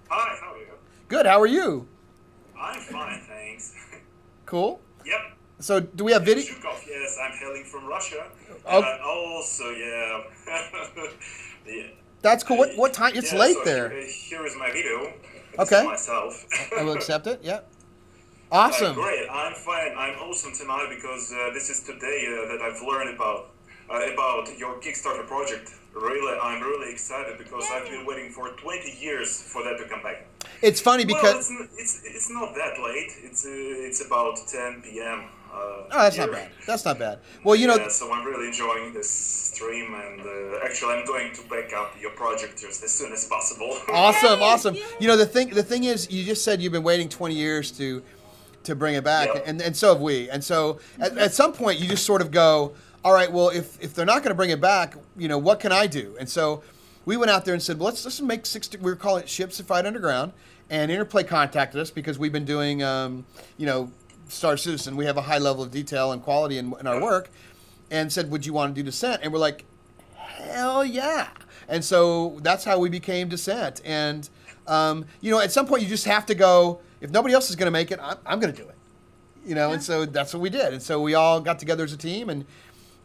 Hi, how are you? Good. How are you? I'm fine, thanks. Cool. Yep. So, do we have video? Zhukov, yes, I'm hailing from Russia. Oh. Also, yeah. Yeah. That's cool. What time? It's Yeah, late so there. Here is my video. Okay. It's myself. I will accept it. Yeah. Awesome. Great. I'm fine. I'm awesome tonight because this is today that I've learned about your Kickstarter project. Really, I'm really excited because I've been waiting for 20 years for that to come back. It's funny because it's not that late. It's about 10 p.m. Oh, that's not bad. That's not bad. Well, Yeah, so I'm really enjoying this stream, and actually, I'm going to back up your project just as soon as possible. Awesome. You know, the thing is, you just said you've been waiting 20 years to bring it back, and so have we. And so at some point, you just sort of go, all right, well, if they're not going to bring it back, what can I do? And so we went out there and said, well, let's make 60. We were calling it Ships That Fight Underground, and Interplay contacted us because we've been doing, Star Citizen. We have a high level of detail and quality in our work, and said, would you want to do Descent? And we're like, hell yeah. And so that's how we became Descent. And, at some point you just have to go, if nobody else is going to make it, I'm going to do it. And so that's what we did. And so we all got together as a team, and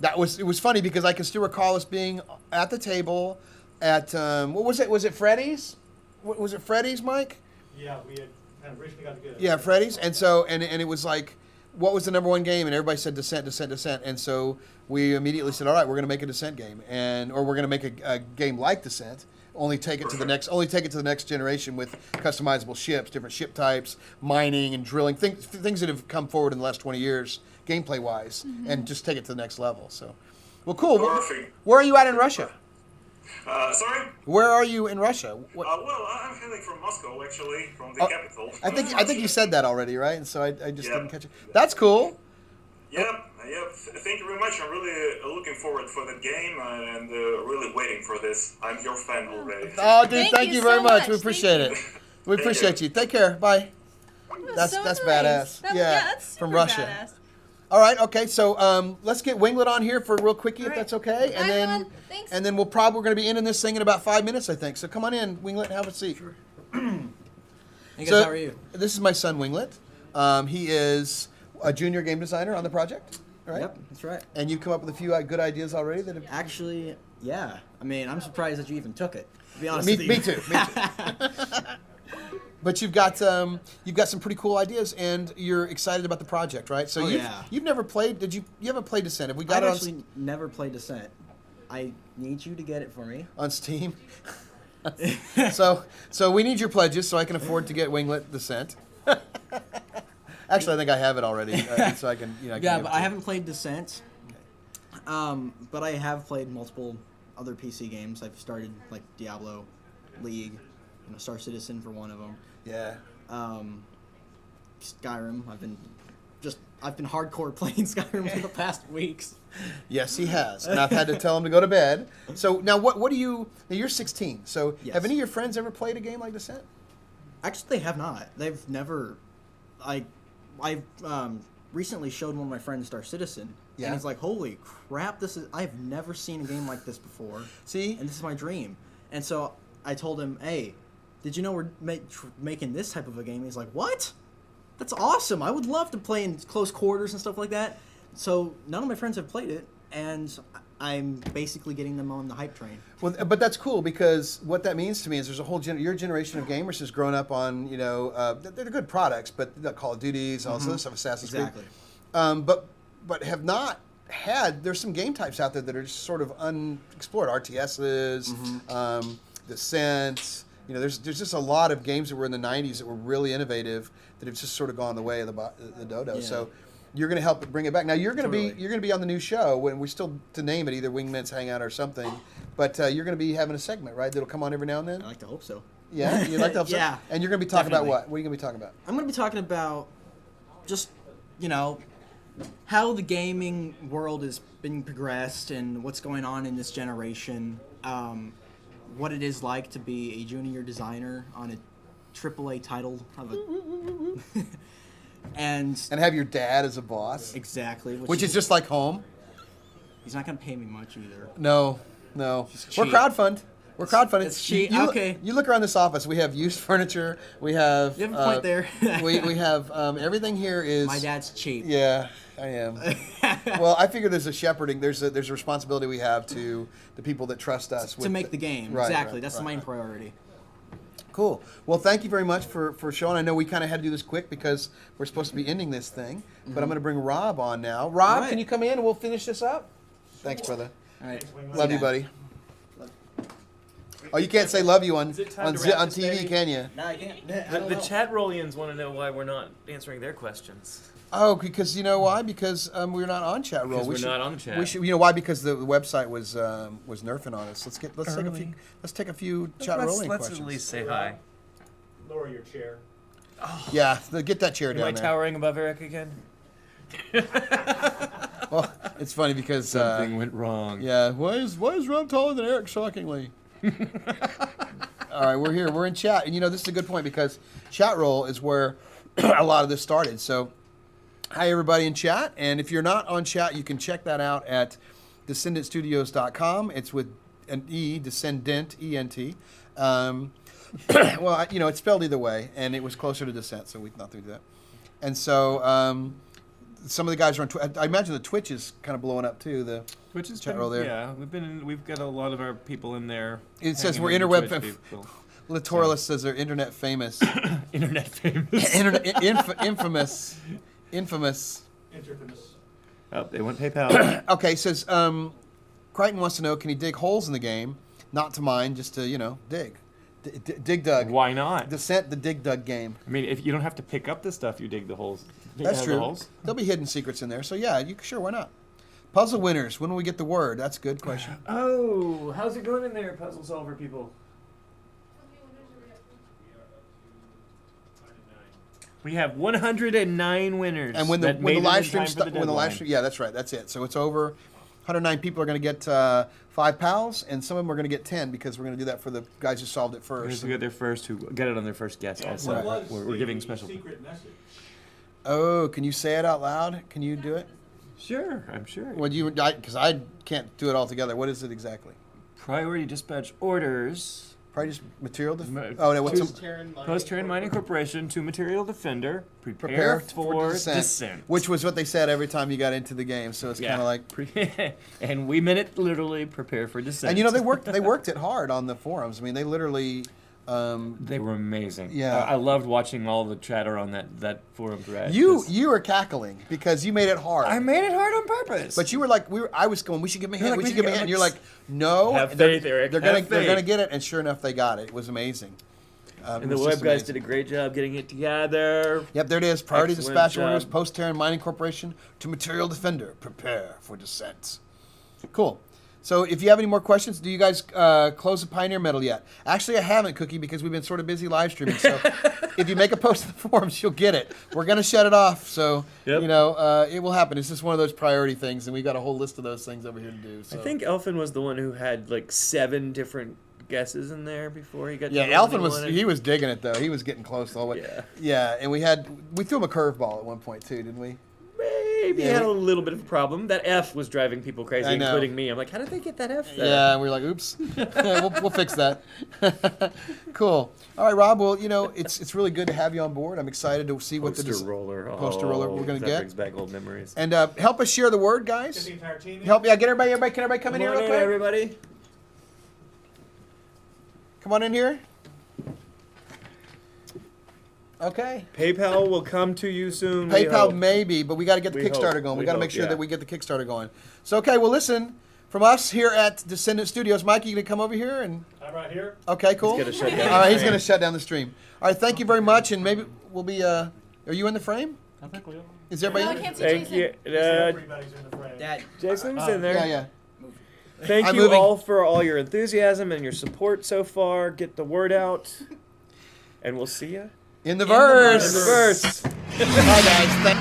it was funny because I can still recall us being at the table at, what was it? Was it Freddy's? Was it Freddy's, Mike? Yeah, we had kind of recently got together. Yeah, Freddy's. And so, and it was like, what was the number one game? And everybody said Descent. And so we immediately said, all right, we're going to make a Descent game, or we're going to make a game like Descent. Only take it to the next generation with customizable ships, different ship types, mining and drilling, things that have come forward in the last 20 years, gameplay wise, and just take it to the next level. So, well, cool. Perfect. Where are you at in Russia? Sorry? Where are you in Russia? Well, I'm hailing from Moscow, actually, from the capital. I think you said that already, right? And so I just didn't catch it. That's cool. Yep. Thank you very much. I'm really looking forward for the game and really waiting for this. I'm your fan already. Oh, dude, thank you very much. We appreciate it. We appreciate you. Take care. Bye. That's badass. That's from super Russia. badass. All right. Okay. So let's get Winglet on here for a real quickie, if that's okay, and then Thanks. and then we're going to be ending this thing in about 5 minutes, I think. So come on in, Winglet, have a seat. Sure. Hey guys, how are you? This is my son, Winglet. He is a junior game designer on the project. Right? Yep, that's right. And you've come up with a few good ideas already that have... Actually, yeah. I mean, I'm surprised that you even took it, to be honest Me with you. too. But you've got some pretty cool ideas, and you're excited about the project, right? So you've never played. You haven't played Descent? Have we got I've it actually never played Descent. I need you to get it for me on Steam. so we need your pledges so I can afford to get Winglet Descent. Actually, I think I have it already, so I can. Yeah, but I haven't played Descent. But I have played multiple other PC games. I've started like Diablo, League, Star Citizen for one of them. Yeah. Skyrim. I've been hardcore playing Skyrim for the past weeks. Yes, he has, and I've had to tell him to go to bed. So now, what do you? Now you're 16. So Yes. have any of your friends ever played a game like Descent? Actually, they have not. They've never. I recently showed one of my friends Star Citizen, Yeah. and he's like, "Holy crap! I've never seen a game like this before." See, and this is my dream. And so I told him, "Hey, did you know we're making this type of a game?" He's like, "What? That's awesome! I would love to play in close quarters and stuff like that." So none of my friends have played it, and I'm basically getting them on the hype train. Well, but that's cool because what that means to me is there's a whole your generation of gamers has grown up on they're good products, but the Call of Duties, all this other stuff, Assassin's Creed, but have not had. There's some game types out there that are just sort of unexplored. RTSs, Descent. There's just a lot of games that were in the '90s that were really innovative that have just sort of gone the way of the dodo. Yeah. So. You're going to help bring it back. Now you're going to Totally. be on the new show when we still to name it either Wingman's Hangout or something, but you're going to be having a segment, right? That'll come on every now and then. I like to hope so. Yeah, you'd like to hope so. Yeah, and you're going to be talking definitely. about what? What are you going to be talking about? I'm going to be talking about just how the gaming world has been progressed and what's going on in this generation. What it is like to be a junior designer on a AAA title of a. And have your dad as a boss. Exactly. Which is just like home. He's not going to pay me much either. No. We're cheap. crowdfund. We're crowdfunded. It's cheap. Okay. You look around this office. We have used furniture. We have. You have a point there. we have everything here is. My dad's cheap. Yeah, I am. Well, I figure there's a shepherding. There's a responsibility we have to the people that trust us to make the game. Right, exactly. right, That's right, the main right. priority. Cool. Well, thank you very much for showing. I know we kind of had to do this quick because we're supposed to be ending this thing, but I'm going to bring Rob on now. Rob, Right. can you come in and we'll finish this up? Thanks, brother. All right. Love you, buddy. Oh, you can't say love you on Is it time to wrap on this, TV, baby? can you? No, I can't. The chat rollians want to know why we're not answering their questions. Oh, because you know why? Because we're not on chat roll. Because we're not on chat. We should. You know why? Because the website was nerfing on us. Let's take a few chat rolling Let's questions. at least say hi. Lower your chair. Yeah, get that chair Am down I there. towering above Eric again? Well, it's funny because Something went wrong. Yeah, why is Rob taller than Eric? Shockingly. All right, we're here. We're in chat, and this is a good point because chat roll is where a lot of this started. So, hi everybody in chat, and if you're not on chat, you can check that out at Descendent.Studios.com. It's with an E, Descendent, E-N-T. Well, it's spelled either way, and it was closer to Descent, so we thought we'd do that. And so some of the guys are on Twitch. I imagine the Twitch is kind of blowing up too. The Twitch is chat roll there. Yeah, we've got a lot of our people in there. It says hanging we're in the interweb. Twitch people. Litoralist says they're internet famous. Internet famous. Infamous. Infamous. Interfamous. Oh, they want PayPal. Okay, says Crichton wants to know, can he dig holes in the game? Not to mine, just to dig. Dig dug. Why not? Descent the dig dug game. I mean, if you don't have to pick up the stuff, you dig the holes. That's The true. holes. There'll be hidden secrets in there. So yeah, sure, why not? Puzzle winners. When will we get the word? That's a good question. Oh, how's it going in there, puzzle solver people? We have 109 winners. And when the that made it in live stream time for the when the live deadline. stream, yeah, that's right, that's it. So it's over. 109 people are going to get 5 pals, and some of them are going to get 10 because we're going to do that for the guys who solved it first. Those who get their first, who get it on their first guess. Also, Right. we're giving special. Secret message. Oh, can you say it out loud? Can you do it? Sure, I'm sure. Well, because I can't do it all together. What is it exactly? Priority dispatch orders. Probably just material. Oh no, what's Post-Terran Mining Corporation to Material Defender. prepare for descent. Which was what they said every time you got into the game. So it's kind of like. And we meant it literally. Prepare for descent. And they worked it hard on the forums. I mean, they literally. They were amazing. Yeah. I loved watching all the chatter on that forum thread. You were cackling because you made it hard. I made it hard on purpose. But you were like, I was going, we should give me a hint, we should give me a hint. And you're like, no. Have faith, Eric. They're gonna get it, and sure enough, they got it. It was amazing. And the web guys did a great job getting it together. Yep, there it is. Priority Excellent dispatch job. orders, Post-Terran Mining Corporation to Material Defender. Prepare for descent. Cool. So if you have any more questions, do you guys close the Pioneer Medal yet? Actually, I haven't, Cookie, because we've been sort of busy live streaming. So if you make a post in the forums, you'll get it. We're going to shut it off. So, it will happen. It's just one of those priority things, and we've got a whole list of those things over here to do. So. I think Elfin was the one who had like 7 different guesses in there before he got to Yeah, the one Alvin he wanted. he was digging it, though. He was getting close the whole way. Yeah, and we threw him a curveball at one point, too, didn't we? maybe he had a little bit of a problem. That F was driving people crazy, I know. including me. I'm like, how did they get that F there? Yeah, and we were like, oops. we'll fix that. Cool. All right, Rob. Well, it's really good to have you on board. I'm excited to see what the Poster roller. poster roller we're going to that get. brings back old memories. And help us share the word, guys. Get the entire team in. Help, yeah, get everybody. Can everybody come in here on real quick? everybody. Come on in here. Okay. PayPal will come to you soon. we PayPal hope. maybe, but we got to get the We Kickstarter hope. going. We We got to hope, make sure yeah. that we get the Kickstarter going. So, okay, well, listen, from us here at Descendent.Studios, Mike, you going to come over here? And I'm right here. okay, cool. He's gonna shut down All right, the he's stream. going to shut down the stream. All right, thank you very much, and maybe we'll be, are you in the frame? I think we are. Is everybody? No, I can't see Thank Jason. you. Everybody's in the frame. Dad. Jason's in there. Yeah, yeah. Thank I'm you moving. all for all your enthusiasm and your support so far. Get the word out, and we'll see you In the verse. in the verse. Bye, guys. Thank